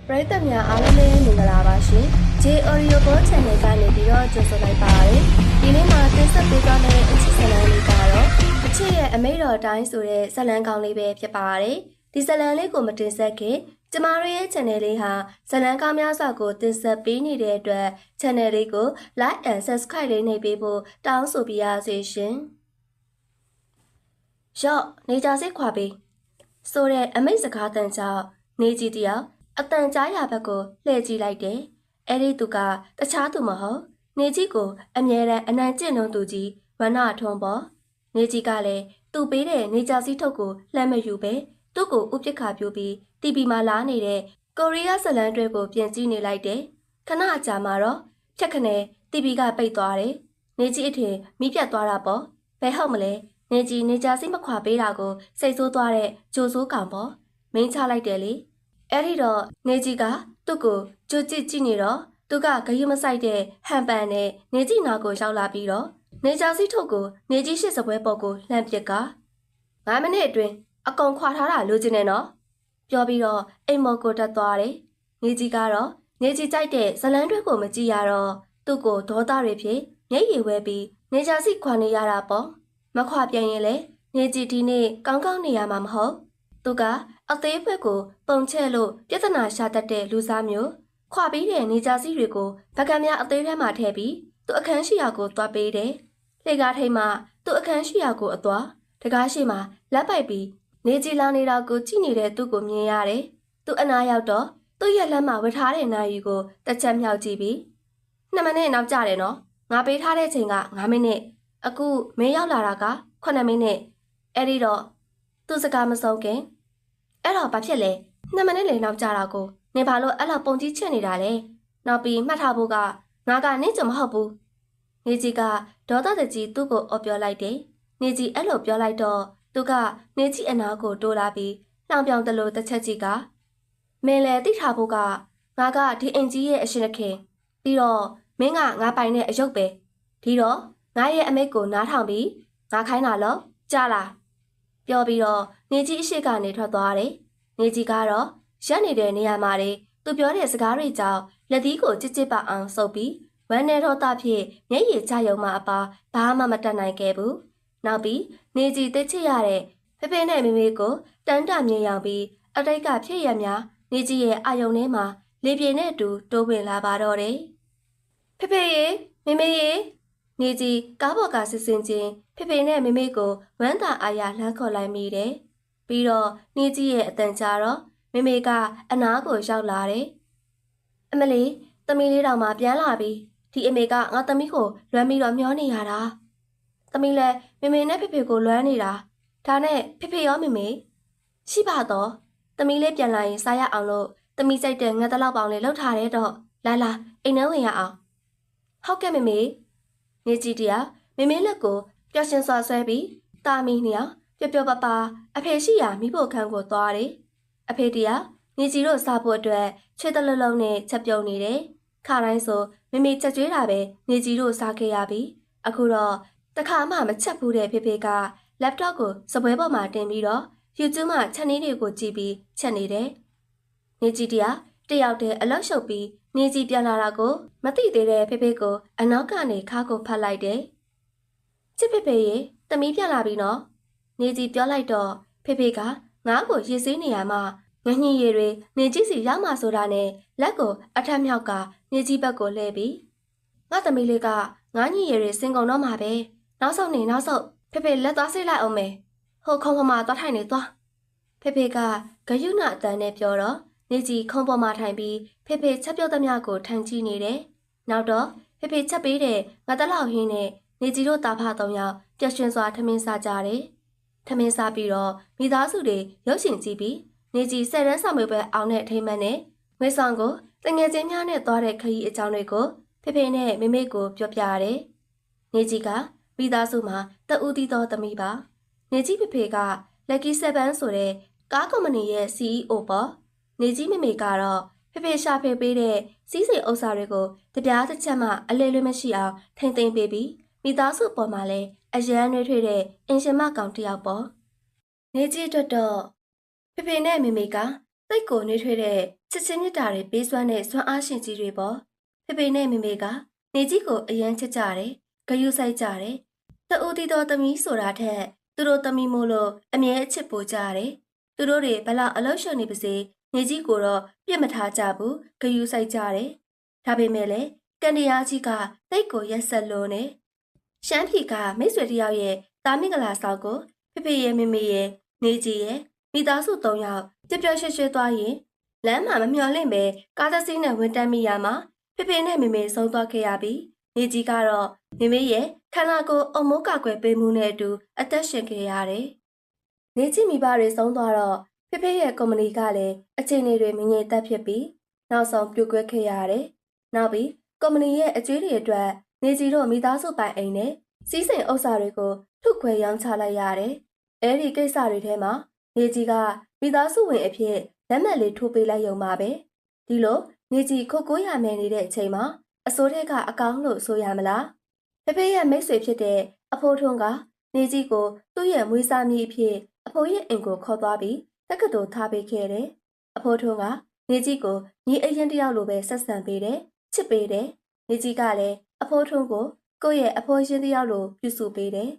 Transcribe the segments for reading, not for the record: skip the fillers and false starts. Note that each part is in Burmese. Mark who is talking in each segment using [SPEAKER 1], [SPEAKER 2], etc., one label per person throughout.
[SPEAKER 1] ပရိသတ်များအားလုံးလည်းမင်္ဂလာပါရှင်။ J Audio Go Channel ကနေပြီးတော့ကြိုဆိုလိုက်ပါရစေ။ဒီနေ့မှာတင်ဆက်ပေးသွားမယ့်အချစ်ဇာတ်လမ်းလေးကတော့အချစ်ရဲ့အမိတ်တော်တိုင်းဆိုတဲ့ဇာတ်လမ်းကောင်းလေးပဲဖြစ်ပါတယ်။ဒီဇာတ်လမ်းလေးကိုမတင်ဆက်ခင်ကျမတို့ရဲ့ channel လေးဟာဇာတ်လမ်းကောင်းများစွာကိုတင်ဆက်ပေးနေတဲ့အတွက် channel လေးကို like and subscribe လေးနှိပ်ပေးဖို့တောင်းဆိုပြရစေရှင်။ရော့နေကြစိတ်ခွာပေးဆိုတဲ့အမိတ်စကားတန်ကြောင့်နေကြည့်တယောက်အတန်ကြားရဘက်ကိုလှည့်ကြည့်လိုက်တယ်။အဲ့ဒီသူကတခြားသူမဟုတ်နေကြီးကိုအမြဲတမ်းအနိုင်ကျင့်လုံးသူကြီးဝနထွန်းပေါ်နေကြီးကလည်းသူ့ပေးတဲ့နေကြစီထုတ်ကိုလှမ်းမယူပဲသူ့ကိုဥပက္ခပြုပြီးတီဗီမှာလာနေတဲ့ကိုရီးယားဇလန်တွေကိုပြင်ကြည့်နေလိုက်တယ်။ခဏအကြာမှာတော့ဖြက်ခနဲတီဗီကပိတ်သွားတယ်။နေကြီးအထင်မိပြတ်သွားတာပေါ့။ဘယ်ဟုတ်မလဲနေကြီးနေကြစီမခွာပေးတာကိုစိတ်ဆိုးသွားတဲ့ဂျိုဆိုးကောင်ပေါ့။မင်းချလိုက်တယ်လေ။အဲ့ဒီတော့နေကြီးကသူ့ကိုကြိုကြည့်ကြည့်နေတော့သူကဂရုမစိုက်တဲ့ဟန်ပန်နဲ့နေကြီးနာကိုရောက်လာပြီးတော့နေကြစီထုတ်ကိုနေကြီးရှစ်စပွဲပေါ်ကိုလှမ်းပစ်က9မိနစ်အတွင်းအကုန်ခွာထားတာလိုချင်တယ်နော်ပြောပြီးတော့အိမ်မော်ကိုတက်သွားတယ်နေကြီးကတော့နေကြီးကြိုက်တဲ့ဇလန်းတွဲကိုမကြည့်ရတော့သူ့ကိုဒေါသတွေဖြစ်မျက်ရည်ဝဲပြီးနေကြစီခွာနေရတာပေါ့မခွာပြန်ရင်လေနေကြီးဒီနေ့ကောင်းကောင်းနေရမှာမဟုတ်သူကအသေးဘက်ကိုပုံချဲ့လို့ပြဿနာရှာတတ်တဲ့လူစားမျိုးခွာပြီးတဲ့နေကြစီတွေကိုဗကံများအသေးထဲမှာထည့်ပြီးသူအခန်းရှိရာကိုသွားပေးတယ်။လေကားထိတ်မှသူအခန်းရှိရာကိုအသွားတကားရှိမှလက်ပိုက်ပြီးနေကြည်လာနေတာကိုကြည့်နေတဲ့သူ့ကိုမြင်ရတယ်။သူအနာရောက်တော့သူ့ရဲ့လက်မှာဝတ်ထားတဲ့နာရီကိုတစ်ချက်မြောက်ကြည့်ပြီး2မိနစ်နောက်ကျတယ်နော်။ငါပေးထားတဲ့ချိန်က9မိနစ်အခုမင်းရောက်လာတာက9မိနစ်အဲ့ဒီတော့သူစကားမဆုံးခင်အဲ့တော့ဘာဖြစ်လဲ2မိနစ်လေနောက်ကျတာကိုနေဘာလို့အဲ့လောက်ပုံကြီးချစ်နေတာလဲနောက်ပြီးမှတ်ထားဖို့ကငါကနင်းချင်မဟုတ်ဘူးနေကြီးကဒေါသတကြီးသူ့ကိုအော်ပြောလိုက်တယ်နေကြီးအဲ့လိုပြောလိုက်တော့သူကနေကြီးအနာကိုတိုးလာပြီးလောင်ပြောင်တလို့တစ်ချက်ကြီးကမင်းလည်းသိထားဖို့ကငါကဒီအင်ကြီးရဲ့အရှင်အခင်ပြီးတော့မင်းကငါပိုင်တဲ့အယုတ်ပဲဒီတော့ငါရဲ့အမိတ်ကိုနားထောင်ပြီးငါခိုင်းတာလို့ကြားလားပြောပြီးတော့နေကြီးအရှိကနေထွက်သွားတယ်နေကြီးကတော့ရက်နေတဲ့နေရာမှာသူပြောတဲ့စကားတွေကြောင့်လက်သီးကိုကြစ်ကြစ်ပအောင်စုပ်ပြီးဝမ်းနေတော့တာဖြင့်မျက်ရည်ကျယုံမှအပါဘာမှမတတ်နိုင်ခဲ့ဘူးနောက်ပြီးနေကြီးသိချစ်ရတဲ့ဖေဖေနဲ့မေမေကိုတန်းတမြင်ရောက်ပြီးအတိတ်ကဖြစ်ရများနေကြီးရဲ့အာယုံထဲမှာလေပြေနဲ့အတူတိုးဝင်လာပါတော့တယ်ဖေဖေရေမေမေရေနေကြီးကားပေါ်ကဆစ်စင်ချင်းဖေဖေနဲ့မေမေကိုဝမ်းသာအားရလှမ်းခေါ်လိုက်မိတယ်ပြီးတော့နေကြီးရဲ့အတန်ကြာတော့မေမေကအနားကိုရောက်လာတယ်။အမလီသမီးလေးတောင်မှပြန်လာပြီ။ဒီအမေကငါသမီးကိုလွမ်းပြီးတော့မျောနေရတာ။သမီးလည်းမေမေနဲ့ဖေဖေကိုလွမ်းနေတာ။ဒါနဲ့ဖေဖေရောမေမေရှိပါတော့။သမီးလေးပြန်လာရင်စားရအောင်လို့သမီးစိတ်တဲ့ငတ်တလောက်ပေါင်လေးလှုပ်ထားတဲ့တော့လာလာအိမ်ထဲဝင်ရအောင်။ဟုတ်ကဲ့မေမေ။နေကြည့်တရားမေမေလက်ကိုပျော်ရှင်စွာဆွဲပြီးတာမီနှစ်ယောက်ပျော်ပျော်ပါပါအဖေရှိရာမိဖို့ခန်းကိုသွားတယ်။အဖေတရားနေကြီးတို့စားဖို့အတွက်ချွေတလုံးလုံးနဲ့ချက်ပြုံနေတယ်။ခါတိုင်းဆိုမမေချက်ကျွေးတာပဲနေကြီးတို့စားခဲ့ရပြီ။အခုတော့တခါမှမချက်ဘူးတဲ့ဖေဖေက laptop ကိုစပွဲပေါ်မှာတင်ပြီးတော့ YouTube မှာချက်နည်းတွေကိုကြည့်ပြီးချက်နေတယ်။နေကြီးတရားတယောက်တည်းအလောက်ရှုပ်ပြီးနေကြီးပြန်လာတာကိုမသိသေးတဲ့ဖေဖေကိုအနောက်ကနေခါကိုဖတ်လိုက်တယ်။ချစ်ဖေဖေရေတမီးပြန်လာပြီနော်။နေကြီးပြောလိုက်တော့ဖေဖေကငါ့ကိုရေဆေးနေရမှာငညင်ရည်တွေနေကြီးစီရောက်မှဆိုတာနဲ့လက်ကိုအထက်မြောက်ကနေကြီးဘက်ကိုလှည့်ပြီးငါသမီးလေးကငါညင်ရည်တွေစင်ကုန်တော့မှာပဲနောက်ဆုံးနေနောက်ဆုံးဖေဖေလက်သွားဆေးလိုက်အောင်မယ်ဟိုခုံပေါ်မှာသွားထိုင်နေသွားဖေဖေကဂယုဏအတန်နဲ့ပြောတော့နေကြီးခုံပေါ်မှာထိုင်ပြီးဖေဖေချက်ပြုတ်သမျှကိုထိုင်ကြည့်နေတယ်နောက်တော့ဖေဖေချက်ပေးတဲ့ငါတလောက်ဟင်းနဲ့နေကြီးတို့တာဖ3ယောက်ပျက်ရွှင်စွာထမင်းစားကြတယ်ထမင်းစားပြီးတော့မိသားစုတွေရုပ်ရှင်ကြည့်ပြီးနေကြီး10တန်းဆောင်ပဲအောင်တဲ့အထိမ်းအမှတ်နဲ့ငွေဆောင်ကိုတငယ်ချင်းများနဲ့သွားတဲ့ခရီးအကြောင်းတွေကိုဖေဖေနဲ့မေမေကိုပြောပြရတယ်။နေကြီးကမိသားစုမှာတဦးသီးသောသမီးပါ။နေကြီးဖေဖေက Lucky 7ဆိုတဲ့ကားကုမ္ပဏီရဲ့ CEO ပေါ့။နေကြီးမေမေကတော့ဖေဖေရှာဖေပေးတဲ့စီးစိမ်ဥစ္စာတွေကိုတပြားတစ်ချက်မှအလဲလွဲမရှိအောင်ထိမ့်သိမ်းပေးပြီးမိသားစုပေါ်မှာလည်းအရန်နှွေးထွေးတဲ့အင်ရှင်မကောင်တယောက်ပေါ့။နေကြီးအတွက်တော့ဖေဖေနဲ့မေမေက တိတ်ကိုနှွေးထွေးတဲ့ချစ်ချင်းမြတ်တာတွေပေးစွမ်းတဲ့စွမ်းအားရှင်ကြီးတွေပေါ့ဖေဖေနဲ့မေမေကနေကြီးကိုအယမ်းချစ်ကြတယ်ဂယုစိုက်ကြတယ်တဦးတီတော်သမီးဆိုတာထက်သူတို့သမီးမို့လို့အမြဲအချစ်ပိုကြတယ်သူတို့တွေဘလောက်အလောက်ရှုံနေပါစေနေကြီးကိုတော့ပြစ်မထားကြဘူးဂယုစိုက်ကြတယ်ဒါပေမဲ့လည်းကန်တရားကြီးကတိတ်ကိုရက်ဆက်လို့နဲ့ရှမ်းပြည်ကမိတ်ဆွေတယောက်ရဲ့တာမင်္ဂလာဆောင်ကိုဖေဖေရဲ့မေမေရဲ့နေကြီးရဲ့မိသားစု၃ယောက်ပြပြရွှဲရွှဲသွားရင်လမ်းမှာမမျှော်လင့်ပဲကားတစ်စီးနဲ့ဝင်တက်မိရမှာဖေဖေနဲ့မေမေဆုံးသွားခဲ့ရပြီးနေကြီးကတော့မေမေရဲ့ခန္ဓာကိုယ်အုံမိုးကကွယ်ပေးမှုနဲ့အတူအသက်ရှင်ခဲ့ရတယ်။နေကြီးမိဘတွေဆုံးသွားတော့ဖေဖေရဲ့ကုမ္ပဏီကလည်းအခြေအနေတွေမငြိမ်သက်ဖြစ်ပြီးနောက်ဆုံးပြိုကွဲခဲ့ရတယ်။နောက်ပြီးကုမ္ပဏီရဲ့အကျွေးတွေအတွက်နေကြီးတို့မိသားစုပိုင်အိမ်နဲ့စီးစိမ်ဥစ္စာတွေကိုထုတ်ခွဲရောင်းချလိုက်ရတယ်။အဲဒီကိစ္စတွေထဲမှာနေကြီးကမိသားစုဝင်အဖြစ်လက်မှတ်လေးထိုးပေးလိုက်ရုံပါပဲဒီလိုနေကြီးခုတ်ကိုရမယ်နေတဲ့အချိန်မှာအစိုးရကအကောင်းလို့ဆိုရမလားဖေဖေရဲ့မိတ်ဆွေဖြစ်တဲ့အဖိုးထွန်းကနေကြီးကိုသူ့ရဲ့မွေးစားမည်အဖြစ်အဖိုးရဲ့အိမ်ကိုခေါ်သွားပြီးတက္ကသိုလ်ထားပေးခဲ့တယ်အဖိုးထွန်းကနေကြီးကိုညီအရင်တယောက်လိုပဲဆက်ဆံပေးတယ်ချစ်ပေးတယ်နေကြီးကလည်းအဖိုးထွန်းကိုကိုယ့်ရဲ့အဖိုးရင်တယောက်လိုပြုစုပေးတယ်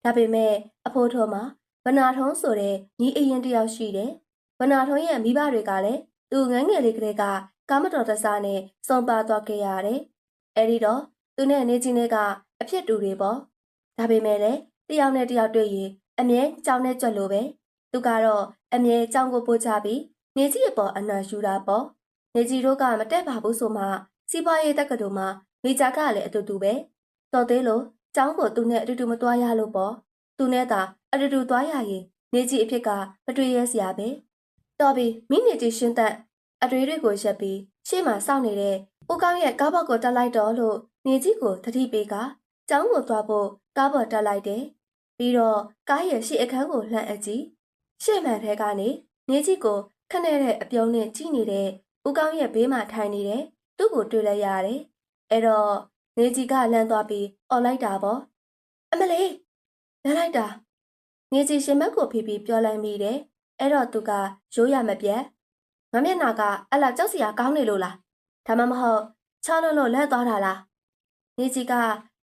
[SPEAKER 1] ဒါပေမဲ့အဖိုးထွန်းမှာဗနာထုံးဆိုတဲ့ညီအရင်တယောက်ရှိတယ်။ဗနာထုံးရဲ့မိဘတွေကလည်းသူငန်းငယ်လေးကလေးကကာမတော်တဆနဲ့ဆုံးပါသွားခဲ့ရတယ်။အဲဒီတော့သူနဲ့နေချင်းတွေကအဖြစ်တူတွေပေါ့။ဒါပေမဲ့လည်းတယောက်နဲ့တယောက်တွေ့ရင်အမြဲကြောင်နဲ့ကြွက်လို့ပဲ။သူကတော့အမြဲကြောင်ကိုပို့ချပြီးနေကြီးအပေါ်အနာယူတာပေါ့။နေကြီးတို့ကမတက်ပါဘူးဆိုမှစီးပွားရေးတက္ကသိုလ်မှာမိကြကလည်းအတူတူပဲ။တော်သေးလို့ကျောင်းကိုသူနဲ့အတူတူမသွားရလို့ပေါ့။သူနဲ့သာအတူတူသွားရရင်နေကြီးအဖြစ်ကမတွေ့ရစရာပဲတော်ပြီမိနေကြီးရှင်းသက်အတွေ့တွေကိုရက်ပြီးရှေ့မှာစောင့်နေတဲ့ဦးကောင်းရဲ့ကားဘောက်ကိုတက်လိုက်တော့လို့နေကြီးကိုသတိပေးကကျောင်းကိုသွားဖို့ကားဘော်တက်လိုက်တယ်ပြီးတော့ကားရဲ့ရှေ့အခန်းကိုလှမ်းအပ်ကြည့်ရှေ့မှန်ထဲကနေနေကြီးကိုခနဲ့တဲ့အပြုံးနဲ့ကြည့်နေတဲ့ဦးကောင်းရဲ့ဘေးမှာထိုင်နေတဲ့သူ့ကိုတွေ့လိုက်ရတယ်အဲ့တော့နေကြီးကလန့်သွားပြီးអော်လိုက်တာပေါ့အမလေးလန့်လိုက်တာနေကြီးရှင်မက်ကိုဖိပြီးပြောလိုက်မိတယ်။အဲ့တော့သူကရိုးရမပြတ်ငါမျက်နှာကအလားကြောက်စရာကောင်းနေလို့လား။ဒါမှမဟုတ်ချောလုံးလို့လန့်သွားတာလား။နေကြီးက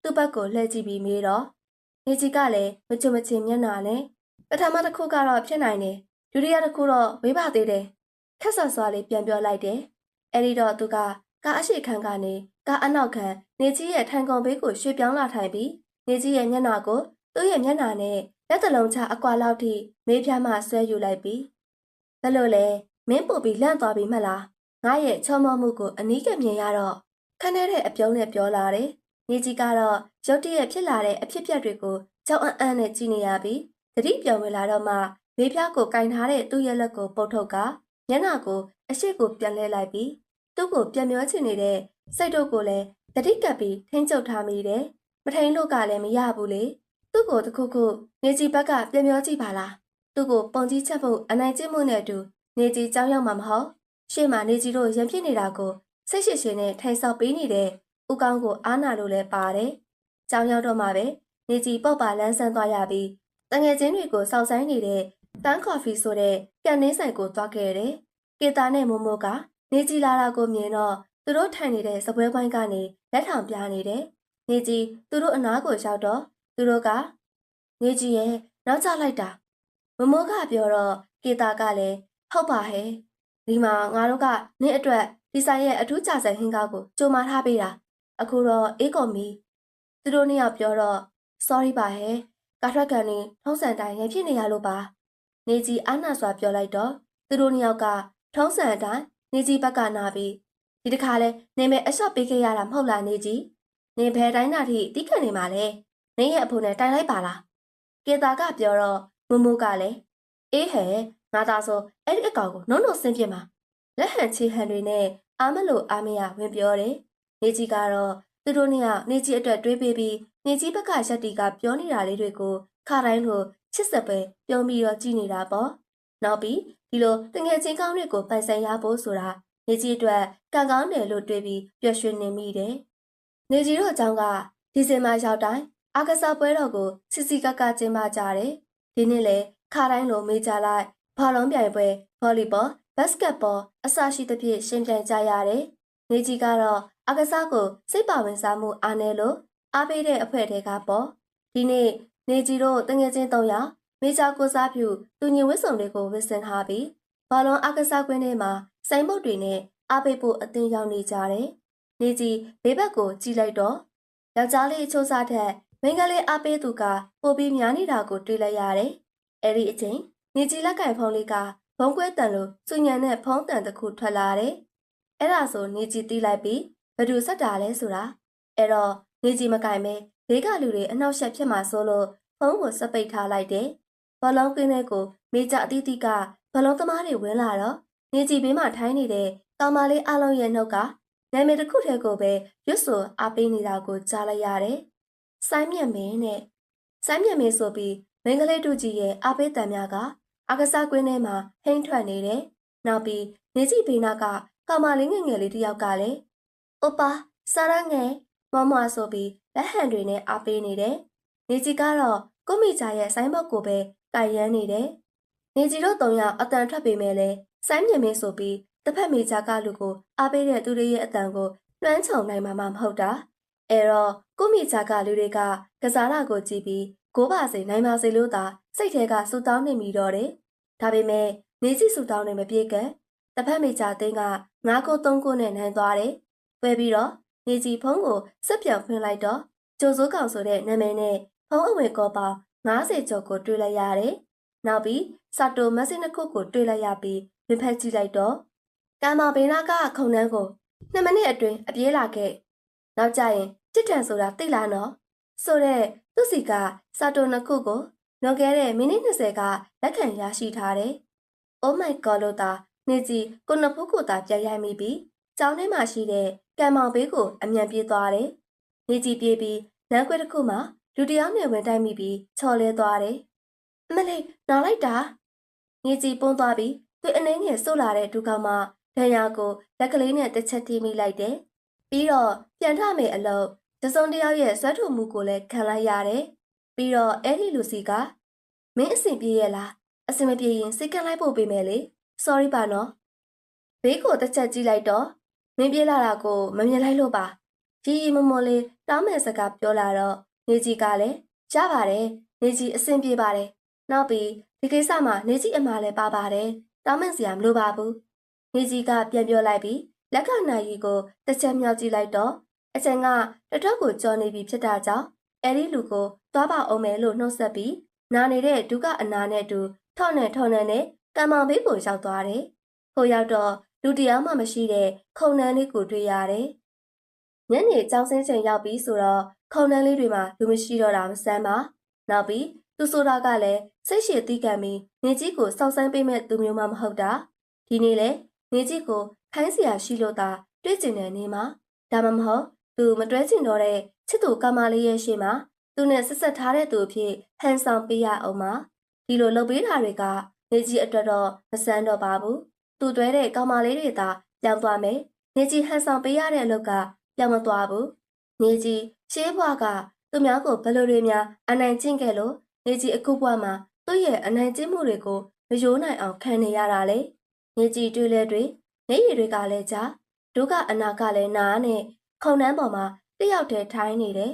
[SPEAKER 1] သူ့ဘက်ကိုလှည့်ကြည့်ပြီးမေးတော့နေကြီးကလည်းမချွတ်မချင်မျက်နှာနဲ့ပထမတစ်ခုကတော့ဖြစ်နိုင်တယ်။ဒုတိယတစ်ခုတော့ဝေးပါသေးတယ်။ခက်ဆတ်စွာလေးပြန်ပြောလိုက်တယ်။အဲ့ဒီတော့သူကကားအရှိခန်းကနေကားအနောက်ခံနေကြီးရဲ့ထိုင်ကုန်ဘေးကိုရွှေ့ပြောင်းလာထိုင်ပြီးနေကြီးရဲ့မျက်နှာကိုသူ့ရဲ့မျက်နှာနဲ့လက်တလုံးချအကွာလောက်ထိမေးဖြမ်းမှဆွဲယူလိုက်ပြီးဘယ်လိုလဲမင်းပို့ပြီးလန့်သွားပြီမလားငါရဲ့ချောမောမှုကိုအနီးကမြင်ရတော့ခနဲ့တဲ့အပြုံးနဲ့ပြောလာတယ်နေကြီးကတော့ရုတ်တရက်ဖြစ်လာတဲ့အဖြစ်ပြက်တွေကိုကြောက်အံ့နဲ့ကြည့်နေရပြီးသတိပြောင်းဝင်လာတော့မှမေးဖြားကိုကင်ထားတဲ့သူ့ရဲ့လက်ကိုပုတ်ထုတ်ကမျက်နှာကိုအရှိကိုပြန်လဲလိုက်ပြီးသူ့ကိုပြန်မျောချင်နေတဲ့စိတ်တို့ကိုလည်းသတိကပ်ပြီးထိန်းချုပ်ထားမိတယ်မထိန်လို့ကလည်းမရဘူးလေသူ့ကိုတခုခုနေကြီးဘက်ကပြန်ပြောကြည့်ပါလားသူ့ကိုပုံကြီးချက်ဖို့အနိုင်ကျင့်မှုနဲ့အတူနေကြီးကြောင်းရောက်မှာမဟုတ်ရှေ့မှာနေကြီးတို့ရံပြစ်နေတာကိုစိတ်ရှိရှိနဲ့ထိုင်ဆောက်ပေးနေတဲ့ဦးကောင်းကိုအားနာလို့လဲပါတယ်ကြောင်းရောက်တော့မှပဲနေကြီးပေါက်ပါလန်းဆန်းသွားရပြီးတငယ်ချင်းတွေကိုစောင့်ဆိုင်နေတဲ့တန်းကော်ဖီဆိုတဲ့ကန်နှင်းဆိုင်ကိုသွားခဲ့တယ်ကေတာနဲ့မိုးမိုးကနေကြီးလာတာကိုမြင်တော့သူတို့ထိုင်နေတဲ့စပွဲပိုင်းကနေလက်ထောင်ပြနေတယ်နေကြီးသူတို့အနားကိုရောက်တော့သူတို့ကနေကြီးရဲ့နောက်ကျလိုက်တာမမိုးကပြောတော့ကေတာကလည်းဟုတ်ပါဟဲ့ဒီမှာငါတို့ကနင့်အတွက်ဒီဆိုင်ရဲ့အထူးကြဆိုင်ဟင်းကားကိုကြိုမာထားပေးတာအခုတော့အေးကုန်ပြီသူတို့နှစ်ယောက်ပြောတော့ sorry ပါဟဲ့ကားထွက်ကန်နေထုံးစံတိုင်းရဖြစ်နေရလို့ပါနေကြီးအားနာစွာပြောလိုက်တော့သူတို့နှစ်ယောက်ကထုံးစံတိုင်းနေကြီးဘက်ကနာပြီးဒီတစ်ခါလဲနေမဲ့အလျှော့ပေးခဲ့ရတာမဟုတ်လားနေကြီးနေဘဲတိုင်းနာထိတိခတ်နေမှာလဲနင်းရဲ့အဖိုးနဲ့တိုင်လိုက်ပါလားကေတာကပြောတော့မမိုးကလည်းအေးဟဲ့ငါသာဆိုအဲ့ဒီအကောင်ကိုနုံနုံဆင်းပြမှာလက်ဟန်ချီဟန်တွေနဲ့အားမလို့အားမရဝင်ပြောတယ်နေကြီးကတော့သူတို့နှစ်ယောက်နေကြီးအတွက်တွေးပေးပြီးနေကြီးဘက်ကရက်တီကပြောနေတာလေးတွေကိုခါတိုင်းလိုချစ်စက်ပဲပြုံးပြီးတော့ကြည်နေတာပေါ့နောက်ပြီးဒီလိုတငယ်ချင်းကောင်းတွေကိုပိုင်ဆိုင်ရဖို့ဆိုတာနေကြီးအတွက်ကံကောင်းတယ်လို့တွေးပြီးပျော်ရွှင်နေမိတယ်နေကြီးတို့အကြောင်းကဒီဇင်ဘာရောက်တိုင်းအားကစားပွဲတော်ကိုစစ်စီကကကျင်းပကြတယ်ဒီနေ့လေခါတိုင်းလိုမေးကြလိုက်ဘောလုံးပြိုင်ပွဲဗော်လီဘောဘ တ်စကတ်ဘောအစရှိသဖြင့်ရှင်ပြိုင်ကြရတယ်။နေကြီးကတော့အကစားကိုစိတ်ပါဝင်စားမှုအားနည်းလို့အားပေးတဲ့အဖွဲ့တွေကပေါ့ဒီနေ့နေကြီးတို့တငယ်ချင်း၃ယောက်မေဂျာကိုစားပြုတူညီဝတ်စုံတွေကိုဝတ်ဆင်ထားပြီးဘာလွန်အကစားကွင်းထဲမှာစိုင်းမုတ်တွေနဲ့အားပေးဖို့အသင်းရောက်နေကြတယ်။နေကြီးဘေးဘက်ကိုကြည့်လိုက်တော့ယောက်ျားလေးအချိုးစားထက်မိန်းကလေးအားပေးသူကပိုပြီးများနေတာကိုတွေ့လိုက်ရတယ်။အဲဒီအချိန်နေကြီးလက်ကင်ဖုန်းလေးကဘုံကွဲတန်လို့စူညံနဲ့ဖုံးတန်တစ်ခုထွက်လာတယ်။အဲ့ဒါဆိုနေကြီးတီးလိုက်ပြီးဘယ်သူဆက်တာလဲဆိုတာအဲ့တော့နေကြီးမကင်မဲဘေးကလူတွေအနှောက်ယှက်ဖြစ်မှာဆိုလို့ဖုံးကိုစပိတ်ထားလိုက်တယ်။ဘလုံးကင်းတဲ့ကိုမေဂျာအတီးတီးကဘလုံးသမားတွေဝင်လာတော့နေကြီးဘေးမှာထိုင်းနေတဲ့ကောင်မလေးအလုံးရဲ့နှုတ်ကနာမည်တစ်ခုတည်းကိုပဲရွတ်ဆိုအားပေးနေတာကိုကြားလိုက်ရတယ်။ဆိုင်းမြတ်မင်းနဲ့ဆိုင်းမြတ်မင်းဆိုပြီးမင်္ဂလေးတူကြီးရဲ့အားပေးတံများကအကစားကွင်းထဲမှာဟိန်းထွက်နေတယ်။နောက်ပြီးနေကြီးဘေးနာကကောင်မလေးငယ်ငယ်လေးတစ်ယောက်ကလည်းအိုပါစားရငယ်မမဆိုပြီးလက်ဟန်တွေနဲ့အားပေးနေတယ်။နေကြီးကတော့ကိုမိချာရဲ့ဆိုင်းဘုတ်ကိုပဲကိုင်ရမ်းနေတယ်။နေကြီးတို့၃ယောက်အတန်ထွက်ပေမဲ့လည်းဆိုင်းမြင့်မင်းဆိုပြီးတစ်ဖက်မိချာကလူကိုအားပေးတဲ့သူတွေရဲ့အတန်ကိုလွှမ်းခြုံနိုင်မှာမဟုတ်တာ။အဲတော့ကိုမိချာကလူတွေကကစားတာကိုကြည့်ပြီးကိုပါစေနိုင်ပါစေလို့သာစိတ်ထဲကစူတောင်းနေမိတော့တယ်။ဒါပေမဲ့နေကြီးစူတောင်းနေမပြေကတစ်ဖက်မိချာသိန်းက9ကို3ကိုနဲ့နိုင်သွားတယ်။ပွဲပြီးတော့နေကြီးဖုံးကိုစက်ပြောင်ဖွင့်လိုက်တော့ကျိုးစိုးကောင်ဆိုတဲ့နာမည်နဲ့ဖုံးအဝယ်ကောပေါင်း90ကျော်ကိုတွေ့လိုက်ရတယ်။နောက်ပြီးစာတိုမက်ဆေ့နှစ်ခုကိုတွေ့လိုက်ရပြီးဝင်ဖက်ကြည့်လိုက်တော့ကံမောင်ဘေးနာကခုံနှန်းကို2မိနစ်အတွင်းအပြေးလာခဲ့။နောက်ကျရင်တစ်တန်ဆိုတာသိလားနော်။ဆိုတဲ့သူစီကစာတိုနှစ်ခုကိုလွန်ခဲ့တဲ့မိနစ်20ကလက်ခံရရှိထားတယ်။ Oh my god လို့သာနေကြီးကိုနှစ်ဖူးကိုသာပြန်ရိုက်မိပြီးကျောင်းထဲမှာရှိတဲ့ကံမောင်ဘေးကိုအမြန်ပြေးသွားတယ်။နေကြီးပြေးပြီးလမ်းခွဲတစ်ခုမှာလူတယောက်နဲ့ဝင်တိုက်မိပြီးချော်လဲသွားတယ်။အမလေးနားလိုက်တာနေကြီးပုံသွားပြီးသူ့အနေငယ်ဆုတ်လာတဲ့ဒူကောင်မှဒဏ်ရာကိုလက်ကလေးနဲ့တစ်ချက်ထိမိလိုက်တယ်။ပြီးတော့ပြန်ထမယ်အလုပ်တစုံတယောက်ရဲ့ဆွဲထုတ်မှုကိုလည်းခံလိုက်ရတယ်။ပြီးတော့အဲ့ဒီလူစီကမင်းအဆင်ပြေရဲ့လားအဆင်မပြေရင်စိတ်ကန့်လိုက်ဖို့ပေးမယ်လေ။ sorry ပါနော်။ဘေးကိုတစ်ချက်ကြည့်လိုက်တော့မင်းပြေးလာတာကိုမမြင်လိုက်လို့ပါ။ရီရီမမော်လေးတောင်းမဲ့စကားပြောလာတော့နေကြီးကလည်းရပါတယ်နေကြီးအဆင်ပြေပါတယ်။နောက်ပြီးဒီကိစ္စမှာနေကြီးအမှားလည်းပါပါတယ်။တောင်းမဲ့စရာမလိုပါဘူး။နေကြီးကပြန်ပြောလိုက်ပြီးလက်ကနိုင်ရီကိုတစ်ချက်မြောက်ကြည့်လိုက်တော့အချိန်ကတတော်ကိုကြော်နေပြီဖြစ်တာကြောင့်အဲ့ဒီလူကိုသွားပါအောင်မယ်လို့နှုတ်ဆက်ပြီးနာနေတဲ့ဒုက္ခအနာနဲ့တူထော့နဲ့ကံမောင်ဘေးကိုရောက်သွားတယ်။ဟိုရောက်တော့လူတရားမှမရှိတဲ့ခုံနှန်းလေးကိုတွေ့ရတယ်။ညနေကျောင်းဆင်းချိန်ရောက်ပြီးဆိုတော့ခုံနှန်းလေးတွေမှာလူမရှိတော့တာမဆန်းပါ။နောက်ပြီးသူဆိုတာကလည်းစိတ်ရှည်သီးကံပြီးနေကြီးကိုစောက်ဆန်းပေးမဲ့သူမျိုးမှမဟုတ်တာ။ဒီနေ့လေနေကြီးကိုခိုင်းစရာရှိလို့သာတွေ့ကျင်တဲ့နေမှာဒါမှမဟုတ်သူမတွဲကျင်တော့တဲ့ချစ်သူကမလေးရဲ့ရှေ့မှာသူနဲ့ဆက်ထားတဲ့သူအဖြစ်ဟန်ဆောင်ပေးရအောင်ပါဒီလိုလုပ်ပေးတာတွေကနေကြီးအတွက်တော့မဆန်းတော့ပါဘူးသူတွဲတဲ့ကောင်မလေးတွေသာပြောင်းသွားမယ်နေကြီးဟန်ဆောင်ပေးရတဲ့အလုပ်ကပြောင်းမသွားဘူးနေကြီးရှေးဘွားကသူများကိုဘယ်လိုတွေများအနိုင်ကျင့်ခဲ့လို့နေကြီးအခုဘွားမှာသူ့ရဲ့အနိုင်ကျင့်မှုတွေကိုမယိုးနိုင်အောင်ခံနေရတာလေနေကြီးတွေ့လဲတွေ့နေရည်တွေကလည်းကြာဒုက္ခအနာကလည်းနားနဲ့ခုံနှန်းပေါ်မှာတယောက်တည်းထိုင်းနေတယ်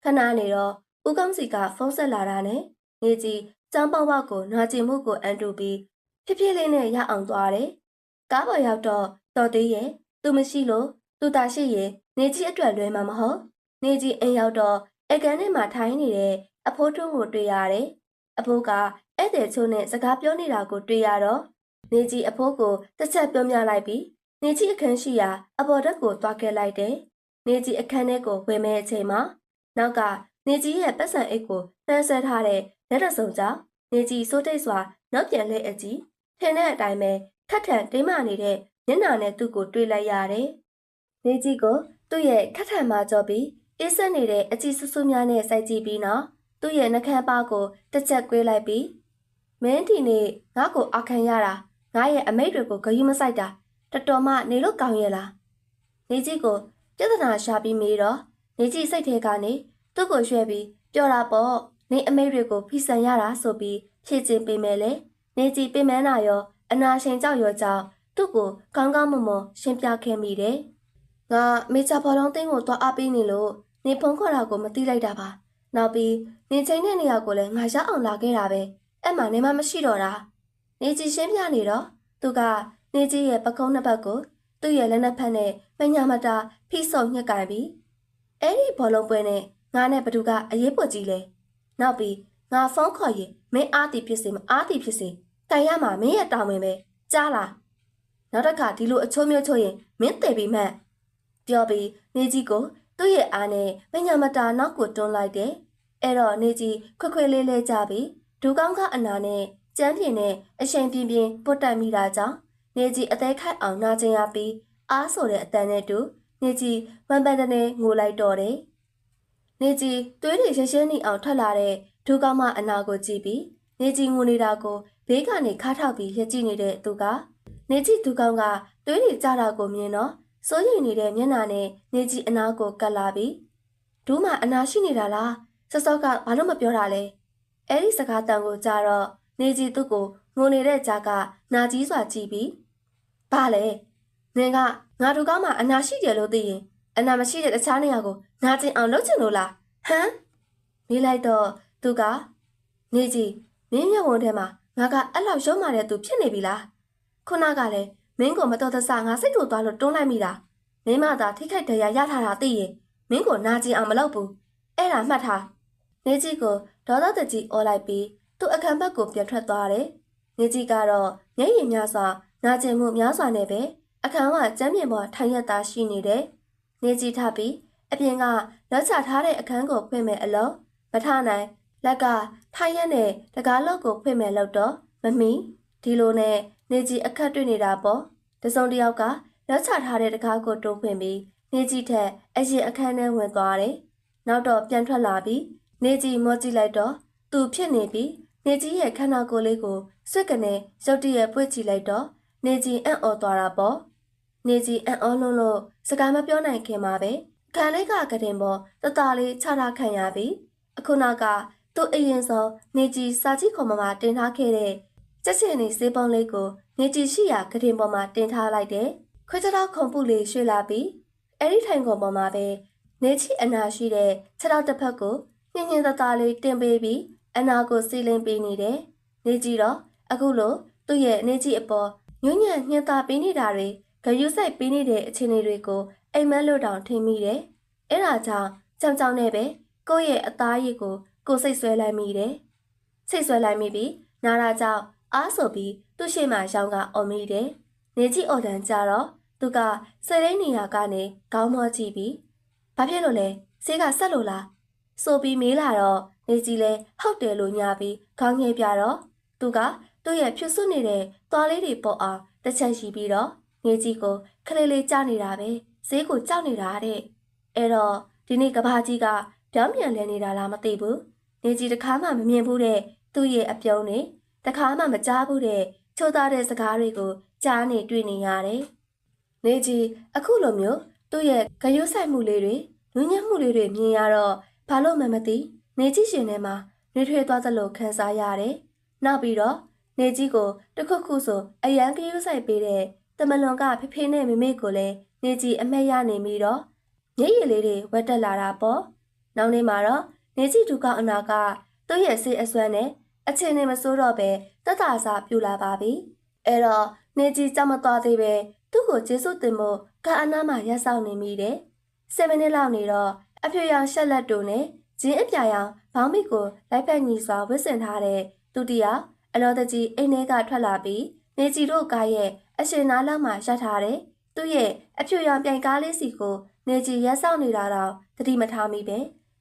[SPEAKER 1] ခဏနေတော့ဦးကောင်းစီကဖုန်းဆက်လာတာနဲ့နေကြီးចောင်းပေါက်ပေါက်ကိုနှာကျင်မှုကိုအန်တူပြီးဖြည်းဖြည်းလေးနဲ့ရအောင်သွားတယ်။ကားပေါ်ရောက်တော့တော်သေးရဲ့သူမရှိလို့သူတာရှိရင်နေကြီးအတွက်လွဲမှာမဟုတ်နေကြီးအိမ်ရောက်တော့အကန်ထဲမှာထိုင်းနေတဲ့အဖိုးထွန်းကိုတွေ့ရတယ်။အဖိုးကဧည့်သည်ချိုးနဲ့စကားပြောနေတာကိုတွေ့ရတော့နေကြီးအဖိုးကိုတစ်ချက်ပြောပြလိုက်ပြီးနေကြီးအခန်းရှိရာအပေါ်တက်ကိုသွားခဲ့လိုက်တယ်။နေကြီးအခန်းထဲကိုဝင်မဲ့အချိန်မှာနောက်ကနေကြီးရဲ့ပတ်စံအိတ်ကိုနှမ်းဆွဲထားတဲ့လက်တစုံကြောင့်နေကြီးစိုးတိတ်စွာနောက်ပြန်လှည့်အကြည့်ထင်တဲ့အတိုင်းပဲထထန်တိမ်မနေတဲ့မျက်နှာနဲ့သူ့ကိုတွေ့လိုက်ရတယ်။နေကြီးကိုသူ့ရဲ့ခက်ထန်မှကြောပြီးအေးဆက်နေတဲ့အကြည့်ဆူဆူများနဲ့စိုက်ကြည့်ပြီးနောက်သူ့ရဲ့နှကမ်းပါးကိုတစ်ချက်ကွေးလိုက်ပြီးမင်းဒီနေ့ငါ့ကိုအခံရတာငါရဲ့အမိတ်တွေကိုဂယုမဆိုင်တာတော်တော်မှနေလို့ကောင်းရဲ့လားနေကြီးကိုပြဿနာရှာပြီးမေးတော့နေကြီးစိတ်ထဲကနေသူ့ကိုရွှဲပြီးပြောတာပေါ့နေအမိတ်တွေကိုဖိဆန်ရတာဆိုပြီးဖြည့်ချင်းပေးမယ်လေနေကြီးပင်မနာရောအနာရှင်ကြောက်ရောကြောင့် သူ့ကိုကောင်းကောင်းမွန်မွန်ရှင်းပြခဲ့မိတယ်။ငါမေချာဘောလုံးသိန်းကိုသွားအားပေးနေလို့နေဖုံးခေါ်တာကိုမသိလိုက်တာပါ။နောက်ပြီးနေချင်းတဲ့နေရာကိုလည်းငါရောက်အောင်လာခဲ့တာပဲ။အဲ့မှာနေမှမရှိတော့တာ။နေကြီးရှင်းပြနေတော့သူကနေကြီးရဲ့ပကုံးနှစ်ပတ်ကိုသူ့ရဲ့လက်နှစ်ဖက်နဲ့မညာမတာဖိဆုံညှက်ကင်ပြီးအဲ့ဒီဘောလုံးပွဲနဲ့ငါနဲ့ဘသူကအရေးပေါ်ကြီးလဲ။နောက်ပြီးငါဖုန်းခေါ်ရင်မင်းအားတီဖြစ်စေမအားတီဖြစ်စေတိုင်ရမှာမင်းရဲ့တောင်းဝင်ပဲကြားလားနောက်တစ်ခါဒီလိုအချိုးမျိုးချိုးရင်မင်းတည်ပြီးမှတ်ပြောပြီးနေကြီးကိုသူ့ရဲ့အားနဲ့မညာမတာနောက်ကိုတွန်းလိုက်တယ်အဲ့တော့နေကြီးခွခွလေးလေးကြပြီးဒူကောင်းကအနာနဲ့ကျန်းပြင်းနဲ့အရှိန်ပြင်းပြင်းပုတ်တက်မိတာကြောင့်နေကြီးအသေးခိုက်အောင်နာကျင်ရပြီးအားဆိုတဲ့အတန်နဲ့တူနေကြီးဝမ်ပန်တနဲ့ငိုလိုက်တော့တယ်နေကြီးသွေးတွေရရှင်းနေအောင်ထွက်လာတဲ့ဒူကောင်းမအနာကိုကြည့်ပြီးနေကြီးငိုနေတာကိုဘေးကနေခါထောက်ပြီးရကြည့်နေတဲ့သူကနေကြီးသူကောင်းကသွေးတွေကျတာကိုမြင်တော့စိုးရိမ်နေတဲ့မျက်နှာနဲ့နေကြီးအနာကိုကပ်လာပြီးဒူးမအနာရှိနေတာလားစောစောကဘာလို့မပြောတာလဲအဲ့ဒီစကားတန်ကိုကြားတော့နေကြီးသူ့ကိုငိုနေတဲ့ကြားကနာကြီးစွာကြည့်ပြီးဘာလဲနင်ကငါတို့ကောင်းမှအနာရှိတယ်လို့သိရင်အနာမရှိတဲ့တခြားနေရာကိုနာကျင်အောင်လုပ်ချင်လို့လားဟမ်မေးလိုက်တော့သူကနေကြီးမင်းမျက်ဝန်းထဲမှာငါကအဲ့လောက်ရုံးမာတဲ့သူဖြစ်နေပြီလားခုနကလည်းမင်းကိုမတော်တဆငါစိတ်ကိုသွားလို့တွန်းလိုက်မိတာမင်းမသာထိခိုက်ဒဏ်ရာရထားတာသိရင်မင်းကိုနာကျင်အောင်မလုပ်ဘူးအဲ့ဒါမှတ်ထားနေကြီးကိုဒေါသတကြီးအော်လိုက်ပြီးသူ့အခန်းဘက်ကိုပြန်ထွက်သွားတယ်နေကြီးကတော့မျက်ရည်များစွာနာကျင်မှုများစွာနဲ့ပဲအခန်းကကျမ်းပြင်ပေါ်ထိုင်ရတာရှိနေတယ်နေကြီးထပြီးအပြင်ကလက်ချထားတဲ့အခန်းကိုဖွင့်မဲ့အလုံးမထနိုင်လက်ကထိုင်ရက်နဲ့တကားလောက်ကိုဖွင့်မဲ့လို့တော့မမီဒီလိုနဲ့နေကြီးအခက်တွေ့နေတာပေါ့တစုံတစ်ယောက်ကလက်ချထားတဲ့တကားကိုတိုးဖွင့်ပြီးနေကြီးထက်အရင်အခန်းထဲဝင်သွားတယ်နောက်တော့ပြန်ထွက်လာပြီးနေကြီးမောကြည့်လိုက်တော့သူဖြစ်နေပြီးနေကြီးရဲ့ခန္ဓာကိုယ်လေးကိုစွက်ကနေရုတ်တရက်ပွေ့ကြည့်လိုက်တော့နေကြီးအံ့ဩသွားတာပေါ့နေကြီးအံ့ဩလို့စကားမပြောနိုင်ခင်မှာပဲခံလေးကကတင်ပေါ်တတလေးချထားခံရပြီးအခုနောက်ကသူ့အရင်ဆုံးနေကြီးစာကြည့်ခုံမှာတင်ထားခဲ့တဲ့ကြက်ချင်နေစေးပုံးလေးကိုနေကြီးရှိရာကတင်ပေါ်မှာတင်ထားလိုက်တယ်ခွေးကြောက်ခုံပုလေးရွှေ့လာပြီးအဲ့ဒီထိုင်ခုံပေါ်မှာပဲနေကြီးအနာရှိတဲ့ခြေထောက်တစ်ဖက်ကိုညင်ညင်တတလေးတင်ပေးပြီးအနာကိုစီလင်းပေးနေတယ်နေကြီးတော့အခုလိုသူ့ရဲ့နေကြီးအပေါ်ညွန့်ညံ့ညှင်သာပေးနေတာတွေဂယုစိုက်ပေးနေတဲ့အခြေအနေတွေကိုအိမ်မက်လို့တောင်ထင်မိတယ်အဲ့ဒါကြောင့်ကြောင်ကြောင်နဲ့ပဲကိုယ့်ရဲ့အသားရည်ကိုစိတ်ဆွဲလိုက်မိတယ်စိတ်ဆွဲလိုက်မိပြီးနာတာကြောင့်အားဆိုပြီးသူ့ရှိမှရောင်းကအော်မိတယ်နေကြီးအော်တန်ကြတော့သူကဆွေရင်းနေရာကနေခေါင်းမောကြည့်ပြီးဘာဖြစ်လို့လဲဆေးကဆက်လို့လားဆိုပြီးမေးလာတော့နေကြီးလဲဟုတ်တယ်လို့ညာပြီးခေါင်းငယ်ပြတော့သူကသူ့ရဲ့ဖြူစွနေတဲ့သွားလေးတွေပေါ်အောင်တစ်ချက်ရှိပြီးတော့နေကြီးကိုခလေးလေးကြားနေတာပဲဈေးကိုကြောက်နေတာတဲ့အဲ့တော့ဒီနေ့ကဘာကြီးကပြောင်းပြန်လဲနေတာလားမသိဘူးနေကြီးတခါမှမမြင်ဘူးတဲ့သူ့ရဲ့အပြုံးနဲ့တခါမှမကြားဘူးတဲ့ချိုးသားတဲ့စကားတွေကိုကြားနေတွေ့နေရတယ်နေကြီးအခုလိုမျိုးသူ့ရဲ့ဂယုဆိုင်မှုလေးတွေလူညံ့မှုလေးတွေမြင်ရတော့ဘာလို့မှမသိနေကြီးရှင်ထဲမှာနှွေးထွေးသွားသလိုခံစားရတယ်နောက်ပြီးတော့နေကြီးကိုတခုခုဆိုအရန်ဂယုဆိုင်ပေးတဲ့တမလွန်ကဖေဖေနဲ့မမေကိုလည်းနေကြီးအမက်ရနေပြီးတော့မျက်ရည်လေးတွေဝက်တက်လာတာပေါ့နောက်နေ့မှာတော့နေကြီးဒုက္ခအနာကသူ့ရဲ့ဆေးအစွမ်းနဲ့အချင်းနဲ့မစိုးတော့ပဲတက်တာစားပြူလာပါပြီအဲ့တော့နေကြီးကြောက်မသွားသေးပဲသူ့ကိုကျေးဇူးတင်ဖို့ကအနာမှာရက်ဆောင်နေမိတယ်7 မိနစ်လောက်နေတော့အဖြူရောင်ရှက်လက်တူနဲ့ဂျင်းအပြာရောင်ဘောင်းမီကိုလိုက်ဖက်ညီစွာဝစ်ဆင်ထားတဲ့သူတယောက်အလောတကြီးအိမ်ထဲကထွက်လာပြီးနေကြီးတို့ကားရဲ့အရှင်နားလောက်မှာရပ်ထားတယ်သူ့ရဲ့အဖြူရောင်ပြိုင်ကားလေးစီကိုနေကြီးရက်ဆောင်နေတာတော့သတိမထားမိပဲ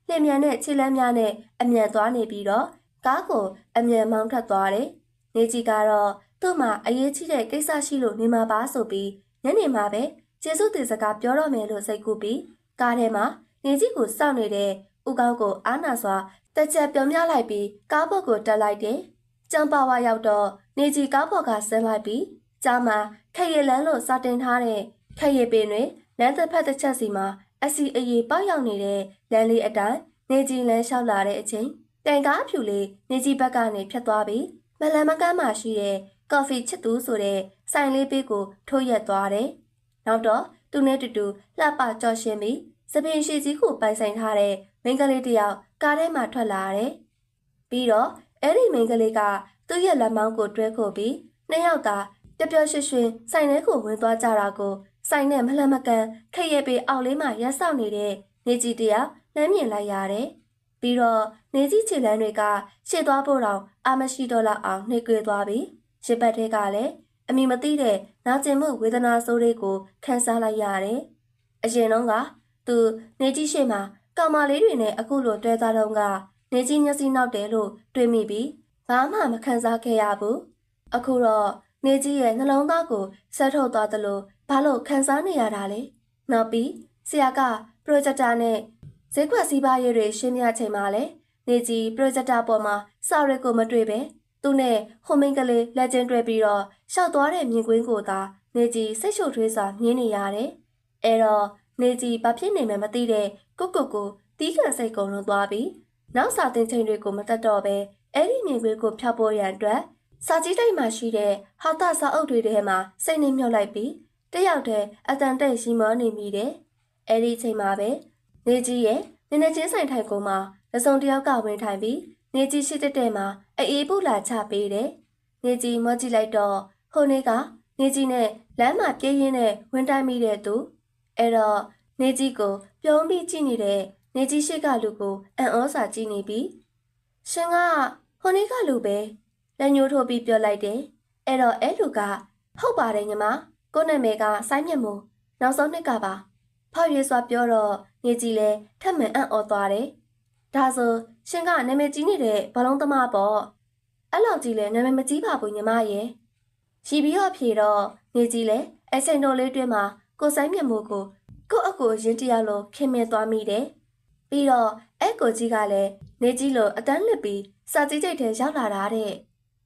[SPEAKER 1] လျင်မြန်တဲ့ခြေလမ်းများနဲ့အမြန်သွားနေပြီးတော့ကားကိုအမြန်မောင်းထွက်သွားတယ်နေကြီးကတော့သူ့မှာအရေးကြီးတဲ့ကိစ္စရှိလို့နေမှာပါဆိုပြီးညနေမှာပဲကျေးဇူးတင်စကားပြောတော့မယ်လို့စိတ်ကူးပြီးကားထဲမှာနေကြီးကိုစောင့်နေတဲ့ဦးကောင်းကိုအားနာစွာတက်ချက်ပြုံးမြလိုက်ပြီးကားပေါ်ကိုတက်လိုက်တယ်။ကျံပါဝါရောက်တော့နေကြီးကားပေါ်ကဆင်းလိုက်ပြီးကြားမှာခက်ရည်လန်းလို့စတင်ထားတဲ့ခက်ရည်ပင်တွေလမ်းတစ်ဖက်တစ်ချက်စီမှာအစီအရေပေါက်ရောက်နေတဲ့လမ်းလေးအတိုင်းနေကြီးလမ်းလျှောက်လာတဲ့အချိန်တိုင်ကားဖြူလေးနေကြီးဘက်ကနေဖြတ်သွားပြီးမလန်မကန်းမှရှိတဲ့ကော်ဖီချစ်သူဆိုတဲ့ ဆိုင်လေးပေးကိုထိုးရက်သွားတယ်။နောက်တော့သူနဲ့တူတူလှပကြော်ရှင်ပြီးစပင်ရှိကြီးကိုပိုင်ဆိုင်ထားတဲ့မိန်းကလေးတစ်ယောက်ကားထဲမှာထွက်လာတယ်။ပြီးတော့အဲ့ဒီမိန်းကလေးကသူ့ရဲ့လက်မောင်းကိုတွဲခိုပြီးနှစ်ယောက်သာပျော်ပျော်ရွှင်ရွှင်ဆိုင်ထဲကိုဝင်သွားကြတာကိုဆိုင်နဲ့မလှမ်းမကမ်းခရက်ပေအောက်လေးမှာရက်ဆောက်နေတဲ့နေကြီးတယောက်လမ်းမြင်လိုက်ရတယ်။ပြီးတော့နေကြီးခြေလမ်းတွေကရှေ့သွားဖို့တော့အာမရှိတော့လောက်အောင်နှိကွေးသွားပြီးရှစ်ပတ်ထဲကလည်းအမိမသိတဲ့နာကျင်မှုဝေဒနာဆိုးတွေကိုခံစားလိုက်ရတယ်။အရင်တော့ကသူနေကြီးရှိမှကောင်မလေးတွေနဲ့အခုလိုတွဲသားတော့ကနေကြီးမျက်စိနောက်တယ်လို့တွေးမိပြီးဘာမှမခံစားခဲ့ရဘူး။အခုတော့နေကြီးရဲ့နှလုံးသားကိုဆက်ထုတ်သွားသလိုဘာလို့ခံစားနေရတာလဲ။နောက်ပြီးဆရာကပရိုဂျက်တာနဲ့ဈေးကွက်စည်းပါးရေးတွေရှင်းပြချိန်မှာလဲနေကြီးပရိုဂျက်တာပေါ်မှာစာရွက်ကိုမတွေ့ပဲသူနဲ့ဟိုမင်းကလေးလက်ချင်းတွဲပြီးတော့ရှောက်သွားတဲ့မြင်ကွင်းကိုသာနေကြီးစိတ်ရှုပ်ထွေးစွာမြင်နေရတယ်။အဲတော့နေကြီးဘာဖြစ်နေမှမသိတဲ့ကိုတီးခံစိတ်ကုန်လွန်သွားပြီးနောက်စာတင်ချိန်တွေကိုမတတ်တော့ပဲအဲ့ဒီမြင်ကွင်းကိုဖျောက်ဖို့ရန်အတွက်စာကြီးတိုက်မှာရှိတဲ့ဟောက်တာစာအုပ်တွေထဲမှာစိတ်နှိမ့်မြုပ်လိုက်ပြီးတယောက်တည်းအတန်တိတ်ရှိမောနေမိတယ်။အဲ့ဒီချိန်မှာပဲနေကြီးရဲ့နည်းနည်းချင်းဆိုင်ထိုင်ကုန်မှာလက်စုံတယောက်ကဝင်ထိုင်ပြီးနေကြီးရှိတဲ့မှာအေးပူလာချပေးတယ်။နေကြီးမောကြည့်လိုက်တော့ဟိုနေကနေကြီးနဲ့လမ်းမှာပြေးရင်းနဲ့ဝင်တိုင်းမိတဲ့သူအဲ့တော့နေကြီးကိုပြုံးပြီးကြည့်နေတဲ့နေကြီးရှိကလူကိုအံ့ဩစာကြည့်နေပြီးရှင်ကဟိုနေကလူပဲလက်ညှိုးထိုးပြီးပြောလိုက်တယ်။အဲ့တော့အဲ့လူကဟုတ်ပါတယ်ညီမကိုနာမည်ကဆိုင်းမြတ်မို့နောက်ဆုံးနှစ်ကပါဖောက်ရွေးစွာပြောတော့နေကြီးလဲထပ်မံအံ့ဩသွားတယ်။ဒါဆိုရှင်ကနာမည်ကြီးနေတဲ့ဘလုံးသမားပေါ့အဲ့လောက်ကြီးလဲနာမည်မကြီးပါဘူးညီမရဲ့ရှိပြီးတော့ဖြေတော့နေကြီးလဲအချိန်တော်လေးတွင်းမှာကိုဆိုင်းမြတ်မို့ကိုအကိုရင်းတယောက်လိုခင်မင်သွားမိတယ်။ပြီးတော့အဲ့ကိုကြီးကလည်းနေကြီးလိုအတန်းလစ်ပြီးစာကြည့်ကြိတ်ထဲရောက်လာတာတဲ့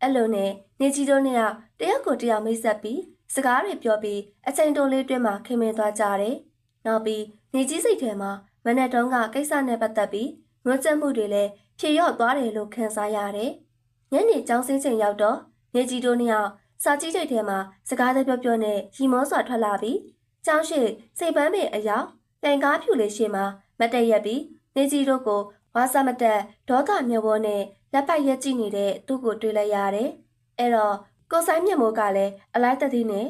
[SPEAKER 1] အဲ့လိုနဲ့နေကြီးတို့နဲ့တယောက်ကိုတယောက်မိတ်ဆက်ပြီးစကားတွေပြောပြီးအချိန်တိုလေးတွင်းမှာခင်မင်သွားကြတယ်။နောက်ပြီးနေကြီးစိတ်ထဲမှာမနေ့တုန်းကကိစ္စနဲ့ပတ်သက်ပြီးငွေ့ချက်မှုတွေလည်းဖြေလျော့သွားတယ်လို့ခံစားရတယ်။ညနေကျောင်းဆင်းချိန်ရောက်တော့နေကြီးတို့နဲ့စာကြည့်ကြိတ်ထဲမှာစကားတွေပြောနဲ့ရီမောစွာထွက်လာပြီးကျောင်းရှိစိတ်ပန်းပင်အရောက်တန်ကားဖြူလေးရှိမှမတ်တက်ရက်ပြီးနေကြီးတို့ကိုဝါစာမတက်ဒေါသမျက်ဝန်းနဲ့လက်ပတ်ရက်ကြည့်နေတဲ့သူ့ကိုတွေ့လိုက်ရတယ်။အဲ့တော့ကိုဆိုင်မြတ်မိုးကလည်းအလိုက်တသည်နဲ့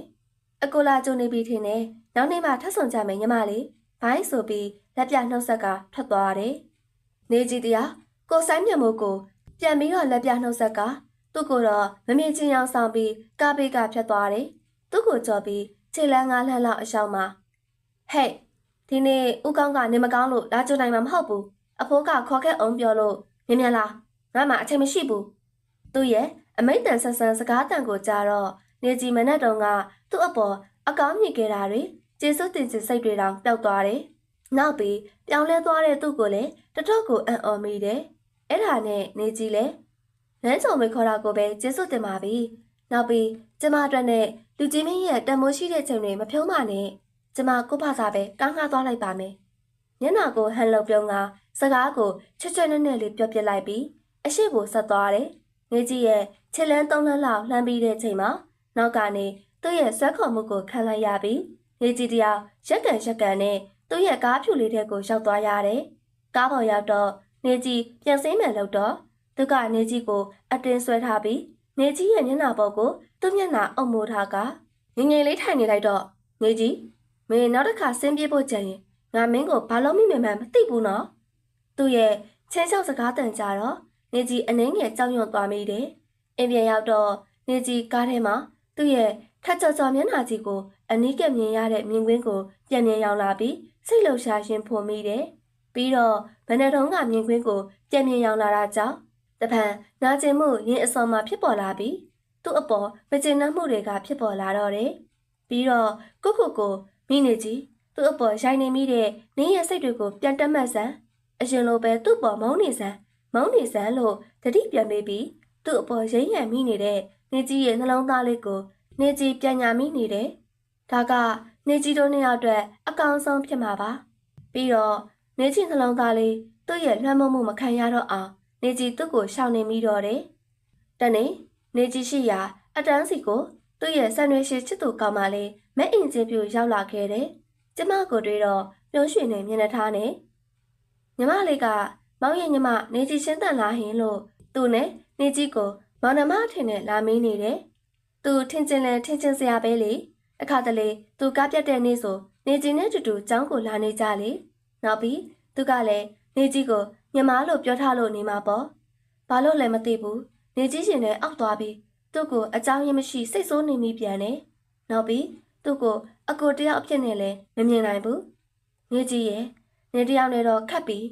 [SPEAKER 1] အကိုလာကြုံနေပြီထင်တယ်။နောက်နေ့မှထပ်ဆောင်ကြမယ်ညီမလေး။ဘိုင်းဆိုပြီးလက်ပြနှုတ်ဆက်ကထွက်သွားတယ်။နေကြီးတရားကိုဆိုင်မြတ်မိုးကိုပြန်ပြီးတော့လက်ပြနှုတ်ဆက်ကသူ့ကိုတော့မမြင်ချင်းအောင်ဆောင်ပြီးကားဘေးကဖြတ်သွားတယ်။သူ့ကိုကြော်ပြီးခြေလန်းငါးလှမ်းလောက်အရှောင်းမှာဟဲ့ဒီနေ့ဦးကောင်းကနေမကောင်းလို့လာကြုံနိုင်မှာမဟုတ်ဘူးအဖိုးကခေါ်ခဲ့အောင်ပြောလို့မြင်လားငါမှအချိန်မရှိဘူးသူ့ရဲ့အမိတ်တန်ဆန်းဆန်းစကားတန်ကိုကြားတော့နေကြီးမနဲ့တုန်းကသူ့အပေါ်အကောင်းမြင်ခဲ့တာတွေကျေးဇူးတင်ခြင်းစိတ်တွေတောင်ပျောက်သွားတယ်နောက်ပြီးပြောင်းလဲသွားတဲ့သူ့ကိုလည်းတတော်ကိုအံ့ဩမိတယ်အဲ့ဒါနဲ့နေကြီးလည်းလမ်းဆောင်မခေါ်တာကိုပဲကျေးဇူးတင်ပါပြီနောက်ပြီးကျမအတွက်နဲ့လူကြီးမင်းရဲ့တန်မိုးရှိတဲ့ချိန်တွေမဖြုံးပါနဲ့ကျမကိုဖစာပဲကောင်းကားသွားလိုက်ပါမယ်မျက်နှာကိုဟန်လုံပြုံးကစကားကိုချွတ်နဲ့လေးပြောပြလိုက်ပြီးအရှိကိုဆက်သွားတယ်နေကြီးရဲ့ခြေလန်းသုံးလန်းလောက်လှမ်းပြီးတဲ့ချိန်မှာနောက်ကနေသူ့ရဲ့ဆွဲခေါ်မှုကိုခံလိုက်ရပြီးနေကြီးတယောက်ရက်ကန်နဲ့သူ့ရဲ့ကားဖြူလေးထဲကိုရောက်သွားရတယ်ကားပေါ်ရောက်တော့နေကြီးပြန်ဆင်းမယ်လို့တော့သူကနေကြီးကိုအတင်းဆွဲထားပြီးနေကြီးရဲ့မျက်နှာပေါ်ကိုသူ့မျက်နှာအုပ်မိုးထားကငငယ်လေးထိုင်နေလိုက်တော့နေကြီးမင်းနောက်တစ်ခါဆင်းပြေးဖို့ကြံရင်ငါမင်းကိုဘာလို့မိမယ်မှမသိဘူးနော်သူ့ရဲ့ချင်းချောက်စကားတန်ကြတော့နေကြီးအနှင်းငယ်ကြောက်ရွံ့သွားမိတယ်အိမ်ပြန်ရောက်တော့နေကြီးကားထဲမှာသူ့ရဲ့ထက်ကြော်မျက်နှာကြီးကိုအနီးကပ်မြင်ရတဲ့မြင်ကွင်းကိုပြန်မြင်ရောက်လာပြီးစိတ်လှုပ်ရှားခြင်းဖွမိတယ်ပြီးတော့ဘယ်နဲ့တုန်းကမြင်ကွင်းကိုပြန်မြင်ရောက်လာတာကြောင့်တပံနာကျင်မှုရင်းအစောမှာဖြစ်ပေါ်လာပြီးသူ့အပေါ်မကျေနပ်မှုတွေကဖြစ်ပေါ်လာတော့တယ်ပြီးတော့ကိုမိနေကြီးသူ့အပေါ်ရိုက်နေမိတဲ့နင်းရဲ့စိတ်တွေကိုပြန်တက်မှတ်စမ်းအရင်လိုပဲသူ့ပေါ်မုန်းနေစမ်းလို့တတိပြန်ပေးပြီးသူ့အပေါ်ရိမ့်ရံမိနေတဲ့နေကြီးရဲ့နှလုံးသားလေးကိုနေကြီးပြန်ညာမိနေတယ်ဒါကနေကြီးတို့နှစ်ယောက်အတွက်အကောင်ဆုံးဖြစ်မှာပါပြီးတော့နေကြီးနှလုံးသားလေးသူ့ရဲ့လွှမ်းမိုးမှုမခံရတော့အောင်နေကြီးသူ့ကိုရှောင်နေမိတော့တယ်တနေ့နေကြီးရှိရာအတန်းစီကိုသူ သူ့ရဲ့ဆန်ရွှေရှိချစ်သူကောင်မလေးမဲ့အင်ချင်းပြူရောက်လာခဲ့တယ်။ကျမကိုတွေ့တော့ပြုံးရွှင်နေမျက်နှာထားနဲ့ညီမလေးကမောင်ရဲ့ညီမနေကြီးရှင်းတန်လာဟင်လို့သူနဲ့နေကြီးကိုမောင်နှမထင်နဲ့လာမင်းနေတယ်။သူထင်ချင်းလဲထင်ချင်းစရာပဲလေ။အခါတလေသူကားပြတ်တဲ့နေ့ဆိုနေကြီးနဲ့တူတူကျောင်းကိုလာနေကြလေ။နောက်ပြီးသူကလည်းနေကြီးကိုညီမလို့ပြောထားလို့နေမှာပေါ့။ဘာလို့လဲမသိဘူး။နေကြီးရှင်နဲ့အောက်သွားပြီးသူ့ကိုအကြောင်းရင်းမရှိစိတ်ဆိုးနေမိပြန်တယ်။နောက်ပြီးသူ့ကိုအကိုတယောက်အဖြစ်နဲ့လည်းမမြင်နိုင်ဘူး။နေကြီးရဲ့နေတယောက်နဲ့တော့ခတ်ပြီး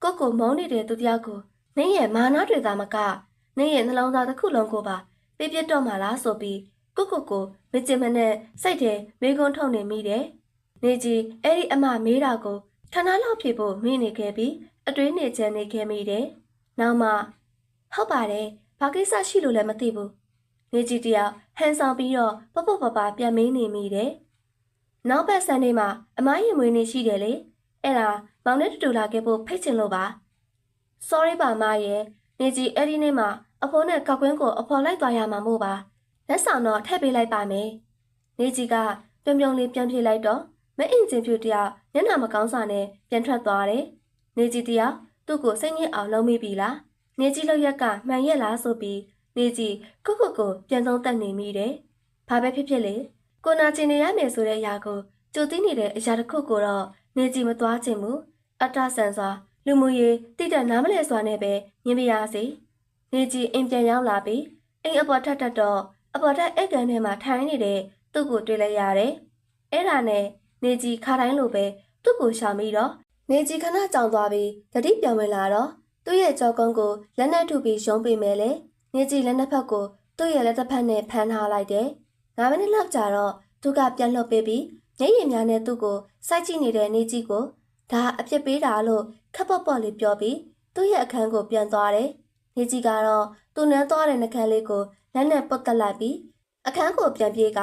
[SPEAKER 1] ကိုမုန်းနေတဲ့သူတယောက်ကိုနေရဲ့မာနတွေသာမကနေရဲ့နှလုံးသားတစ်ခုလုံးကိုပါပြပြတော့မှလားဆိုပြီးကိုမချင်မနဲ့စိတ်ထဲမေးခွန်းထုတ်နေမိတယ်။နေကြီးအဲ့ဒီအမမေးတာကိုဌာနလောက်ဖြေဖို့မိနေခဲ့ပြီးအတွေးနေချင်နေခဲ့မိတယ်။နောက်မှဟုတ်ပါတယ်ဘာကိစ္စရှိလို့လည်းမသိဘူး။နေကြီးတယောက်ဟန်ဆောင်ပြီးတော့ပပပြန်မေးနေမိတယ်။နောက်ပတ်ဆန်နေမှာအမရင်မွေးနေရှိတယ်လေ။အဲ့ဒါမောင်နဲ့တူလာခဲ့ဖို့ဖိတ်ချင်လို့ပါ။ sorry ပါမရဲ့နေကြီးအဲ့ဒီနေ့မှာအဖိုးနဲ့ကောက်ကွင်းကိုအဖော်လိုက်သွားရမှာမို့ပါလက်ဆောင်တော့ထည့်ပေးလိုက်ပါမယ်နေကြီးကပြုံလေးပြန်ပြေးလိုက်တော့မအင်ဂျင်ဖြူတယောက်မျက်နှာမကောင်းစွာနဲ့ပြန်ထွက်သွားတယ်နေကြီးတယောက်သူ့ကိုစိတ်ညစ်အောင်လုပ်မိပြီလားနေကြီးလောက်ရက်ကမှန်ရက်လားဆိုပြီးနေကြီးကိုပြန်သုံးသက်နေမိတယ်ဘာပဲဖြစ်လေကိုနာကျင်နေရမယ်ဆိုတဲ့အရာကိုကြိုသိနေတဲ့အရာတစ်ခုကိုတော့နေကြီးမသွားချင်ဘူးအတ္တဆန်စွာလူမှုရေးတိတက်နားမလဲစွာနဲ့ပဲညင်ပြရစီနေကြီးအိမ်ပြန်ရောက်လာပြီးအိမ်အပေါ်ထပ်တော့အပေါ်ထက်အိတ်ကန်ထဲမှာထိုင်နေတဲ့သူ့ကိုတွေ့လိုက်ရတယ်။အဲ့ဒါနဲ့နေကြီးခါတိုင်းလိုပဲသူ့ကိုရှောင်ပြီးတော့နေကြီးခဏကြောင်သွားပြီးတတိပြောင်းဝင်လာတော့သူ့ရဲ့ကြောကုန်းကိုလက်နဲ့ထုပြီးရှုံးပေးမယ်လေ။နေကြီးလက်နှစ်ဖက်ကိုသူ့ရဲ့လက်တစ်ဖက်နဲ့ဖမ်းထားလိုက်တယ်။9 မိနစ်လောက်ကြာတော့သူကပြန်လှုပ်ပေးပြီးမျက်ရည်များနဲ့သူ့ကိုစိုက်ကြည့်နေတဲ့နေကြီးကိုဒါအဖြစ်ပေးတာလို့ခပ်ပေါ့လေးပြောပြီးသူ့ရဲ့အခန်းကိုပြန်သွားတယ်။နေကြီးကတော့သူ့နန်းသွားတဲ့နှကန်းလေးကိုလက်နဲ့ပုတ်တက်လိုက်ပြီးအခန်းကိုပြန်ပြေးက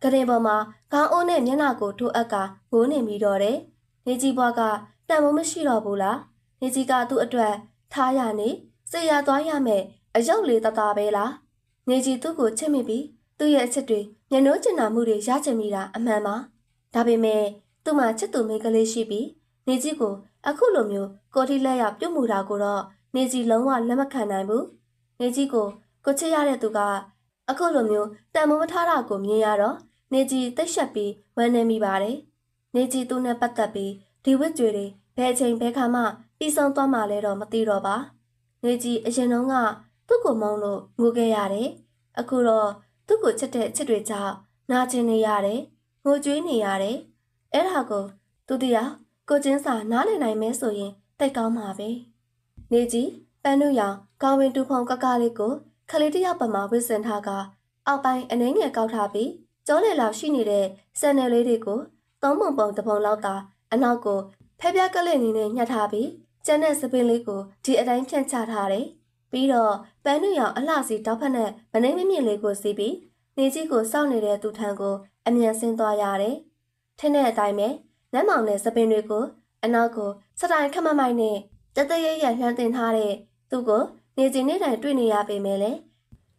[SPEAKER 1] ဂရင်ပေါ်မှာခေါင်းအိုးနဲ့မျက်နှာကိုထိုးအပ်ကငိုးနေပြီးတော့တယ်။နေကြီးဘွားကတန်မိုးမရှိတော့ဘူးလား။နေကြီးကသူ့အတွက်ထားရနေစေရသွားရမယ်အယုတ်လေးတသားပဲလား။နေကြီးသူ့ကိုချစ်မိပြီးသူ့ရဲ့အချစ်တွေညနှိုးကျင်နာမှုတွေရချင်မိတာအမှန်ပါ။ဒါပေမဲ့သူ့မှာချစ်သူမိန်းကလေးရှိပြီးနေကြီးကိုအခုလိုမျိုးကိုတိလက်ရပြုတ်မှုတာကိုတော့နေကြီးလုံးဝလက်မခံနိုင်ဘူး။နေကြီးကိုချစ်ရတဲ့သူကအခုလိုမျိုးတန်မိုးမထားတာကိုမြင်ရတော့နေကြီးတိတ်ရှက်ပြီးဝမ်းနေမိပါတယ်။နေကြီးသူ့နဲ့ပတ်သက်ပြီးဒီဝစ်ကြွေတွေဘယ်အချိန်ဘယ်ခါမှပြီးဆုံးသွားမှလဲတော့မသိတော့ပါ။နေကြီးအရင်တုန်းကသူ့ကိုမုန်းလို့ငိုခဲ့ရတယ်။အခုတော့သူ့ကိုချစ်တဲ့ချစ်တွေကြောင့်နာကျင်နေရတယ်။ငိုကြွေးနေရတယ်။အဲ့ဒါကိုသူတရားကိုချင်းစာနားလည်နိုင်မဲဆိုရင်တိတ်ကောင်းမှာပဲ။နေကြီးပန်းနုရောင်ကောင်းဝင်တူဖုံကလေးကိုခလေးတယောက်ပမာဝစ်စင်ထားကအောက်ပိုင်းအနှင်းငယ်ကောက်ထားပြီးကျောလေလောက်ရှိနေတဲ့ဆန်နယ်လေးတွေကိုသုံးပုံတစ်ပုံလောက်သာအနောက်ကိုဖဲပြားကလေးနေနဲ့ညှက်ထားပြီးကျန်တဲ့စပင်းလေးကိုဒီအတိုင်းဖြန့်ချထားတယ်။ပြီးတော့ပန်းနုရောင်အလှစီတောက်ဖက်နဲ့မနှိမ့်မမြင့်လေးကိုစီးပြီးနေကြီးကိုစောင့်နေတဲ့သူထံကိုအမြန်ဆင်းသွားရတယ်။ထင်းတဲ့အတိုင်းပဲလက်မောင်နဲ့စပင်းတွေကိုအနောက်ကိုစတိုင်ခမမိုက်နဲ့တတရရလှမ်းတင်ထားတဲ့သူ့ကိုနေကြီးနေ့တိုင်းတွေ့နေရပေမဲ့လေ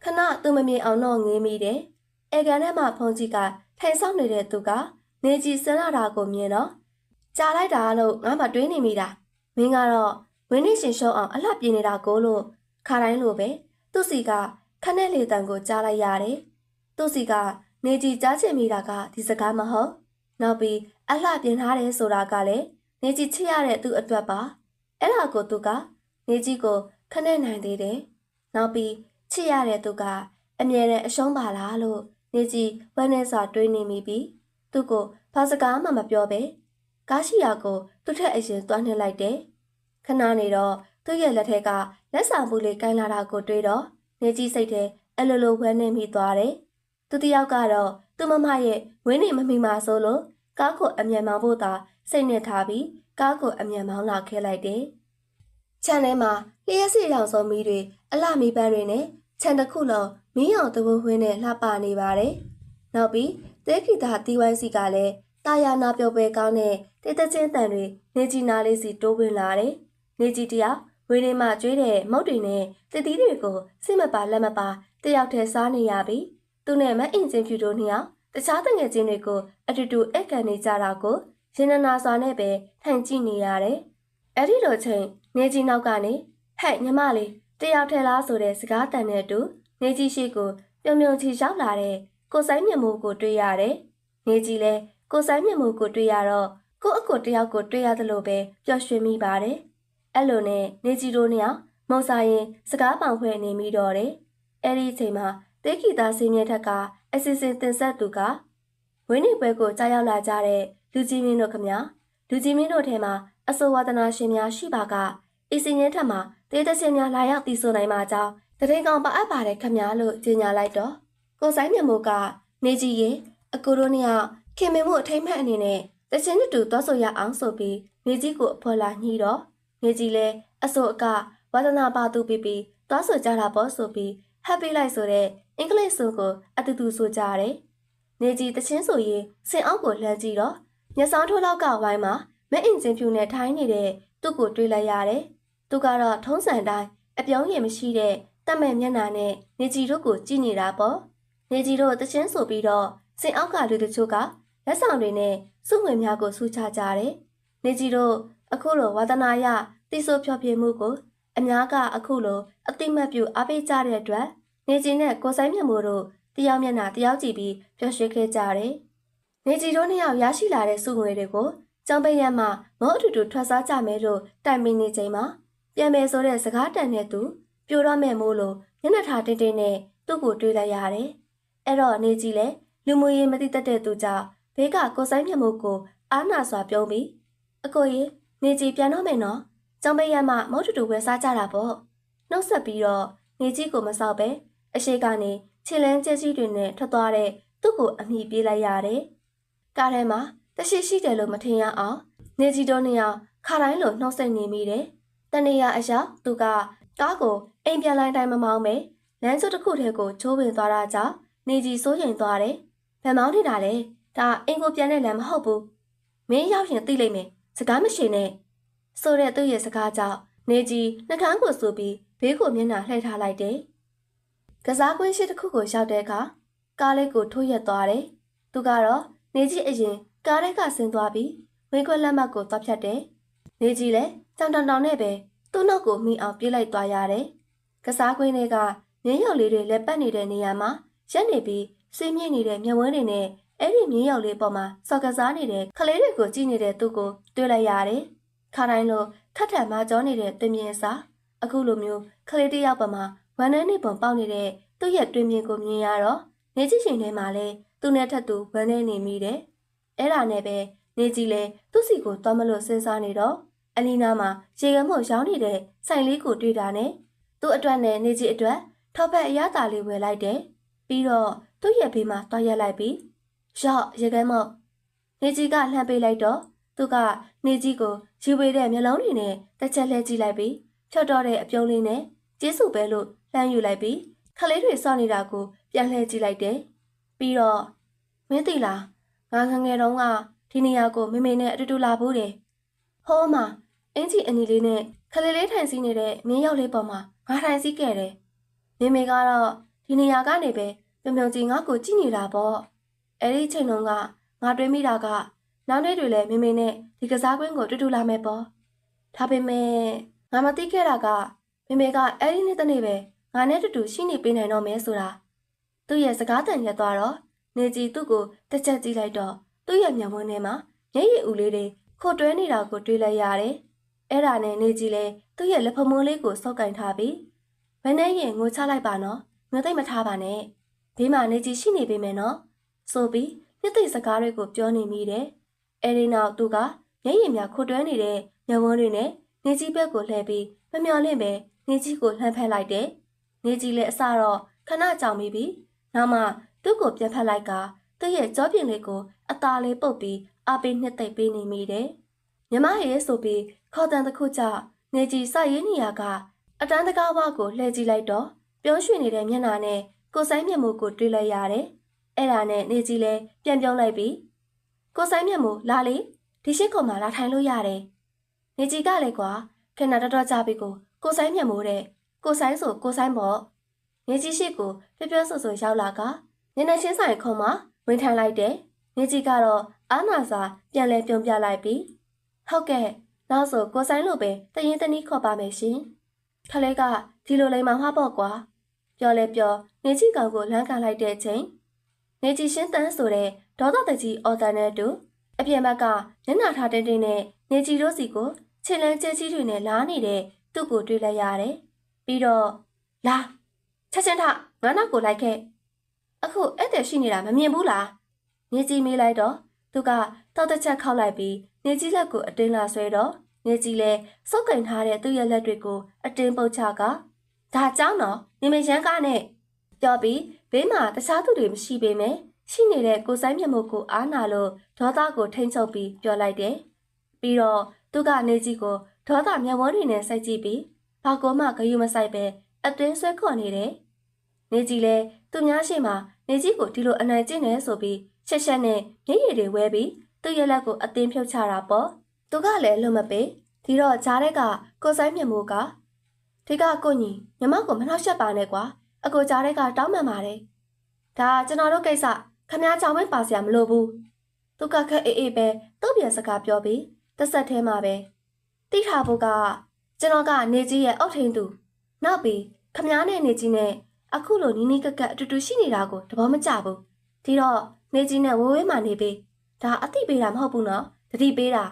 [SPEAKER 1] ခဏသူမမြင်အောင်တော့ငေးမိတယ်။အေကန်ထဲမှာဖုန်ကြီးကထိုင်ဆောင်နေတဲ့သူကနေကြီးစမ်းလာတာကိုမြင်တော့ကြားလိုက်တာလို့ငါမှတွေးနေမိတာမင်းကတော့ဝင်းနေရှင်ရှုံးအောင်အလှပြေနေတာကိုလို့ခါတိုင်းလိုပဲသူ့စီကခနဲ့လေတံကိုကြားလိုက်ရတယ်။သူ့စီကနေကြီးကြားချင်မိတာကဒီစကားမဟုတ်နောက်ပြီးအလှပြင်ထားတယ်ဆိုတာကလည်းနေကြီးချစ်ရတဲ့သူ့အတွက်ပါအဲ့ဒါကိုသူကနေကြီးကိုခနဲ့နိုင်သေးတယ်နောက်ပြီးချစ်ရတဲ့သူကအမြဲတမ်းအရှုံးပါလားလို့နေကြီးဝမ်းနဲ့စွာတွေးနေမိပြီးသူ့ကိုဘာစကားမှမပြောပဲကားရှိရာကိုသူ့ထက်အရင်တွန်းနှိပ်လိုက်တယ်ခဏနေတော့သူ့ရဲ့လက်ထက်ကလက်ဆောင်ပူလေးကိုင်းလာတာကိုတွေးတော့နေကြီးစိတ်ထဲအလိုလိုဝမ်းနေမိသွားတယ်သူတယောက်ကတော့သူ့မမရဲ့ဝင်းနေမမိမှာဆိုလို့ကားကိုအမြန်မောင်းဖို့သာစိတ်နဲ့ထားပြီးကားကိုအမြန်မောင်းလာခဲ့လိုက်တယ်ခြံထဲမှာလျှက်စီရောင်စုံမီးတွေအလှမီးပန်းတွေနဲ့ခြံတစ်ခုလုံးမီးရောင်တဝဝင်းနဲ့လှပနေပါတယ်။နောက်ပြီးတဲဂီတာတီဝိုင်းစီကလည်းတာယာနာပြုတ်ပဲကောင်းတဲ့တေးတချင်းတန်တွေနေကြီးနာလေးစီတိုးဝင်လာတယ်။နေကြီးတယောက်ဝင်းထဲမှာကျွေးတဲ့မုတ်တွေနဲ့တည်သီးတွေကိုစိတ်မပါလက်မပါတယောက်တည်းစားနေရပြီ သူနဲ့မအင်ဂျင်ဖြူတို့နှစ်ယောက်တခြားတငယ်ချင်းတွေကိုအတူတူအိတ်ကန်နေကြတာကိုရင်နနာစွာနဲ့ပဲထိုင်ကြည့်နေရတယ်။အဲ့ဒီလိုချိန်နေကြီးနောက်ကနေဟဲ့ညီမလေးတယောက်ထဲလားဆိုတဲ့စကားတန်တဲ့အတူနေကြီးရှိကိုပြုံပြုံချီရောက်လာတဲ့ကိုဆိုင်မြတ်မိုးကိုတွေ့ရတယ်။နေကြီးလည်းကိုဆိုင်မြတ်မိုးကိုတွေ့ရတော့ကိုအကိုတယောက်ကိုတွေ့ရသလိုပဲပျော်ရွှင်မိပါတယ်။အဲ့လိုနဲ့နေကြီးတို့နှစ်ယောက်မုံစားရင်စကားပောင်ဖွဲ့နေမိတော့တယ်။အဲ့ဒီအချိန်မှာတေးဂီတာစင်းမြတ်ထက်ကအစီအစဉ်တင်ဆက်သူကဝင်းနေပွဲကိုကြားရောက်လာကြတဲ့လူကြီးမင်းတို့ခမလူကြီးမင်းတို့ထဲမှာအဆိုဝါဒနာရှင်များရှိပါကအစီငင်းထက်မှာတေးသရှင်များလာရောက်တည်ဆိုနိုင်မှာကြောင်းတရင်ကောင်ပါအပ်ပါတယ်ခမလို့ကြေညာလိုက်တော့ကိုဆိုင်မြတ်မိုးကနေကြီးရေအကိုတို့နှစ်ယောက်ခင်မင်မှုအထိမ့်မှတ်အနေနဲ့တချင်းတူသွားဆိုရအောင်ဆိုပြီးနေကြီးကိုအဖော်လာညှိတော့နေကြီးလဲအဆိုအကဝါဒနာပါသူပြီးသွားဆိုကြတာပေါ့ဆိုပြီးဟပ်ပေးလိုက်ဆိုတဲ့အင်္ဂလိပ်ဆိုကိုအတူတူဆိုကြတယ်နေကြီးတချင်းဆိုရင်စင်အောက်ကိုလှမ်းကြည့်တော့မျက်စောင်းထိုးလောက်ကဝိုင်းမှာမအင်ဂျင်ဖြူနဲ့ထိုင်းနေတဲ့သူ့ကိုတွေ့လိုက်ရတယ်သူကတော့ထုံးစံတိုင်းအပြောင်းရင်မရှိတဲ့တတ်မဲ့မျက်နှာနဲ့နေကြီးတို့ကိုကြည့်နေတာပေါ့နေကြီးတို့တချင်းဆိုပြီးတော့စင်အောက်ကလူတချို့ကလက်ဆောင်တွေနဲ့စုငွေများကိုဆူချကြတယ်နေကြီးတို့အခုလိုဝါသနာရတိဆိုဖြောပြမှုကိုအများကအခုလိုအတိမတ်ပြုအားပေးကြတဲ့အတွက်နေကြီးနဲ့ကိုဆိုင်မြတ်မိုးတို့တယောက်မျက်နှာတယောက်ကြည့်ပြီးပျော်ရွှင်ခဲ့ကြတယ်နေကြီးတို့နှစ်ယောက်ရရှိလာတဲ့စုငွေတွေကိုကျောင်းပိတ်ရမှမောအတူတူထွက်စားကြမယ်လို့တိုင်ပင်နေချိန်မှာပြန်မယ်ဆိုတဲ့စကားတန်တဲ့သူပြိုတော့မဲ့မိုးလို့မျက်နှာထားတင်းတင်းနဲ့သူ့ကိုတွေးလိုက်ရတယ်။အဲ့တော့နေကြီးလဲလူမှုရေးမသိတတ်တဲ့သူကြောင့်ဘေးကကိုဆိုင်မြတ်မိုးကိုအားနာစွာပြုံးပြီးအကိုကြီးနေကြီးပြန်တော့မယ်နော်။ကျောင်းပိတ်ရမှမောအတူတူဝယ်စားကြတာပေါ့။နှုတ်ဆက်ပြီးတော့နေကြီးကိုမဆောက်ပဲအရှိကနေခြေလန်းကျက်ကြီးတွေနဲ့ထွက်သွားတဲ့သူ့ကိုအမိပြေးလိုက်ရတယ်။ကားထဲမှာတရှိရှိတယ်လို့မထင်ရအောင်နေကြီးတို့နှစ်ယောက်ခါတိုင်းလိုနှုတ်ဆက်နေမိတယ်။တနေရအရောက်သူကကားကိုအိမ်ပြန်လိုက်တိုင်းမမောင်းပဲလမ်းကျတစ်ခုထဲကိုချိုးဝင်သွားတာကြောင့်နေကြီးစိုးရိမ်သွားတယ်။ဘယ်မောင်းနေတာလဲ။ဒါအိမ်ကိုပြန်တဲ့လမ်းမဟုတ်ဘူး။မင်းရောက်ရင်သိလိမ့်မယ်။စကားမရှိနဲ့။ဆိုတဲ့သူ့ရဲ့စကားကြောင့်နေကြီးနှကန်းကိုစူပြီးဘေးကိုမျက်နှာလှည့်ထားလိုက်တယ်။ကစားကွင်းရှိတစ်ခုကိုရောက်တဲ့အခါကားလေးကိုထိုးရက်သွားတယ်။သူကတော့နေကြီးအရင်ကားထဲကဆင်းသွားပြီးဝင်းခွက်လက်မှတ်ကိုသွားဖြတ်တယ်။နေကြီးလည်းကြောင်တောင်တောင်နဲ့ပဲသူ့နောက်ကိုမိအောင်ပြေးလိုက်သွားရတယ်။ကစားကွင်းတွေကမြင်းရောက်လေးတွေလက်ပတ်နေတဲ့နေရာမှာရက်နေပြီးဆွေးမြင့်နေတဲ့မျက်ဝန်းတွေနဲ့အဲ့ဒီမြင်းရောက်လေးပေါ်မှာစော်ကစားနေတဲ့ကလေးတွေကိုကြည့်နေတဲ့သူ့ကိုတွေ့လိုက်ရတယ်။ခါတိုင်းလိုခက်ထန်မကြောနေတဲ့တွင်မြင်စာအခုလိုမျိုးကလေးတစ်ယောက်ပေါ်မှာဝမ်းနည်းနေပုံပေါက်နေတဲ့သူ့ရဲ့တွင်မြင်ကိုမြင်ရတော့နေကြည့်ချိန်ထဲမှာလဲသူနဲ့ထပ်သူဝမ်းနည်းနေမိတယ်။အဲ့ဒါနဲ့ပဲနေကြီးလဲသူ့စီကိုသွားမလို့စဉ်းစားနေတော့အလီနာမှာရေကမှုရောင်းနေတဲ့ဆိုင်လေးကိုတွေ့တာနဲ့သူ့အတွက်နဲ့နေကြီးအတွက်ထောက်ဖက်အရသာလေးဝယ်လိုက်တယ်။ပြီးတော့သူ့ရဲ့ဘေးမှာတွားရက်လိုက်ပြီးရော့ရေကမှုနေကြီးကလှမ်းပေးလိုက်တော့သူကနေကြီးကိုရီဝေးတဲ့မျက်လုံးတွေနဲ့တစ်ချက်လှည့်ကြည့်လိုက်ပြီးဖြော့တော့တဲ့အပြုံးလေးနဲ့ကျေးဇူးပဲလို့လှမ်းယူလိုက်ပြီးခလေးတွေစောင့်နေတာကိုပြန်လှည့်ကြည့်လိုက်တယ်။ပြီးတော့မင်းသိလားငါငယ်တုန်းကဒီနေရာကိုမေမေနဲ့အတူတူလာဘူးတယ်။ဟိုးမအင်ကြီးအနီလေးနဲ့ခလေးလေးထိုင်စီးနေတဲ့မင်းရောက်လေးပေါ်မှာငါထိုင်စီးခဲ့တယ်။မေမေကတော့ဒီနေရာကနေပဲပြုံပြုံကြီးငါ့ကိုကြည့်နေတာပေါ့။အဲ့ဒီချိန်တုန်းကငါတွေးမိတာကနောက်နေ့တွေလည်းမေမေနဲ့ဒီကစားကွင်းကိုတူတူလာမယ်ပေါ့။ဒါပေမဲ့ငါမသိခဲ့တာကမေမေကအဲ့ဒီနေ့တနေ့ပဲငါနဲ့တူတူရှိနေပေးနိုင်တော့မယ်ဆိုတာသူ့ရဲ့စကားတန်ရက်သွားတော့နေကြီးသူ့ကိုတစ်ချက်ကြည့်လိုက်တော့သူ့ရဲ့မျက်ဝန်းထဲမှာမျက်ရည်ဦးလေးတွေခိုတွဲနေတာကိုတွေ့လိုက်ရတယ်။အဲ့ဒါနဲ့နေကြီးလည်းသူ့ရဲ့လက်ဖမိုးလေးကိုစောက်ကင်ထားပြီးဘယ်နဲ့ရင်ငိုချလိုက်ပါနော်။ငိုသိမ့်မထားပါနဲ့။ဘေးမှာနေကြီးရှိနေပေမယ်နော်။ဆိုပြီးနှစ်သိမ့်စကားတွေကိုပြောနေမိတယ်။အဲဒီနောက်သူကမျက်ရည်များခိုတွဲနေတဲ့မျက်ဝန်းတွေနဲ့နေကြီးဘက်ကိုလှည့်ပြီးမမျော်လင့်ပဲနေကြီးကိုလှမ်းဖက်လိုက်တယ်။နေကြီးလည်းအစတော့ခဏကြောင်ပြီးနောက်မှသူ့ကိုပြန်ဖက်လိုက်ကသူ့ရဲ့ကြောပြင်လေးကိုအသားလေးပုတ်ပြီးအပေးနှစ်သိမ့်ပေးနေမိတယ်။မြမရဲ့ဆိုပြီးခေါ်တန်တစ်ခုကြောင့်နေကြီးစရင်းနေရကအတန်းတကားဝါကိုလှည့်ကြည့်လိုက်တော့ပြုံးရွှင်နေတဲ့မျက်နှာနဲ့ကိုဆိုင်မျက်မှုကိုတွေ့လိုက်ရတယ်။အဲ့ဒါနဲ့နေကြီးလည်းပြန်ပြုံးလိုက်ပြီးကိုဆိုင်မျက်မှုလာလေဒီရှိခုံမှာလာထိုင်လို့ရတယ်။နေကြီးကလည်းကွာခဏတော်ကြပြီကိုဆိုင်မျက်မှုတဲ့ကိုဆိုင်ဆိုကိုဆိုင်ပေါ့။နေကြီးရှိကိုပြပြဆိုဆိုရောက်လာက မျက်နှာချင်းဆိုင်ခုံမှာဝင်ထိုင်လိုက်တယ်။နေကြီးကတော့အားနာစာပြန်လဲပြုံးပြလိုက်ပြီးဟုတ်ကဲ့နောက်ဆိုကိုဆိုင်လို့ပဲတရင်တနည်းခေါ်ပါမယ်ရှင်။ခလေးကဒီလိုလိမ်မာမှာပေါ့ကွာ။ပြောလဲပြောနေကြီးကောင်ကိုလမ်းကန်လိုက်တဲ့အချိန်နေကြီးရှင်းတန်းဆိုတဲ့ဒေါသတကြီးအော်တန်နဲ့တူအပြင်ဘက်ကမျက်နှာထားတင်းတင်းနဲ့နေကြီးတို့စီကိုခြေလန်းကျဲကြီးတွေနဲ့လားနေတဲ့သူ့ကိုတွေ့လိုက်ရတယ်။ပြီးတော့လာချက်ချင်းထငါနောက်ကိုလိုက်ခဲ့အခုအဲ့တဲ့ရှိနေတာမမြင်ဘူးလားနေကြီးမေးလိုက်တော့သူကတောက်တစ်ချက်ခောက်လိုက်ပြီးနေကြီးလက်ကိုအတင်းလာဆွဲတော့နေကြီးလဲစုပ်ကင်ထားတဲ့သူ့ရဲ့လက်တွေကိုအတင်းပုတ်ချကဒါကြောင်းတော့နေမရန်ကားနဲ့ပြောပြီးဘေးမှာတခြားသူတွေမရှိပေမဲ့ရှိနေတဲ့ကိုဆိုင်မျက်မှောက်ကိုအားနာလို့ဒေါသကိုထိမ့်ချုပ်ပြီးပြောလိုက်တယ်ပြီးတော့သူကနေကြီးကိုဒေါသမျက်ဝန်းတွေနဲ့စိုက်ကြည့်ပြီးဘာကောမှဂယုမဆိုင်ပဲအတင်းဆွဲခေါ်နေတယ်နေကြီးလဲသူများရှိမှနေကြီးကိုဒီလိုအနိုင်ကျင့်နေဆိုပြီးရှက်ရှက်နဲ့မျက်ရည်တွေဝဲပြီးသူ့ရဲ့လက်ကိုအတင်းဖြုတ်ချတာပေါ့သူကလည်းလွတ်မပေးဒီတော့ဂျားတဲ့ကကိုဆိုင်မျက်မှောက်ကဒီကကိုညီညီမကိုမနှောက်ယှက်ပါနဲ့ကွာအကိုဂျားတဲ့ကတောင်းပန်ပါတယ်ဒါကျွန်တော်တို့ကိစ္စခမည်းကြောင်ဝင်းပါစရာမလိုဘူးသူကခက်အေးအေးပဲတုတ်ပြန်စကားပြောပြီးတစ်ဆက်ထဲမှာပဲတိထားဖို့ကကျွန်တော်ကနေကြီးရဲ့အုတ်ထင်းသူနောက်ပြီးခမည်းနဲ့နေကြီးနဲ့အခုလိုနီးနီးကက်ကက်အတူတူရှိနေတာကိုတဘောမကျဘူးဒီတော့နေကြီးနဲ့ဝဝေးမှနေပြီဒါအသိပေးတာမဟုတ်ဘူးနော်တတိပေးတာ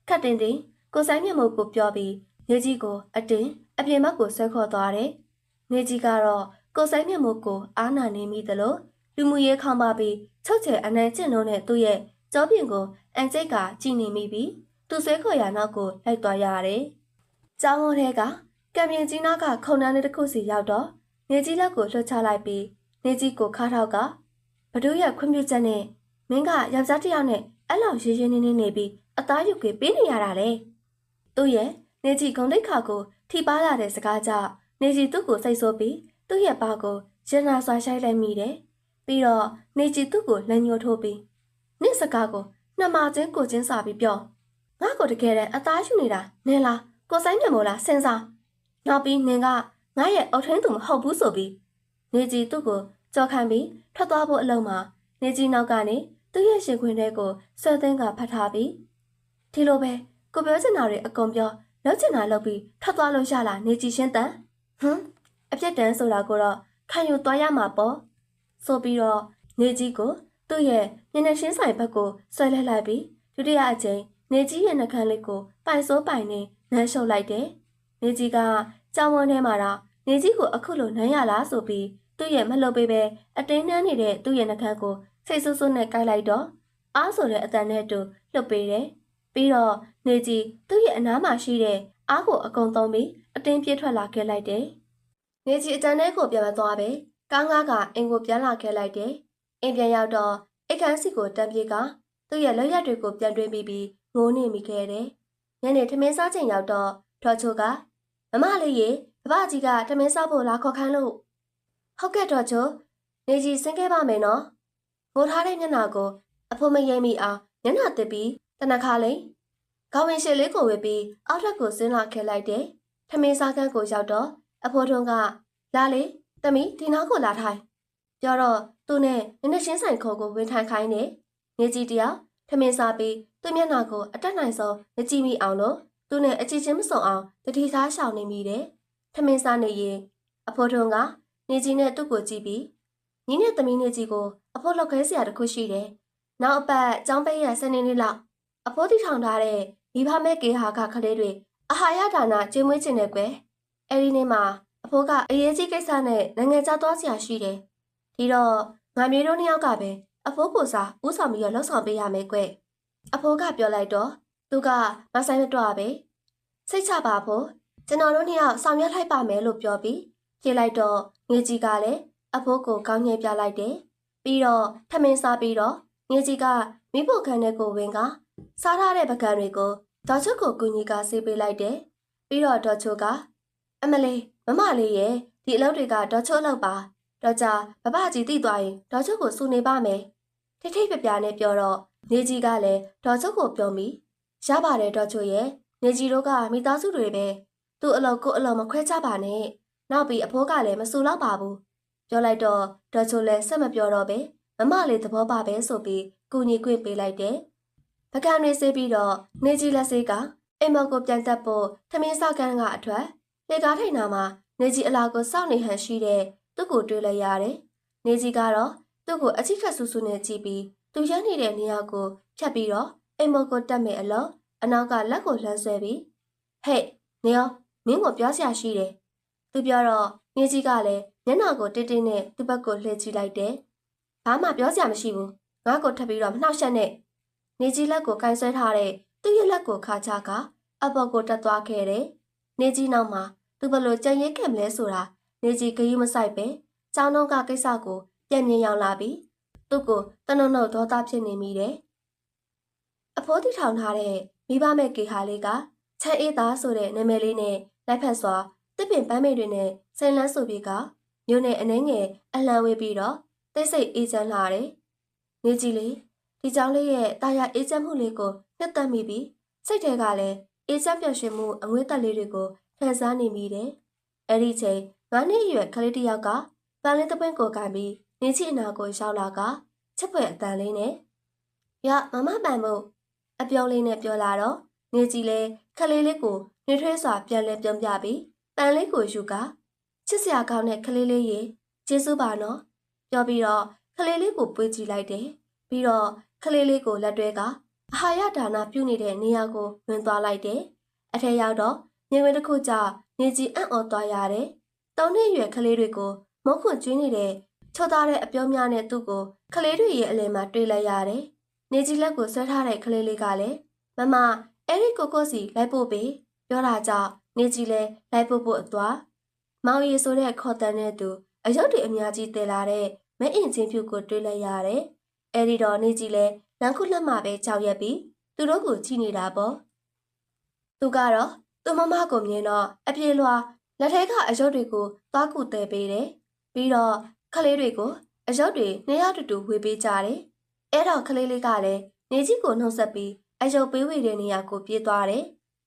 [SPEAKER 1] ခက်တင်တင်ကိုဆိုင်မျက်မှောက်ကိုပြောပြီးနေကြီးကိုအတင်းအပြင်ဘက်ကိုဆွဲခေါ်သွားတယ်နေကြီးကတော့ကိုဆိုင်မျက်မှောက်ကိုအားနာနေမိသလိုလူမှုရေးခေါင်းပါပြီးချုပ်ချယ်အနိုင်ကျင့်လို့နဲ့သူ့ရဲ့ကြောပြင်ကိုအန်ကျိတ်ကကြည်နေမိပြီးသူဆွဲခေါ်ရာနောက်ကိုလိုက်သွားရတယ်ကျောင်းဝန်းထဲကကံမြင်ကြီးနားကခုံနှန်းတစ်ခုစီရောက်တော့နေကြီးလက်ကိုလှုပ်ချလိုက်ပြီးနေကြီးကိုခါထောက်ကဘဒုရဲ့ခွင့်ပြုချက်နဲ့မင်းကယောက်ျားတစ်ယောက်နဲ့အဲ့လောက်ရေးရေးနေနေပြီးအသားယူကေပေးနေရတာလေသူ့ရဲ့နေကြီးဂုံတိတ်ခါကိုထိပါလာတဲ့စကားကြောင့်နေကြီးသူ့ကိုစိတ်ဆိုးပြီးသူ့ရဲ့ပါကိုရင်နာဆွာရှိုက်လိုက်မိတယ်ပြီးတော့နေကြီးသူ့ကိုလက်ညှိုးထိုးပြီးနင့်စကားကိုနှမချင်းကိုချင်းစာပြီးပြောငါ့ကိုတကယ်တမ်းအသားယူနေတာနင်လားကိုဆိုင်မြမို့လားစဉ်းစားနောက်ပြီးနင်ကငါရဲ့အုတ်ထင်းသူမဟုတ်ဘူးဆိုပြီးနေကြီးသူ့ကိုကြော်ခံပြီးထွက်သွားဖို့အလုံးမှာနေကြီးနောက်ကနေသူ့ရဲ့ရှင်ခွင်ထဲကိုဆွဲသိန်းကဖတ်ထားပြီးဒီလိုပဲကိုပြောချင်တာတွေအကုန်ပြောလောက်ချင်တာလုပ်ပြီးထွက်သွားလို့ရလားနေကြီးရှင်းတန်အပြစ်တန်းဆိုတာကိုတော့ခံယူသွားရမှာပေါ့ဆိုပြီးတော့နေကြီးကိုသူ့ရဲ့မျက်နှာရှင်းဆိုင်ဘက်ကိုဆွဲလဲလိုက်ပြီးဒုတိယအကြိမ်နေကြီးရဲ့နှာခမ်းလေးကိုပိုင်စိုးပိုင်နေနှမ်းရှုပ်လိုက်တယ်နေကြီးကကြောင်ဝန်းထဲမှာတော့နေကြီးကိုအခုလိုနှမ်းရလားဆိုပြီးသူ့ရဲ့မလှုပ်ပေးပဲအတင်းနှမ်းနေတဲ့သူ့ရဲ့နှာခမ်းကိုစိတ်ဆူဆူနဲ့ကိုက်လိုက်တော့အားဆိုတဲ့အတန်နဲ့တူလှုပ်ပေးတယ်ပြီးတော့နေကြီးသူ့ရဲ့အနားမှာရှိတဲ့အားကိုအကုန်သုံးပြီးအတင်းပြေးထွက်လာခဲ့လိုက်တယ်နေကြီးအတန်ထဲကိုပြန်မသွားပဲကားငါးကအင်ကိုပြန်လာခဲ့လိုက်တယ်အင်ပြန်ရောက်တော့အခန်းစီကိုတန်းပြေးကသူ့ရဲ့လက်ရက်တွေကိုပြန်တွင်းပြီးငိုးနေမိခဲ့တယ်ညနေထမင်းစားချိန်ရောက်တော့ဒေါ်ချိုကမမလေးရေဘဘကြီးကထမင်းစားဖို့လာခေါ်ခိုင်းလို့ဟုတ်ကဲ့ဒေါ်ချိုနေကြီးဆင်းခဲ့ပါမယ်နော်ငိုထားတဲ့မျက်နှာကိုအဖိုးမရိမ့်မိအောင်မျက်နှာတစ်ပြီးတနခါလေးခေါင်းဝင်ရှည်လေးကိုဝေပြီးအောက်ထပ်ကိုဆင်းလာခဲ့လိုက်တယ်ထမင်းစားခန်းကိုရောက်တော့အဖိုးထုံးကလာလေတမီဒီနောက်ကိုလာထိုင်ပြောတော့သူနဲ့နင်းရှင်းဆိုင်ခေါ်ကိုဝင်ထိုင်ခိုင်းတယ်နေကြီးတယောက်ထမင်းစားပြီးသူ့မျက်နှာကိုအတက်နိုင်ဆုံးမကြည့်မိအောင်လို့သူနဲ့အချစ်ချင်းမစုံအောင်တတိသားရှောင်နေမိတယ်ထမင်းစားနေရင်အဖိုးထုံးကနေကြီးနဲ့သူ့ကိုကြည့်ပြီးညီနဲ့သမီးနေကြီးကိုအဖိုးလောက်ခဲစရာတခုရှိတယ်နောက်အပတ်ကျောင်းပိတ်ရစနေနေ့လောက်အဖိုးတိထောင်ထားတဲ့မိဘမဲ့ကေဟာကကလေးတွေအာဟာရဒါနကျွေးမွေးခြင်းနဲ့ကွယ်အဲဒီနေ့မှာအဖိုးကအရေးကြီးကိစ္စနဲ့နိုင်ငံခြားသွားစရာရှိတယ်ဒီတော့ငါမျိုးတို့နှစ်ယောက်ကပဲအဖိုးကိုစားဥဆောင်ပြီးတော့လှုပ်ဆောင်ပေးရမယ်ကွအဖိုးကပြောလိုက်တော့သူကမဆိုင်မတော့ပဲစိတ်ချပါဖို့ကျွန်တော်တို့နှစ်ယောက်ဆောင်ရွက်လိုက်ပါမယ်လို့ပြောပြီးပြေးလိုက်တော့ငေကြီးကလည်းအဖိုးကိုကောင်းငယ်ပြလိုက်တယ်ပြီးတော့ထမင်းစားပြီးတော့ငေကြီးကမိဖို့ခန်းထဲကိုဝင်ကစားထားတဲ့ပကံတွေကိုဒေါ်ချုပ်ကိုကူညီကဆေးပေးလိုက်တယ်ပြီးတော့ဒေါ်ချုပ်ကအမလေးမမလေးရဲ့ဒီအလုပ်တွေကဒေါ်ချုပ်လောက်ပါတော့ကြဘဘကြီးတိသွားရင်ဒေါ်ချုပ်ကိုစူနေပါမယ်ထိထိပြပြနဲ့ပြောတော့နေကြီးကလည်းဒေါ်ချုပ်ကိုပြောမိရပါတယ်ဒေါ်ချုပ်ရဲ့နေကြီးတို့ကမိသားစုတွေပဲသူ့အလုပ်ကိုအလုပ်မခွဲကြပါနဲ့နောက်ပြီးအဖိုးကလည်းမစူတော့ပါဘူး ပြောလိုက်တော့ဒေါ်ချိုလည်းဆက်မပြောတော့ပဲမမလေးသဘောပါပဲဆိုပြီးကူညီခွင့်ပေးလိုက်တယ်။ပကံတွေဆေးပြီးတော့နေကြီးလက်ဆေးကအိမ်မော်ကိုပြန်တက်ဖို့ထမင်းစားကန်းကအထွက်လေကားထိုင်နာမှာနေကြီးအလာကိုစောင့်နေဟန်ရှိတဲ့သူ့ကိုတွေ့လိုက်ရတယ်။နေကြီးကတော့သူ့ကိုအချိခတ်ဆူဆူနဲ့ကြည့်ပြီးသူရမ်းနေတဲ့နေရာကိုဖြတ်ပြီးတော့အိမ်မော်ကိုတက်မယ်အလို့အနောက်ကလက်ကိုလှမ်းဆွဲပြီးဟဲ့နေအောင်မင်းကိုပြောစရာရှိတယ်။သူပြောတော့နေကြီးကလည်းမျက်နှာကိုတင်းတင်းနဲ့သူ့ဘက်ကိုလှည့်ကြည့်လိုက်တယ်။ဘာမှပြောစရာမရှိဘူး။ငါ့ကိုထပ်ပြီးတော့မနှောက်ယှက်နဲ့။နေကြီးလက်ကိုကန်ဆွဲထားတဲ့သူ့ရဲ့လက်ကိုခါချကအပေါ်ကိုတက်သွားခဲ့တယ်။နေကြီးနောက်မှာသူဘလို့ကြံရိတ်ခဲ့မလဲဆိုတာနေကြီးဂရုမစိုက်ပဲ။ကျောင်းတော့ကကိစ္စကိုပြန်မြင်ရောက်လာပြီးသူ့ကိုတနုံနှုတ်ဒေါသဖြစ်နေမိတယ်။အဖိုးတီထောင်ထားတဲ့မိဘမဲ့ကေဟာလေးကချမ်းအေးသားဆိုတဲ့နာမည်လေးနဲ့လိုက်ဖက်စွာတစ်ပင်ပန်းမိတ်တွေနဲ့စိန်လန်းဆိုပြီးကမြို့နယ်အနှဲငယ်အလံဝေးပြီးတော့တိတ်ဆိတ်အေးချမ်းလာတယ်။နေကြီးလေးဒီကြောင်လေးရဲ့တာယာအေးချမ်းမှုလေးကိုနှစ်သက်မိပြီးစိတ်ထဲကလည်းအေးချမ်းပျော်ရွှင်မှုအငွေ့တက်လေးတွေကိုခံစားနေမိတယ်။အဲ့ဒီချိန်9နှစ်အရွယ်ကလေးတစ်ယောက်ကပန်းလေးတစ်ပွင့်ကိုကန်ပြီးနေကြီးအနာကိုရောက်လာကချက်ဖွယ်အတန်လေးနဲ့ရမမပန်မို့အပြောင်းလေးနဲ့ပြောလာတော့နေကြီးလဲခလေးလေးကိုနှွေးထွေးစွာပြန်လဲပြုံးပြပြီးပန်းလေးကိုယူကချစ်စရာကောင်းတဲ့ခလေးလေးရေကျေးဇူးပါနော်ပြောပြီးတော့ခလေးလေးကိုပွေးကြည့်လိုက်တယ်ပြီးတော့ခလေးလေးကိုလက်တွဲကအဟာရဒါနပြုနေတဲ့နေရာကိုဝင်သွားလိုက်တယ်အထက်ရောက်တော့မြေဝင်တစ်ခုကျနေကြီးအံ့ဩသွားရတယ်တောင်းနှစ်ရွယ်ခလေးတွေကိုမုန်းခွန်ကျွေးနေတဲ့ချောသားတဲ့အပြောများနဲ့သူ့ကိုခလေးတွေရဲ့အလယ်မှာတွေ့လိုက်ရတယ်နေကြီးလက်ကိုဆွဲထားတဲ့ခလေးလေးကလည်းမမအဲ့ဒီကိုကိုစီလိုက်ဖို့ပဲပြောတာကြောင့်နေကြီးလဲလိုက်ဖို့အသွားမောင်ရီဆိုတဲ့ခေါ်တန်းတဲ့သူအယုတ်တွေအများကြီးတည်လာတဲ့မဲအင်ချင်းဖြူကိုတွေ့လိုက်ရတယ်အဲ့ဒီတော့နေကြီးလဲလမ်းခုလက်မှာပဲကြောက်ရက်ပြီးသူတို့ကိုကြည့်နေတာပေါ့သူကတော့သူမမကိုမြင်တော့အပြေလွှာလက်ထဲကအယုတ်တွေကိုသွားကူတဲပေးတယ်ပြီးတော့ခလေးတွေကိုအယုတ်တွေနှစ်ယောက်တူဝေပေးကြတယ်အဲ့တော့ခလေးလေးကလည်းနေကြီးကိုနှုတ်ဆက်ပြီးအယုတ်ပေးဝေတဲ့နေရာကိုပြေးသွားတယ်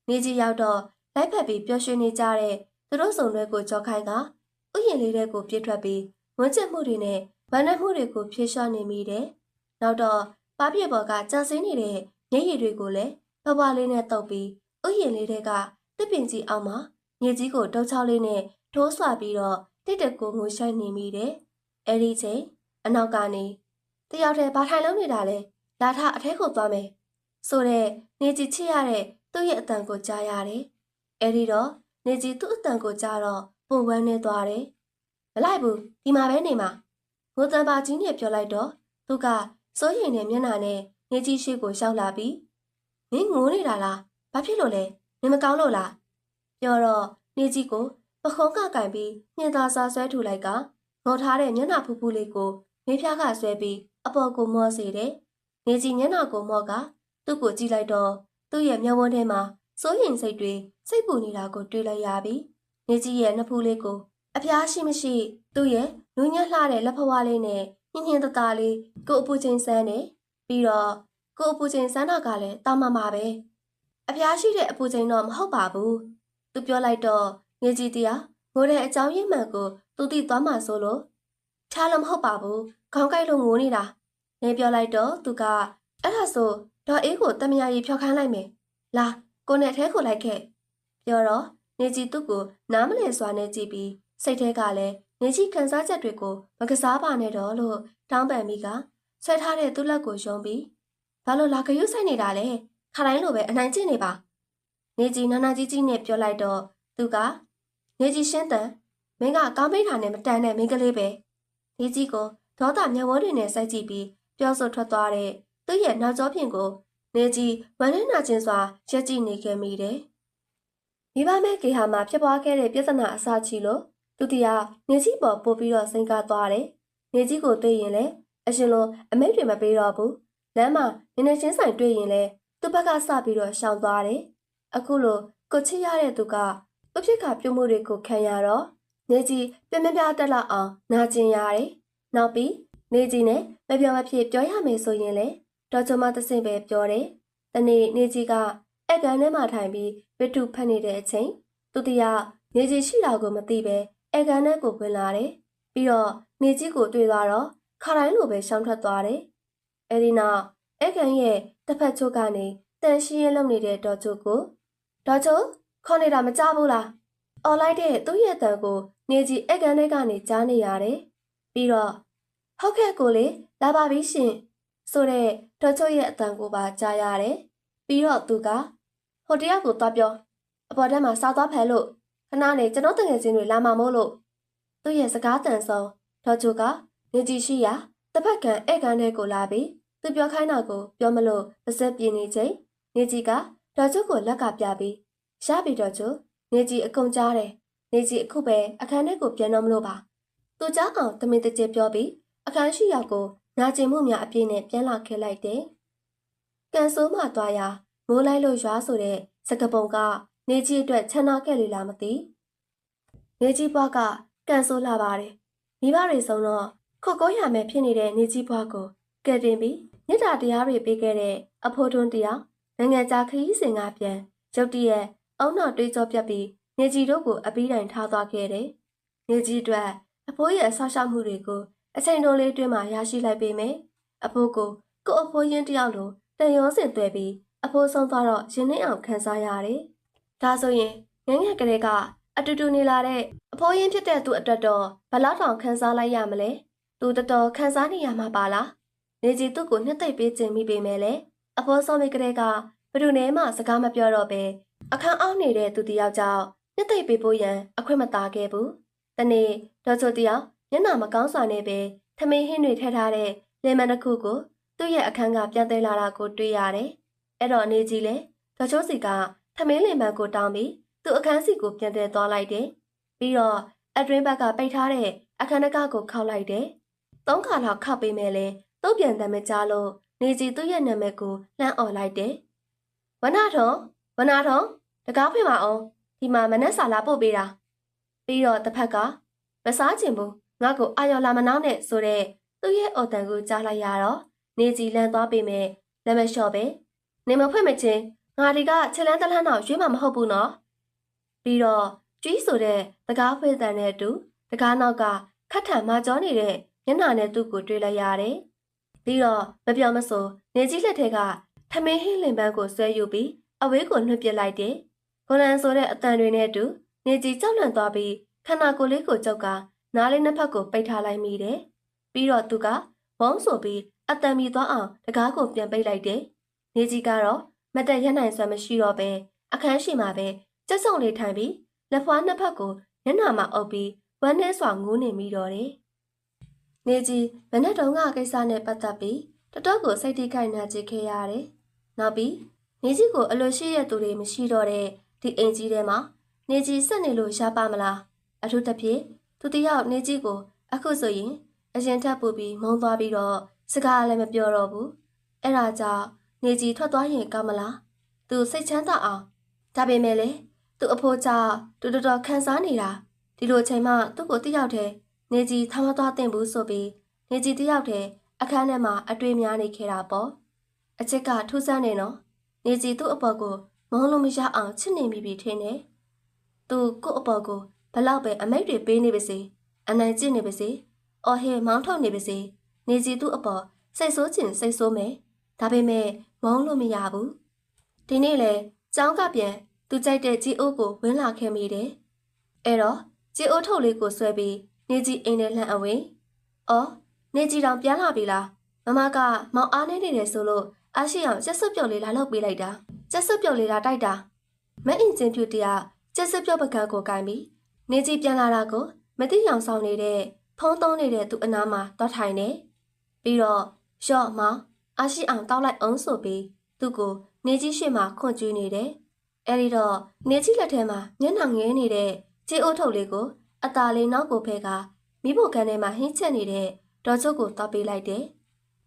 [SPEAKER 1] နေကြီးရောက်တော့လိုက်ဖက်ပြီးပျော်ရွှင်နေကြတဲ့သူတို့စုံတွေကိုကြောက်ခိုင်းကဥယျာဉ်လေးတွေကိုပြေးထွက်ပြီးဝန်းကျင်မှုတွေနဲ့ဗန်းနဲ့မှုတွေကိုဖြေလျှော့နေမိတယ်နောက်တော့ပါပြည့်ပေါ်ကကြာဆင်းနေတဲ့မျက်ရည်တွေကိုလည်းဘွားလေးနဲ့တုပ်ပြီးဥယျာဉ်လေးတွေကတစ်ပင်ကြီးအောက်မှာမြေကြီးကိုတုပ်ချောက်လေးနဲ့ထိုးဆွပြီးတော့တစ်တကိုငိုရှိုက်နေမိတယ်အဲ့ဒီချိန်အနောက်ကနေတယောက်တည်းဘာထိုင်လုံးနေတာလဲလာထအထဲကိုသွားမယ်ဆိုတဲ့နေကြီးချစ်ရတဲ့သူ့ရဲ့အတန်ကိုကြားရတယ်အဲ့ဒီတော့နေကြီးသူ့အတန်ကိုကြားတော့ပုံဝမ်းနေသွားတယ်မလိုက်ဘူးဒီမှာပဲနေမှာငိုတန်ပါကြီးနဲ့ပြောလိုက်တော့သူကစိုးရိမ်တဲ့မျက်နှာနဲ့နေကြီးရှိကိုရှောက်လာပြီးမင်းငိုနေတာလားဘာဖြစ်လို့လဲနင်မကောင်းလို့လားပြောတော့နေကြီးကိုပခုံးကကင်ပြီးညှင်သာစာဆွဲထူလိုက်ကငေါ်ထားတဲ့မျက်နှာဖူးဖူးလေးကိုမေးဖျားကဆွဲပြီးအပေါ်ကိုမော့စေတယ်နေကြီးမျက်နှာကိုမော့ကသူ့ကိုကြည့်လိုက်တော့သူ့ရဲ့မျက်ဝန်းထဲမှာစိုးရိမ်စိတ်တွေစိတ်ပူနေတာကိုတွေ့လိုက်ရပြီနေကြီးရဲ့နှဖူးလေးကိုအဖျားရှိမရှိသူ့ရဲ့နူးညံ့လှတဲ့လက်ဖဝါးလေးနဲ့ညင်ညင်တသားလေးကိုအပူချိန်ဆန်းတယ်ပြီးတော့ကိုအပူချိန်ဆန်းတာကလည်းတာမမှာပဲအဖျားရှိတဲ့အပူချိန်တော့မဟုတ်ပါဘူးသူပြောလိုက်တော့နေကြီးတရားငိုတဲ့အကြောင်းရင်းမှန်ကိုသူသိသွားမှဆိုလို့ချားလို့မဟုတ်ပါဘူးခေါင်းကိုက်လို့ငိုနေတာနေပြောလိုက်တော့သူကအဲ့ဒါဆိုဒေါ်အေးကိုတမယာရီဖြောက်ခိုင်းလိုက်မယ်လာကိုနဲ့ထဲကိုလိုက်ခဲ့ပြောတော့နေကြီးသူ့ကိုနားမလည်စွာနဲ့ကြည့်ပြီးစိတ်ထဲကလည်းနေကြီးခံစားချက်တွေကိုမကစားပါနဲ့တော့လို့တောင်းပန်မိကဆွဲထားတဲ့သူ့လက်ကိုယုံပြီးဘာလို့လာဂရုစိုက်နေတာလဲခါတိုင်းလိုပဲအနိုင်ကျင့်နေပါနေကြီးနာနာကြီးကြီးနဲ့ပြောလိုက်တော့သူကနေကြီးရှင်းတန်မင်းကကောင်းမိတာနဲ့မတန်တဲ့မင်းကလေးပဲနေကြီးကိုဒေါသမျက်ဝန်းတွေနဲ့စိုက်ကြည့်ပြီးပြောဆိုထွက်သွားတဲ့သူ့ရဲ့နောက်ကျောပြင်ကိုနေကြီးဝမ်းနဲ့နာကျင်စွာရက်ကြည့်နေခဲ့မိတယ်မိဘမဲ့ကေဟာမှာဖြစ်ပွားခဲ့တဲ့ပြဿနာအစချီလို့သူတရားနေကြီးပေါ်ပို့ပြီးတော့စိန်ကားသွားတယ်နေကြီးကိုတွေ့ရင်လည်းအရှင်လိုအမိတ်တွေမပေးတော့ဘူးလမ်းမှာနေနေချင်းဆိုင်တွေ့ရင်လည်းသူ့ဘက်ကစပြီးတော့ရှောင်သွားတယ်အခုလိုကိုချစ်ရတဲ့သူကဥဖြစ်ခါပြုံးမှုတွေကိုခံရတော့နေကြီးပြင်းပြတက်လောက်အောင်နာကျင်ရတယ်နောက်ပြီးနေကြီးနဲ့မပြောမဖြစ်ပြောရမယ်ဆိုရင်လေတော်ချုံမသစင်ပဲပြောတယ်တနေ့နေကြီးကအက်ကန်ထဲမှာထိုင်ပြီးဝတ္ထုဖတ်နေတဲ့အချိန်သူတရားနေကြီးရှိတာကိုမသိပဲအက်ကန်ထဲကိုဝင်လာတယ်ပြီးတော့ နေကြီးကိုတွေ့သွားတော့ခါတိုင်းလိုပဲရှောင်ထွက်သွားတယ်။အဲဒီနောက်ဧကန်ရဲ့တစ်ဖက်ချိုးကနေတန်ရှင်းရဲလုပ်နေတဲ့ဒေါ်ချိုကိုဒေါ်ချိုခေါ်နေတာမကြဘူးလား။အော်လိုက်တဲ့သူ့ရဲ့တန်ကိုနေကြီးဧကန်ထဲကနေကြားနေရတယ်။ပြီးတော့ဟုတ်ကဲ့ကိုလေလာပါပြီရှင်ဆိုတဲ့ဒေါ်ချိုရဲ့အတန်ကိုပါကြားရတယ်။ပြီးတော့သူကဟိုတယောက်ကိုသွားပြောအပေါ်ထဲမှာစားသွားဖယ်လို့ခဏနေကျွန်တော်တငယ်ချင်းတွေလာမှာမို့လို့သူ့ရဲ့စကားတန်ဆုံးဒေါ်ချိုကနေကြီးရှိရာတစ်ဖက်ကန်ဧကန်ထဲကိုလာပြီးသူပြောခိုင်းတာကိုပြောမလို့ပါစက်ပြင်းနေချိန်နေကြီးကဒေါ်ချိုကိုလက်ကပြပြီးရပြီဒေါ်ချိုနေကြီးအကုန်ကြားတယ်နေကြီးအခုပဲအခန်းထဲကိုပြန်တော့မလို့ပါသူကြားအောင်တမင်တကျပြောပြီးအခန်းရှိရောက်ကိုနာကျင်မှုများအပြည့်နဲ့ပြန်လာခဲ့လိုက်တယ်ကန်ဆိုးမှသွားရာမိုးလိုက်လို့ရွာဆိုတဲ့စကပုံကနေကြီးအတွက်ချမ်းသာခဲ့လေလားမသိနေကြီးဘွားကကန်ဆိုးလာပါတယ်မိဘတွေဆုံးတော့ခုတ်ကိုရမယ်ဖြစ်နေတဲ့နေကြီးဘွားကိုကယ်တင်ပြီးမြစ်တာတရားတွေပေးခဲ့တဲ့အဖိုးထွန်းတရားနိုင်ငံခြားခရီးစဉ်ကပြန်ရုတ်တရက်အုံနောက်တွေးကြောပြတ်ပြီးနေကြီးတို့ကိုအပီးတိုင်ထားသွားခဲ့တယ်။နေကြီးအတွက်အဖိုးရဲ့ဆောက်ရှောက်မှုတွေကိုအချိန်တိုလေးတွင်းမှာရရှိလိုက်ပေမယ့်အဖိုးကိုအဖိုးရင်းတယောက်လိုတန်ရောစင်သွဲပြီးအဖိုးဆုံးသွားတော့ရင်နှင်းအောင်ခံစားရတယ်။ဒါဆိုရင်ငငယ်ကလေးကအတူတူနေလာတဲ့အဖိုးရင်းဖြစ်တဲ့သူအတွက်တော့ဘလောက်တောင်ခံစားလိုက်ရမလဲ။သူတော်တော်ခံစားနေရမှာပါလား။နေကြီးသူ့ကိုနှစ်သိမ့်ပေးခြင်းမိပေမဲ့လေအဖိုးဆုံးမိကလေးကဘယ်သူနဲ့မှစကားမပြောတော့ပဲအခန်းအောက်နေတဲ့သူတယောက်ကြောင့်နှစ်သိမ့်ပေးဖို့ရန်အခွင့်မသားခဲ့ဘူး။တနေ့ဒေါ်ချိုတယောက်မျက်နှာမကောင်းစွာနဲ့ပဲထမင်းဟင်းတွေထည့်ထားတဲ့လေမန်တစ်ခုကိုသူ့ရဲ့အခန်းကပြန်သိမ်းလာတာကိုတွေ့ရတယ်။အဲ့တော့နေကြီးလေဒေါ်ချိုစီကထမင်းလေမန်ကိုတောင်းပြီးသူ့အခန်းစီကိုပြန်သိမ်းသွားလိုက်တယ်။ပြီးတော့အတွင်းဘက်ကပိတ်ထားတဲ့အခန်းတကားကိုခောက်လိုက်တယ်။၃ခါလောက်ခောက်ပေးမယ်လေသူ့ပြန်တယ်မကြလို့နေကြီးသူ့ရဲ့နာမည်ကိုလှမ်းអော်လိုက်တယ်။ဝနာထုံတကားဖွင့်ပါအောင်ဒီမှာမနက်စာလာပို့ပေးတာပြီးတော့တစ်ဖက်ကမစားချင်ဘူးငါ့ကိုအာရော်လာမနှောင်းနဲ့ဆိုတဲ့သူ့ရဲ့အော်တန်ကိုကြားလိုက်ရတော့နေကြီးလန့်သွားပေမဲ့လက်မလျှော့ပဲနေမဖွင့်မချင်းငါတွေကချက်လန်းတလန်းတော့ရွေးမှာမဟုတ်ဘူးနော်ပြီးတော့ကျွီးဆိုတဲ့တကားဖွင့်တန်နဲ့အတူတကားနောက်ကခတ်ထန်မကြောနေတဲ့မျက်နှာနဲ့သူ့ကိုတွေ့လိုက်ရတယ်ပြီးတော့မပြောမဆိုနေကြီးလက်ထက်ကထမင်းဟင်းလင်ပန်းကိုဆွဲယူပြီးအဝေးကိုနှွှက်ပစ်လိုက်တယ်ဂိုလန်ဆိုတဲ့အတန်တွေနဲ့အတူနေကြီးကြောက်လန့်သွားပြီးခန္ဓာကိုယ်လေးကိုကြောက်ကနားလေးနှစ်ဖက်ကိုပိတ်ထားလိုက်မိတယ်။ပြီးတော့သူကဝုန်းဆိုပြီးအတန်မီသွားအောင်တကားကိုပြန်ပိတ်လိုက်တယ်။နေကြီးကတော့မတက်ရနိုင်စွမ်းမရှိတော့ပဲအခန်းရှိမှာပဲကြက်စုံလေးထိုင်ပြီးလက်ဖွားနှစ်ဖက်ကိုမျက်နှာမှာအုပ်ပြီးဝမ်းနဲ့စွာငိုးနေမိတော့တယ်။နေကြီးမနေ့တုန်းကကိစ္စနဲ့ပတ်သက်ပြီးတော်တော်ကိုစိတ်ထိခိုက်နေကြခဲ့ရတယ်။နောက်ပြီးနေကြီးကိုအလိုရှိတဲ့သူတွေမရှိတော့တဲ့ဒီအိမ်ကြီးထဲမှာနေကြီးဆက်နေလို့ရပါမလားအထူးသဖြင့်သူတယောက်နေကြီးကိုအခုဆိုရင်အရင်ထပ်ပူပြီးမုန်းသွားပြီးတော့စကားလည်းမပြောတော့ဘူးအဲ့ဒါကြောင့်နေကြီးထွက်သွားရင်ကောင်းမလားသူစိတ်ချမ်းသာအောင်ဒါပေမဲ့လေသူအဖိုးကြောင့်သူတော်တော်ခံစားနေတာဒီလိုချိန်မှသူ့ကိုတယောက်တည်းနေကြီးထားမသွားတင်ဘူးဆိုပြီးနေကြီးတယောက်တည်းအခန်းထဲမှာအတွေ့များနေခဲ့တာပေါ့အချက်ကထူးဆန်းနေနော်နေကြီးသူ့အပေါ်ကိုမုန်းလို့မရအောင်ချစ်နေမိပြီထင်တယ်။သူကို့အပေါ်ကိုဘလောက်ပဲအမိတ်တွေပေးနေပါစေအနိုင်ကျင့်နေပါစေအော်ဟဲမောင်းထုတ်နေပါစေနေစီသူ့အပေါ်စိတ်ဆိုးချင်စိတ်ဆိုးမယ်ဒါပေမဲ့မုန်းလို့မရဘူး။ဒီနေ့လေကျောင်းကပြန်သူကြိုက်တဲ့ជីအိုးကိုဝင်းလာခဲ့မိတယ်။အဲ့တော့ជីအိုးထုတ်လေးကိုဆွဲပြီးနေကြီးအိမ်ထဲလှမ်းအဝင်။အော်နေကြီးတောင်ပြန်လာပြီလား။မမကမောင်အားနေနေတယ်ဆိုလို့အားရှိအောင်ကျက်စွပ်ပြုတ်လေးလာလုပ်ပေးလိုက်တာ။ကျက်စွပ်ပြုတ်လေးလာတိုက်တာမအင်ဂျင်ဖြူတရကျက်စွပ်ပြုတ်ပကန်းကိုကိုင်ပြီးနေကြီးပြန်လာတာကိုမသိအောင်ဆောင်နေတဲ့ဖုံးသုံးနေတဲ့သူအနားမှာတော့ထိုင်နေပြီးတော့ရော့မောင်အားရှိအောင်တောက်လိုက်အောင်ဆိုပြီးသူ့ကိုနေကြီးရှေ့မှာခွန့်ကျွေးနေတယ်အဲဒီတော့နေကြီးလက်ထဲမှာမျက်နှာငဲနေတဲ့ခြေအိုးထုတ်လေးကိုအตาလေးနောက်ကိုဖဲကမိဖို့ကန်ထဲမှာဟင်းချက်နေတဲ့ဒေါ်ချုပ်ကိုတောက်ပေးလိုက်တယ်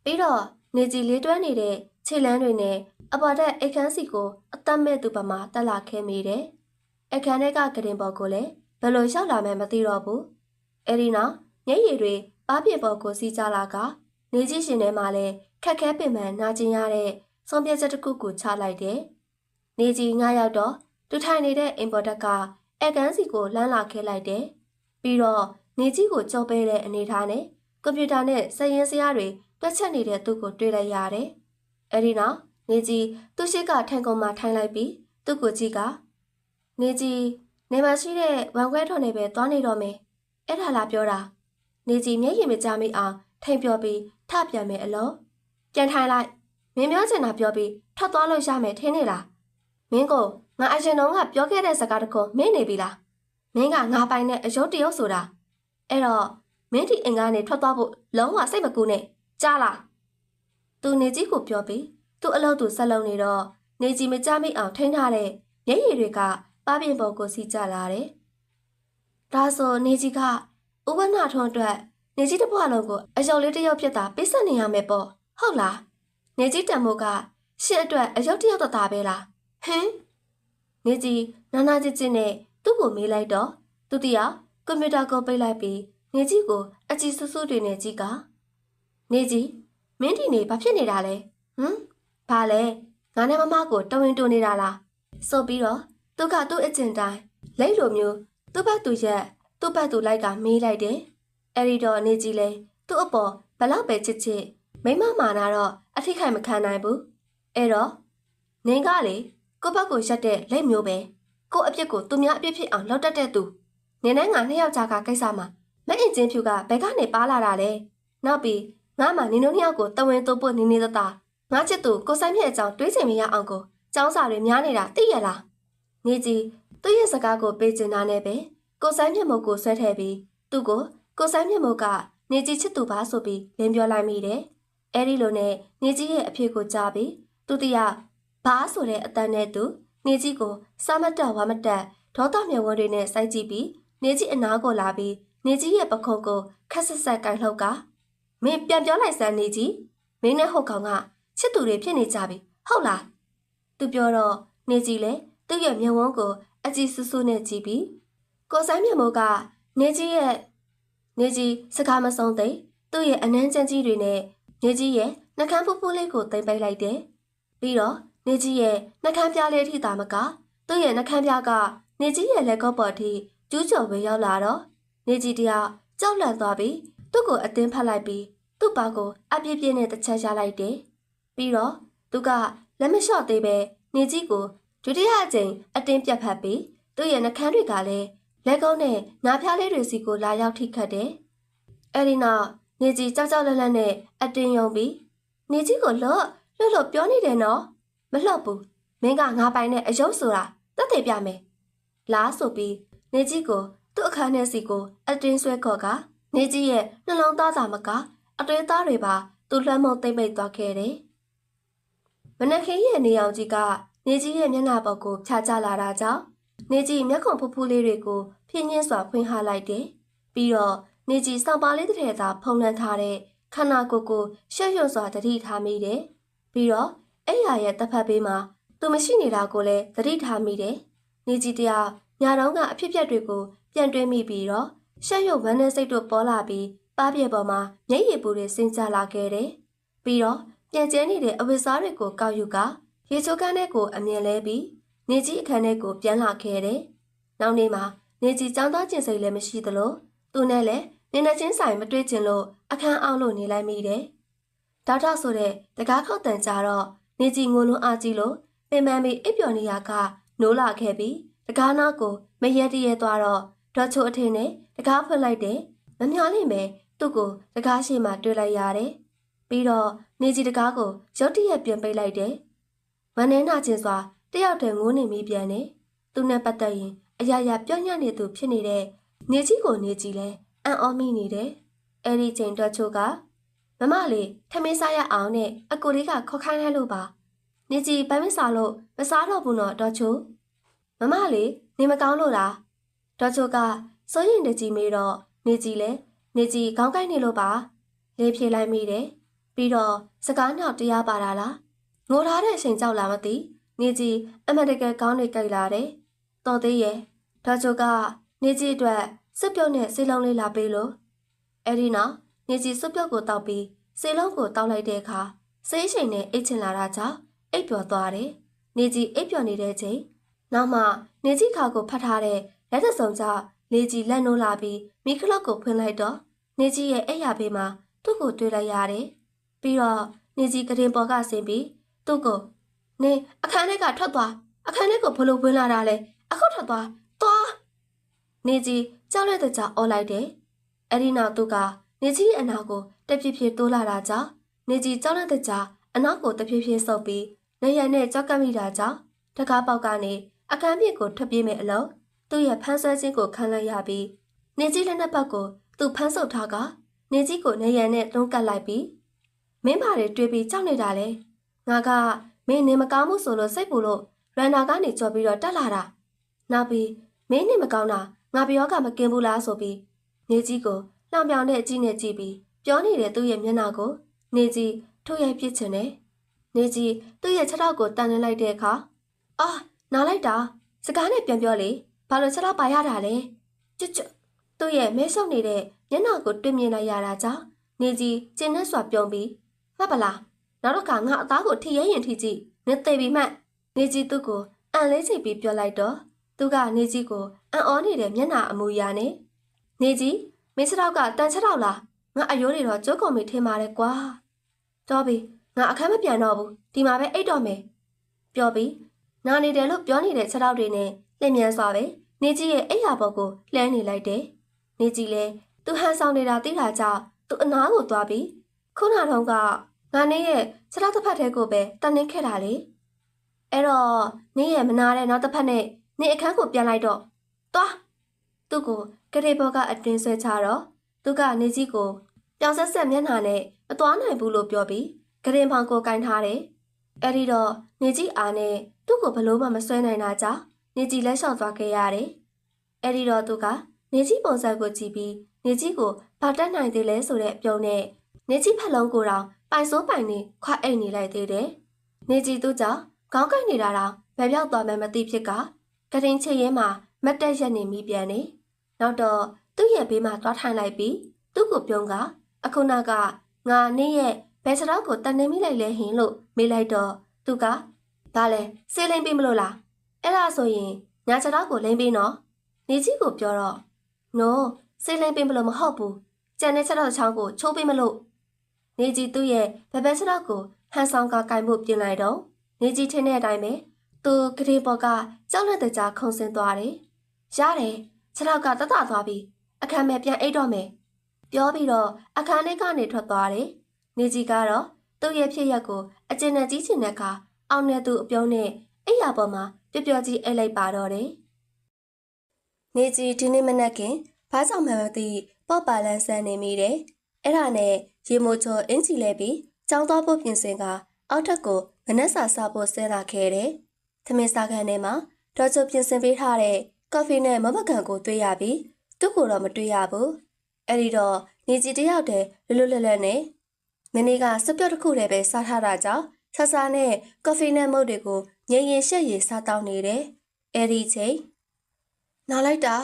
[SPEAKER 1] ပြီးတော့နေကြီးလေးတွဲနေတဲ့ခြေလန်းတွေနဲ့အပေါ်တက်အိတ်ခမ်းစီကိုအသက်မဲ့သူပမာတက်လာခဲ့မိတယ်အခန်းထဲကကရင်ပေါ်ကိုလည်းဘယ်လိုရောက်လာမှမသိတော့ဘူးအဲဒီနောက်မျက်ရည်တွေပါးပြပေါ်ကိုစီးကြလာကနေကြီးရှင်ထဲမှာလည်းခက်ခဲပင်ပန်းနာကျင်ရတဲ့ဆုံးဖြတ်ချက်တစ်ခုကိုချလိုက်တယ်နေကြီးငှားရောက်တော့သူထိုင်နေတဲ့အိမ်ပေါ်တက်ကအခန်းစီကိုလှမ်းလာခဲ့လိုက်တယ်ပြီးတော့ နေကြီးကိုကြုံပေးတဲ့အနေထားနဲ့ကွန်ပျူတာနဲ့စက်ရင်းစရာတွေတွက်ချက်နေတဲ့သူ့ကိုတွေ့လိုက်ရတယ်။အဲဒီနောက်နေကြီးသူ့ရှိကထိုင်ကုန်မှာထိုင်လိုက်ပြီးသူ့ကိုကြည့်ကနေကြီးနေမရှိတဲ့ဝမ်ခွဲထွန်နေပဲသွားနေတော့မယ်။အဲ့ဒါလားပြောတာ။နေကြီးမျက်ရည်မကျမိအောင်ထိန်ပြောပြီးထပြန်မယ်အလုံး။ပြန်ထိုင်လိုက်။မင်းပြောချင်တာပြောပြီးထွက်သွားလို့ရမယ်ထင်နေလား။မင်းကိုငါအရင်တုန်းကပြောခဲ့တဲ့စကားတခုမင်းနေပြီလား။မင်းကငါပိုင်တဲ့အယုတ်တရုပ်ဆိုတာအဲ့တော့မင်းဒီအင်ကားနဲ့ထွက်သွားဖို့လုံးဝစိတ်မကူနဲ့ကြားလား။သူနေကြီးကိုပြောပြီးသူ့အလုပ်သူဆက်လုပ်နေတော့နေကြီးမကြမိအောင်ထိန်းထားတဲ့မျက်ရည်တွေကပါပြင်ပေါ်ကိုစီးကျလာတယ်။ဒါဆိုနေကြီးကဥပနာထွန်းအတွက်နေကြီးတစ်ပွားလုံးကိုအယုတ်လေးတစ်ယောက်ဖြစ်တာပေးဆက်နေရမယ်ပေါ့ဟုတ်လား။နေကြီးတံမိုးကရှင့်အတွက်အယုတ်တစ်ယောက်တာပဲလားဟင်နေကြီးနာနာကြည့်ချင်းနဲ့သူ့ကိုမေးလိုက်တော့သူတယောက်ကွန်ပျူတာကိုပိတ်လိုက်ပြီးနေကြီးကိုအကြည့်ဆူဆူတွေနဲ့ကြည့်ကနေကြီးမင်းဒီနေဘာဖြစ်နေတာလဲဘာလဲငါနဲ့မမကိုတဝင်းတူနေတာလားဆိုပြီးတော့သူကသူ့အကျင့်တိုင်းလိတ်လိုမျိုးသူ့ဘက်သူရက်သူ့ဘက်သူလိုက်ကမေးလိုက်တယ်အဲ့ဒီတော့နေကြီးလဲသူ့အပေါ်ဘလောက်ပဲချစ်ချစ်မိမမာနာတော့အထိခိုက်မခံနိုင်ဘူးအဲ့တော့နင်းကလေကိုဘက်ကိုရက်တဲ့လိတ်မျိုးပဲကိုအပြစ်ကိုသူများအပြစ်ဖြစ်အောင်လောက်တတ်တဲ့သူနင်းနဲ့ငါနှစ်ယောက်ကြားကကိစ္စမှာမအင်ချင်းဖြူကဘယ်ကနေပါလာတာလဲနောက်ပြီးငါမှနင်းတို့နှစ်ယောက်ကိုတဝင်းတိုးပွနေနေသသားငါချစ်သူကိုဆိုင်မြင့်အကြောင်းတွေးချင်မရအောင်ကိုကျောင်းစာတွေများနေတာသိရလားနေကြီးသူ့ရဲ့စကားကိုပေးချင်တာနဲ့ပဲကိုဆိုင်မြင့်မို့ကိုဆွဲထည့်ပြီးသူ့ကိုကိုဆိုင်မြင့်မို့ကနေကြီးချစ်သူပါဆိုပြီးလင်းပြောလိုက်မိတယ်အဲဒီလိုနဲ့နေကြီးရဲ့အဖေကိုကြားပြီးသူတယောက်ဘာဆိုတဲ့အတန်းနဲ့သူနေကြီးကိုစားမတက်ဝါမတက်ဒေါသမျက်ဝန်းတွေနဲ့စိုက်ကြည့်ပြီးနေကြီးအနားကိုလာပြီးနေကြီးရဲ့ပခုံးကိုခက်ဆက်ဆက်ကန်လှုပ်ကမင်းပြန်ပြောလိုက်စမ်းနေကြီးမင်းနဲ့ဟုတ်ကောင်ကချစ်သူတွေဖြစ်နေကြပြီဟုတ်လားသူပြောတော့နေကြီးလဲသူ့ရဲ့မျက်ဝန်းကိုအကြည့်ဆူဆူနဲ့ကြည့်ပြီးကိုဆိုင်မြတ်မိုးကနေကြီးစကားမဆုံးသိသူ့ရဲ့အနှမ်းကျန်းကြီးတွေနဲ့နေကြီးရဲ့နှကန်းဖူးဖူးလေးကိုသိမ့်ပိတ်လိုက်တယ်ပြီးတော့နေကြီးရဲ့နှကန်းပြားလေးထိတာမကသူ့ရဲ့နှကန်းပြားကနေကြီးရဲ့လက်ကော့ပေါ်ထိကျူးကျော်ဝေရောက်လာတော့နေကြီးတယောက်ကြောက်လန့်သွားပြီးသူ့ကိုအတင်းဖတ်လိုက်ပြီးသူ့ပါကိုအပြည့်ပြည့်နဲ့တစ်ချက်ရလိုက်တယ်ပြီးတော့သူကလက်မလျှော့သေးပဲနေကြီးကိုဒုတိယအကြိမ်အတင်းပြတ်ဖတ်ပြီးသူ့ရဲ့နှကန်းတွေကလည်းလက်ကုပ်နဲ့နားဖျားလေးတွေစီကိုလာရောက်ထိခတ်တယ်အဲဒီနောက်နေကြီးကြောက်ကြောက်လန့်လန့်နဲ့အတင်းယုံပြီးနေကြီးကိုလှော့ပြောနေတယ်နော်မလှော့ဘူးမင်းကငါပိုင်နဲ့အယုတ်ဆိုတာတက်တယ်ပြမယ်လားဆိုပြီးနေကြီးကိုသူ့အခန်းထဲစီကိုအတင်းဆွဲခေါ်ကနေကြီးရဲ့နှလုံးသားစာမကအတွေးသားတွေပါသူ့လွှမ်းမိုးသိမ့်ပိတ်သွားခဲ့တယ်မနက်ခင်းရဲ့နေအောင်ကြီးကနေကြီးရဲ့မျက်နှာပေါ်ကိုဖြာချလာတာကြောင့်နေကြီးမျက်ခုံဖူးဖူးလေးတွေကိုဖြင်းညင်းစွာဖွင့်ဟလိုက်တယ်ပြီးတော့နေကြီးစောင်းပါလေးတစ်ထည်သာဖုံးလွှမ်းထားတဲ့ခန္ဓာကိုယ်ကိုရှက်ရွံ့စွာတတိထားမိတယ်ပြီးတော့အဲ့ရရဲ့တစ်ဖက်ဘေးမှာသူမရှိနေတာကိုလည်းတတိထားမိတယ်နေကြီးတယောက်ညတုန်းကအဖြစ်အပျက်တွေကိုပြန်တွေးမိပြီးတော့ရှက်ရွံ့ဝမ်းနည်းစိတ်တို့ပေါ်လာပြီးပါးပြေပေါ်မှာမျက်ရည်ပူတွေဆင်းကျလာခဲ့တယ်ပြီးတော့ပြန်ကျဲနေတဲ့အဝတ်စားတွေကိုကောက်ယူကရေချိုးကန်းထဲကိုအမြင်လဲပြီးနေကြီးအခန်းထဲကိုပြန်လာခဲ့တယ်နောက်နေ့မှာနေကြီးចောင်းသားကျင်စိတ်လည်းမရှိသလိုသူနဲ့လည်းနေနေချင်းဆိုင်မတွေ့ချင်လို့အခန်းအောင်လို့နေလိုက်မိတယ်ဒေါက်တာဆိုတဲ့တကားခောက်တန်ကြတော့နေကြီးငိုလွန်းအားကြီးလို့ပင်ပန်းပြီးအိပ်ပျော်နေရကနိုးလာခဲ့ပြီးတကားနာကိုမရက်တရဲသွားတော့ဒေါ်ချိုအထင်းနဲ့တကားဖွင့်လိုက်တယ်မမျှော်လင့်ပဲသူ့ကိုတကားရှိမှတွေ့လိုက်ရတယ်ပြီးတော့နေကြီးတကားကိုရုတ်တရက်ပြန်ပိတ်လိုက်တယ်မနှဲနာချင်းစွာတယောက်တည်းငိုးနေမိပြန်တယ်သူနဲ့ပတ်သက်ရင်အရာရာပြောညံ့နေသူဖြစ်နေတဲ့နေကြီးကိုနေကြီးလဲအံ့ဩမိနေတယ်အဲ့ဒီချိန်ဒေါ်ချိုကမမလေးထမင်းစားရအောင်နဲ့အကိုလေးကခေါ်ခိုင်းလိုက်လို့ပါနေကြီးဘိုင်းမစားလို့မစားတော့ဘူးနော်ဒေါ်ချိုမမလေးနေမကောင်းလို့လားဒေါ်ချိုကစိုးရင်တကြီးမေးတော့နေကြီးလဲနေကြီးခေါင်းကိုက်နေလို့ပါလေးဖြေလိုက်မိတယ်ပြီးတော့စကားနောက်တရားပါတာလားငိုထားတဲ့အချိန်ကြောက်လာမသိနေကြီးအမတ်တကယ်ကောင်းနေကြိုက်လာတယ်တော်သေးရဲ့ဒေါ်ချိုကနေကြီးအတွက်စွပ်ပြုတ်နဲ့စေလုံးလေးလာပေးလို့အဲ့ဒီနောက်နေကြီးစွပ်ပြုတ်ကိုတောက်ပြီးစေလုံးကိုတောက်လိုက်တဲ့အခါဆေးချိန်နဲ့အိတ်ချင်လာတာကြောင့်အိပ်ပျော်သွားတယ်နေကြီးအိပ်ပျော်နေတဲ့ချိန်နောက်မှနေကြီးခါကိုဖတ်ထားတဲ့လက်သက်စုံကြောင့် လေကြီးလက်နိုးလာပြီးမိခလောက်ကိုဖွင့်လိုက်တော့နေကြီးရဲ့အိပ်ယာဘေးမှာသူ့ကိုတွေ့လိုက်ရတယ်။ပြီးတော့နေကြီးကရင်ပေါ်ကဆင်းပြီးသူ့ကိုနေအခန်းထဲကထွက်သွားအခန်းထဲကိုဘလို့ဝင်လာတာလဲအခုထွက်သွားနေကြီးကြောက်လက်တဲ့ကြောင်အော်လိုက်တယ်။အဲ့ဒီနောက်သူကနေကြီးရဲ့အနာကိုတပြည့်ပြည့်တိုးလာတာကြောင့်နေကြီးကြောက်လက်တဲ့ကြောင်အနောက်ကိုတပြည့်ပြည့်ဆုပ်ပြီးနေရနဲ့ကြောက်ကပ်မိတာကြောင့်တကားပေါက်ကနေအခန်းပြင်ကိုထွက်ပြေးမဲ့အလုံးသူ့ရဲ့ဖမ်းဆွဲခြင်းကိုခံလိုက်ရပြီးနေကြီးလက်နှစ်ပတ်ကိုသူဖမ်းဆုပ်ထားကနေကြီးကိုနေရနဲ့တွန်းကပ်လိုက်ပြီးမင်းဘာတွေတွေးပြီးကြောက်နေတာလဲငါကမင်းနေမကောင်းမှုဆိုလို့စိတ်ပူလို့ရန်နာကနေကြော်ပြီးတော့တက်လာတာနောက်ပြီးမင်းနေမကောင်းတာငါပြောကမကင်းဘူးလားဆိုပြီးနေကြီးကိုလှောင်ပြောင်တဲ့အကြည့်နဲ့ကြည့်ပြီးပြောနေတဲ့သူ့ရဲ့မျက်နှာကိုနေကြီးထိုးရိုက်ပစ်ချင်တယ်နေကြီးသူ့ရဲ့ခြေထောက်ကိုတန်လှန်လိုက်တဲ့အခါအာနားလိုက်တာစကားနဲ့ပြန်ပြောလေဘာလို့ခြေထောက်ပါရတာလဲကျွတ်သူ့ရဲ့မဲဆုပ်နေတဲ့မျက်နှာကိုတွေ့မြင်လိုက်ရတာကြောင့်နေကြီးကျဉ်နဲ့စွာပြုံးပြီးမှတ်ပလားနောက်တော့ကငါအသားကိုထိရဲရင်ထိကြည့်နေသိပြီမှတ်နေကြီးသူ့ကိုအန်လေးချိန်ပြီးပြောလိုက်တော့သူကနေကြီးကိုအံ့ဩနေတဲ့မျက်နှာအမူအရာနဲ့နေကြီးမင်းခြေထောက်ကတန်ခြေထောက်လားငါအယိုးတွေတော့ကျိုးကုန်ပြီထင်ပါတယ်ကွာတော်ပြီငါအခန်းမပြန်တော့ဘူးဒီမှာပဲအိတ်တော့မယ်ပြောပြီးနာနေတယ်လို့ပြောနေတဲ့ခြေထောက်တွေနဲ့လျင်မြန်စွာပဲနေကြီးရဲ့အိတ်ရာပေါ်ကိုလှမ်းနေလိုက်တယ်နေကြီးလဲသူဟန်ဆောင်နေတာသိတာကြောင့်သူအနားကိုသွားပြီးခုနတုန်းကငါနေရဲ့ခြေထောက်တစ်ဖက်ထဲကိုပဲတန်နေခဲ့တာလေအဲ့တော့နေရဲ့မနာတဲ့နောက်တစ်ဖက်နဲ့နေအခန်းကိုပြန်လိုက်တော့သွားသူ့ကိုကလေးဘောကအတင်းဆွဲချတော့သူကနေကြီးကိုပြောင်ဆက်ဆက်မျက်နှာနဲ့မသွားနိုင်ဘူးလို့ပြောပြီးကရင်ဖောင်ကိုကင်ထားတယ်အဲ့ဒီတော့နေကြီးအားနဲ့သူ့ကိုဘလို့မှမဆွဲနိုင်တာကြောင့်နေကြီးလက်လျှောက်သွားခဲ့ရတယ်အဲ့ဒီတော့သူကနေကြီးပုံစံကိုကြည့်ပြီးနေကြီးကိုဘာတက်နိုင်သေးလဲဆိုတဲ့အပြုံးနဲ့နေကြီးဖက်လုံးကိုတော့ပိုင်စိုးပိုင်နေခွာအိတ်နေလိုက်သေးတယ်နေကြီးသူ့ကြောင့်ခေါင်းကိုက်နေတာတော့ဘယ်ပြောက်သွားမှမသိဖြစ်ကကရင်ချစ်ရဲမှာမတ်တက်ရက်နေမိပြန်နေနောက်တော့သူ့ရဲ့ဘေးမှာသွားထိုင်လိုက်ပြီးသူ့ကိုပြုံးကအခုနောက်ကငါနေရဲ့ဘယ်စတော့ကိုတန်နေမိလိုက်လဲဟင်လို့မေးလိုက်တော့သူကဘာလဲဆေးလိမ့်ပေးမလို့လားအဲ့ဒါဆိုရင်ညာစတော့ကိုလိမ့်ပေးနော်နေကြီးကိုပြောတော့ no ဆေးလိမ့်ပေးမလို့မဟုတ်ဘူးကြံတဲ့စတော့ချောင်းကိုချိုးပေးမလို့နေကြီးသူ့ရဲ့ဘယ်စတော့ကိုဟန်ဆောင်ကကင်ဖို့ပြင်လိုက်တော့နေကြီးထင်းတဲ့အတိုင်းပဲသူကလေးပေါ်ကကြောက်လက်တဲ့ကြားခုန်ဆင်းသွားတယ်ရတယ်ခြေထောက်ကတတသွားပြီးအခန်းမဲ့ပြန်အိတ်တော့မယ်ပြောပြီးတော့အခန်းလေးကနေထွက်သွားတယ်နေကြီးကတော့သူ့ရဲ့ဖြစ်ရက်ကိုအကျဉ်းနဲ့ကြီးချင်တဲ့အခါအောင်နေသူအပြုံးနဲ့အိယာပေါ်မှာပျော်ပျော်ကြီးအိတ်လိုက်ပါတော့တယ်နေကြီးဒီနေ့မနက်ကဘာကြောင့်မှမသိပေါ့ပါလန်းဆန်းနေမိတယ်အဲ့ဒါနဲ့ရေမိုချိုအင်းချီလဲပြီးကြောင်းသွားဖို့ပြင်ဆင်ကအောက်ထပ်ကိုမနှက်စာစားဖို့ဆင်းလာခဲ့တယ်သမင်းစားခန်းထဲမှာဒေါ်ချိုပြင်ဆင်ပေးထားတဲ့ကော်ဖီနဲ့မမကန်ကိုတွေ့ရပြီးသူ့ကိုတော့မတွေ့ရဘူးအဲ့ဒီတော့နေကြီးတယောက်တည်းလွတ်လွတ်လပ်လပ်နဲ့မနေ့ကစပြုတ်တစ်ခုတည်းပဲစားထားတာကြောင့်ဆဆာနဲ့ကော်ဖီနဲ့မုတ်တွေကိုငရင်ရှက်ရည်စားတောင်းနေတယ်အဲ့ဒီချိန်နားလိုက်တာ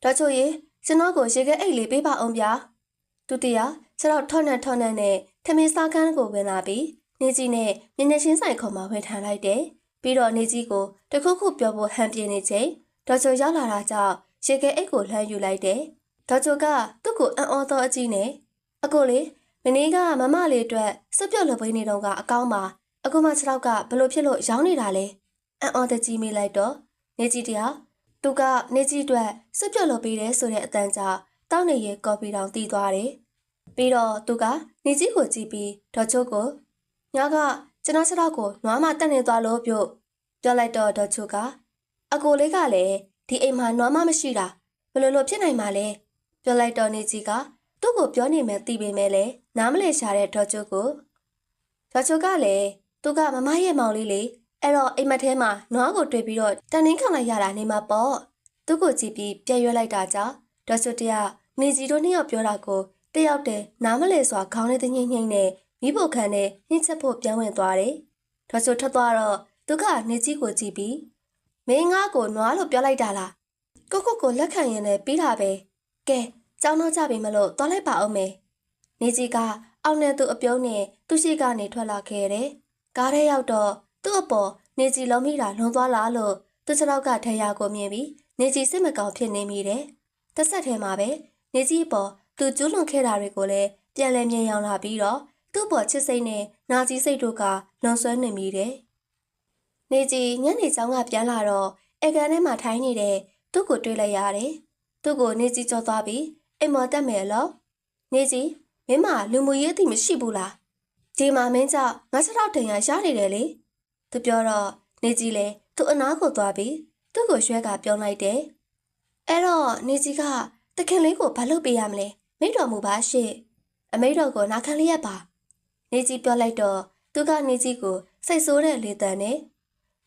[SPEAKER 1] ဒေါ်ချိုရေကျွန်တော်ကိုရေခဲအိတ်လေးပေးပါအောင်ဗျာဒုတိယခြေတော့ထော့နဲ့နဲ့သမင်းစားခန်းကိုဝင်လာပြီးနေကြီးနဲ့မျက်နှာချင်းဆိုင်ခေါ်မှဝင်ထန်လိုက်တယ်ပြီးတော့နေကြီးကိုတခုခုပြောဖို့ဟန်ပြနေချိန်ဒေါ်ချိုရောက်လာတာကြောင့်ရေခဲအိတ်ကိုလှမ်းယူလိုက်တယ်ဒေါ်ချိုကသူ့ကိုအံ့ဩသောအကြည့်နဲ့အကိုလေမနေ့ကမမလေးအတွက်စွပ်ပြုတ်လုပ်ပေးနေတော့ကအကောင်းပါအခုမှခြေထောက်ကဘလို့ဖြစ်လို့ရောင်းနေတာလဲအံ့ဩတကြီးမိလိုက်တော့နေကြီးတယောက်သူကနေကြီးအတွက်စွပ်ပြုတ်လုပ်ပေးတယ်ဆိုတဲ့အတန်ကြောင့်တောင်းနေရဲ့ကော်ပီတောင်တီးသွားတယ်ပြီးတော့သူကနေကြီးကိုကြည့်ပြီးဒေါ်ချိုကိုညကကျွန်တော်ခြေထောက်ကိုနွားမတက်နေသွားလို့ပြောလိုက်တော့ဒေါ်ချိုကအကိုလေးကလည်းဒီအိမ်မှာနွားမမရှိတာဘယ်လိုဖြစ်နိုင်မှာလဲပြောလိုက်တော့နေကြီးကသူ့ကိုပြောနေမယ်သိပေမဲ့လည်းနားမလည်ရှာတဲ့ဒေါ်ချိုကလည်းသူကမမရဲ့မောင်လေးလေအဲ့တော့အိမ်မက်ထဲမှာနွားကိုတွေ့ပြီးတော့တန်နှင်းခံလိုက်ရတာနေမှာပေါ့သူ့ကိုကြည့်ပြီးပြည့်ရွက်လိုက်တာကြောင့်ဒေါ်ချိုတယောက်နေကြီးတို့နှစ်ယောက်ပြောတာကိုတယောက်တည်းနားမလည်စွာခေါင်းလေးတညှိမ့်နဲ့မိဖို့ခန်းနဲ့နှင်းချက်ဖို့ပြောင်းဝင်သွားတယ်ဒေါ်ချိုထွက်သွားတော့သူကနေကြီးကိုကြည့်ပြီးမင်းငါ့ကိုနွားလို့ပြောလိုက်တာလားကိုလက်ခံရင်လည်းပြီးတာပဲကဲကျောင်းတော့ကြပြီမလို့သွားလိုက်ပါအောင်မယ်နေကြီးကအောက်နဲ့သူ့အပြုံးနဲ့သူ့ရှိကနေထွက်လာခဲ့တယ်ကားထဲရောက်တော့သူ့အပေါ်နေကြီးလုံးမိတာလွန်သွားလားလို့သူ့ခြေထောက်ကထရာကိုမြင်ပြီးနေကြီးစိတ်မကောင်းဖြစ်နေမိတယ် တစ်ဆက်ထဲမှာပဲနေကြီးပေါ်သူကျူးလွန်ခဲ့တာတွေကိုလည်းပြန်လည်မြင်ရောက်လာပြီးတော့သူ့ပေါ်ချစ်စိတ်နဲ့နာကြီးစိတ်တို့ကလွန်ဆွဲနေမိတယ်။နေကြီးညနေကျောင်းကပြန်လာတော့အေကန်ထဲမှာထိုင်နေတဲ့သူ့ကိုတွေ့လိုက်ရတယ်။သူ့ကိုနေကြီးကြော်သွားပြီးအိမ်မော်တက်မယ်လို့နေကြီးမင်းမလူမှုရေးအသိမရှိဘူးလား။ဒီမှာမင်းကြောင့်ငါစတော့တင်ရရနေတယ်လေ။သူပြောတော့နေကြီးလည်းသူ့အနားကိုသွားပြီးသူ့ကိုရွှဲကပြောလိုက်တယ်။အဲ့တော့နေကြီးကတခင်လေးကိုဘာလုပ်ပေးရမလဲမိတော်မူပါရှင့်။အမိတော်ကိုနာခံလျက်ပါ။နေကြီးပြောလိုက်တော့သူကနေကြီးကိုစိတ်ဆိုးတဲ့လေတံနဲ့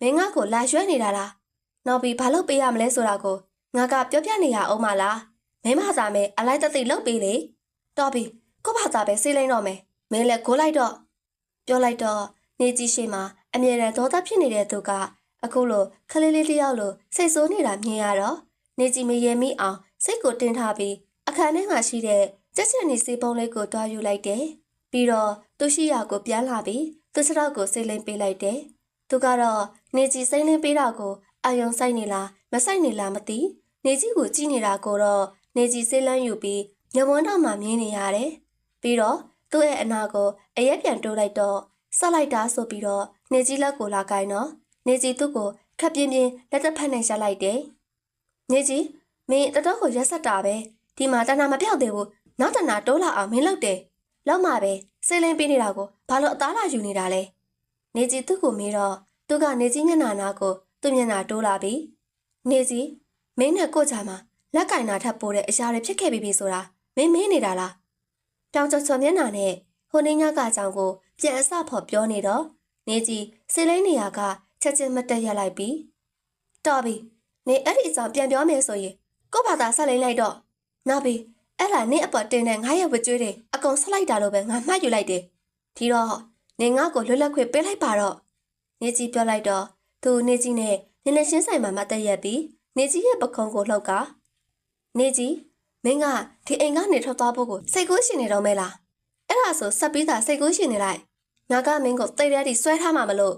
[SPEAKER 1] မင်းငါ့ကိုလာရွှဲနေတာလား။နောက်ပြီးဘာလုပ်ပေးရမလဲဆိုတာကိုငါကပြောပြနေရအောင်မလား။မင်းမသာမဲအလိုက်တသိလုပ်ပေးလေ။တော်ပြီကို့ဘာသာပဲစေးလိမ့်တော့မယ်။မင်းလည်းကိုလိုက်တော့ပြောလိုက်တော့နေကြီးရှိမှအမြဲတမ်းဒေါသဖြစ်နေတဲ့သူကအခုလိုခလေးလေးတယောက်လိုစိတ်ဆိုးနေတာမြင်ရတော့နေကြီးမရေမိအောင်စိတ်ကိုတင်းထားပြီးအခန်းထဲမှာရှိတဲ့ကြက်ချန်နေစေးပုံးလေးကိုတွားယူလိုက်တယ်။ပြီးတော့သူရှိရာကိုပြန်လာပြီးသူစတော့ကိုစိတ်လင်းပေးလိုက်တယ်။သူကတော့နေကြီးစိတ်လင်းပေးတာကိုအာယုံဆိုင်နေလားမဆိုင်နေလားမသိနေကြီးကိုကြည့်နေတာကိုတော့နေကြီးစိတ်လန်းယူပြီးညဝန်းတော့မှမြင်နေရတယ်။ပြီးတော့သူ့ရဲ့အနာကိုအရက်ပြန်တိုးလိုက်တော့ဆက်လိုက်တာဆိုပြီးတော့နေကြီးလက်ကိုလာကိုင်းတော့နေကြီးသူ့ကိုခက်ပြင်းပြင်းလက်သက်ဖက်နဲ့ရလိုက်တယ်။နေကြီးမင်းတတော်ကိုရက်ဆက်တာပဲဒီမှာတဏှာမပြောက်သေးဘူးနောက်တဏှာတိုးလာအောင်မင်းလုပ်တယ်လောက်မှပဲစိတ်လင်းပေးနေတာကိုဘာလို့အသားလာယူနေတာလဲနေကြီးသူ့ကိုမေးတော့သူကနေကြီးမျက်နှာနာကိုသူ့မျက်နှာတိုးလာပြီးနေကြီးမင်းနဲ့ကို့ချာမှာလက်ကင်နာထပ်ပိုးတဲ့အရာတွေဖြစ်ခဲ့ပြီဆိုတာမင်းမင်းနေတာလားတောင်ကျော်ချော်မျက်နှာနဲ့ဟိုနေညကအကြောင်းကိုပြန်အစဖော်ပြောနေတော့နေကြီးစိတ်လိမ့်နေရကချက်ချင်းမတက်ရလိုက်ပြီးတော်ပြီနေအဲ့ဒီအကြောင်းပြန်ပြောမယ်ဆိုရင်ကို့ဘာသာဆက်လိမ့်လိုက်တော့နောက်ပြီးအဲ့ဒါနင်းအပေါ်တင်တဲ့ငါရဲ့ဝကြွေးတွေအကုန်ဆက်လိုက်တာလို့ပဲငါမှတ်ယူလိုက်တယ်ဒီတော့နေငါ့ကိုလွတ်လပ်ခွင့်ပေးလိုက်ပါတော့နေကြီးပြောလိုက်တော့သူနေကြီးနဲ့နင်းနဲ့ရှင်းဆိုင်မှာမတက်ရက်ပြီးနေကြီးရဲ့ပခုံးကိုလှုပ်ကနေကြီးမင်းကဒီအိမ်ကနေထွက်သွားဖို့ကိုစိတ်ကူးရှင်နေတော့မဲလားအဲ့ဒါဆိုဆက်ပြီးသားစိတ်ကူးရှင်နေလိုက်ငါကမင်းကိုတိတ်တဲတီဆွဲထားမှာမလို့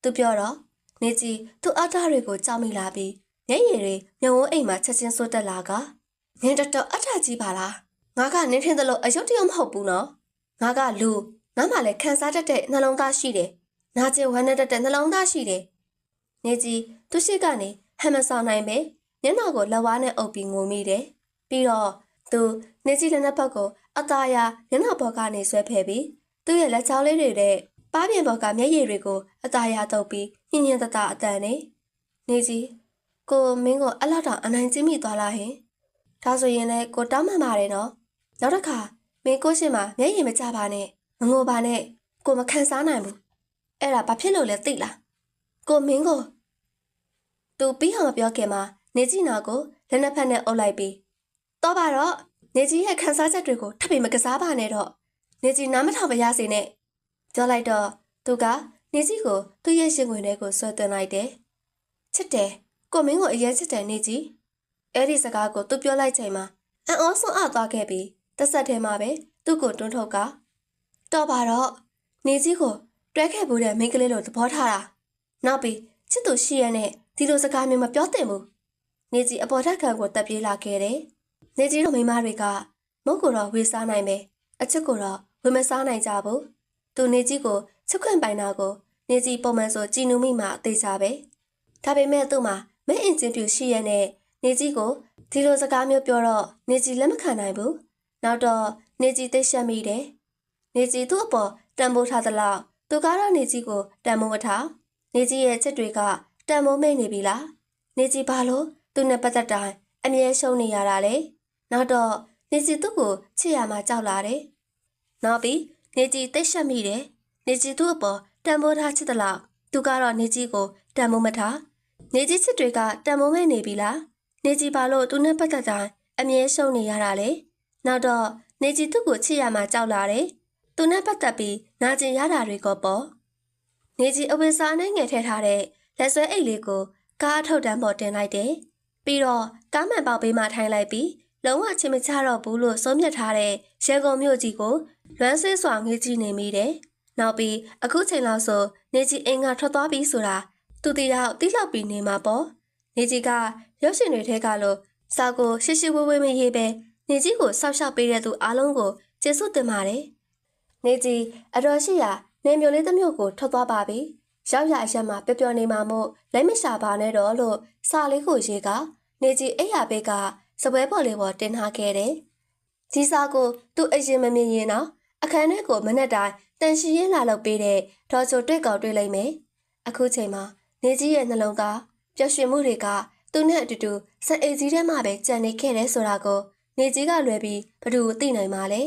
[SPEAKER 1] သူပြောတော့နေကြီးသူ့အထားတွေကိုကြောက်မိလာပြီးမျက်ရည်တွေမြုံဝန်းအိမ်မှာချက်ချင်းစိုးတက်လာကနင်းတော်အထာကြီးပါလားငါကနင်းထင်းသလိုအယုတ်တရမဟုတ်ဘူးနော်ငါကလူငါမှလည်းခံစားတတ်တဲ့နှလုံးသားရှိတယ်နာကျင်ဝမ်းနဲ့တတ်တဲ့နှလုံးသားရှိတယ်နေကြီးသူရှိကနေဟမ်မဆောင်နိုင်ပဲညနာကိုလက်ဝါးနဲ့အုပ်ပြီးငိုမိတယ်ပြီးတော့သူနေကြီးလက်နှစ်ဖက်ကိုအသားရညနာဘော်ကနေဆွဲဖဲပြီးသူ့ရဲ့လက်ချောင်းလေးတွေနဲ့ပါးပြင်ဘော်ကမျက်ရည်တွေကိုအသားရတုပ်ပြီးညင်ညင်တတအတန်နဲ့နေကြီးကိုမင်းကိုအလောက်တောင်အနိုင်ကျင့်မိသွားလားဟင်ဒါဆိုရင်လည်းကိုတောင်းမှန်ပါတယ်နော်နောက်တစ်ခါမင်းကိုရှင်မှာမျက်ရည်မကျပါနဲ့မငိုပါနဲ့ကိုမခံစားနိုင်ဘူးအဲ့ဒါဘာဖြစ်လို့လဲသိလားကိုမင်းကိုသူပြီးအောင်မပြောခင်မှာနေကြီးနာကိုလက်နှစ်ဖက်နဲ့အုပ်လိုက်ပြီးတော့ပါတော့နေကြီးရဲ့ခံစားချက်တွေကိုထပ်ပြီးမကစားပါနဲ့တော့နေကြီးနားမထောင်ပါရစေနဲ့ပြောလိုက်တော့သူကနေကြီးကိုသူ့ရဲ့ရှင်ခွင်ထဲကိုဆွဲသွင်းလိုက်တယ်ချစ်တယ်ကိုမင်းကိုအရင်ချစ်တယ်နေကြီးအဲ့ဒီစကားကိုသူပြောလိုက်ချိန်မှာအံ့ဩဆုံးအသွားခဲ့ပြီးတစ်ဆက်ထဲမှာပဲသူ့ကိုတွန်းထုတ်ကတော့ပါတော့နေကြီးကိုတွဲခဲ့ဘူးတဲ့မိန်းကလေးလိုသဘောထားတာနောက်ပြီးချစ်သူရှိရနဲ့ဒီလိုစကားမျိုးမပြောသင့်ဘူးနေကြီးအပေါ်ထက်ခံကိုတက်ပြေးလာခဲ့တယ်နေကြီးတို့မိန်းမတွေကမုတ်ကိုတော့ဝေစားနိုင်မယ်အချစ်ကိုတော့ဝေမစားနိုင်ကြဘူးသူနေကြီးကိုချစ်ခွင့်ပိုင်တာကိုနေကြီးပုံမှန်ဆိုကြည်နူးမိမှအသေးစားပဲဒါပေမဲ့သူ့မှာမင်းအင်ဂျင်ပြူရှိရနဲ့နေကြီးကိုဒီလိုစကားမျိုးပြောတော့နေကြီးလက်မခံနိုင်ဘူးနောက်တော့နေကြီးသိရှက်မိတယ်နေကြီးသူ့အပေါ်တန်ဖိုးထားသလောက်သူကတော့နေကြီးကိုတန်ဖိုးမထားနေကြီးရဲ့ချစ်တွေကတန်ဖိုးမိတ်နေပြီလားနေကြီးဘာလို့သူနဲ့ပတ်သက်တိုင်းအမြဲရှုံးနေရတာလဲနောက်တော့နေကြီးသူ့ကိုချစ်ရမှကြောက်လာတယ်နောက်ပြီးနေကြီးသိရှက်မိတယ်နေကြီးသူ့အပေါ်တန်ဖိုးထားချစ်သလောက်သူကတော့နေကြီးကိုတန်ဖိုးမထားနေကြီးချစ်တွေကတန်ဖိုးမိတ်နေပြီလားနေကြီးဘာလို့သူနဲ့ပတ်သက်တိုင်းအမြဲရှုံးနေရတာလဲနောက်တော့နေကြီးသူ့ကိုချစ်ရမှကြောက်လာတယ်သူနဲ့ပတ်သက်ပြီးနာကျင်ရတာတွေကပေါ့နေကြီးအဝိစာနဲ့ငယ်ထည့်ထားတဲ့လက်ဆွဲအိတ်လေးကိုကားအထုတ်တန်းပေါ်တင်လိုက်တယ်ပြီးတော့ကားမှန်ပေါက်ပေးမှထိုင်လိုက်ပြီးလုံးဝချင်မချတော့ဘူးလို့ဆုံးဖြတ်ထားတဲ့ရန်ကုန်မြို့ကြီးကိုလွမ်းဆွေးစွာငေးကြည့်နေမိတယ်နောက်ပြီးအခုချိန်လောက်ဆိုနေကြီးအိမ်ကထွက်သွားပြီဆိုတာသူတယောက်တိလောက်ပြီးနေမှာပေါ့နေကြီးကရုပ်ရှင်တွေထဲကလို့ စာကိုရှိဝေးမရေးပဲနေကြီးကိုစောက်ရှောက်ပေးတဲ့သူအားလုံးကိုကျေးဇူးတင်ပါတယ်။နေကြီးအတော်ရှိရာနေမျိုးလေးတစ်မျိုးကိုထွက်သွားပါပြီ။ရောက်ရအရက်မှာပျော်ပျော်နေမှာမို့လက်မရှာပါနဲ့တော့လို့စာလေးကိုရေးကနေကြီးအိယာဘေးကစပွဲပေါ်လေးပေါ်တင်ထားခဲ့တယ်။ဒီစာကိုသူ့အရင်မမြင်ရင်တော့အခန်းထဲကိုမနဲ့တိုင်းတန်ရှိရင်လာလုပ်ပေးတဲ့ဒေါ်ချိုတွေ့ကောက်တွေ့လိုက်မယ်။အခုချိန်မှာနေကြီးရဲ့နှလုံးသားပျော်ရွှင်မှုတွေကသူနဲ့အတူတူစအိမ်ကြီးထဲမှာပဲကြံနေခဲ့တယ်ဆိုတာကိုနေကြီးကလွယ်ပြီးဘယ်သူသိနိုင်မှာလဲ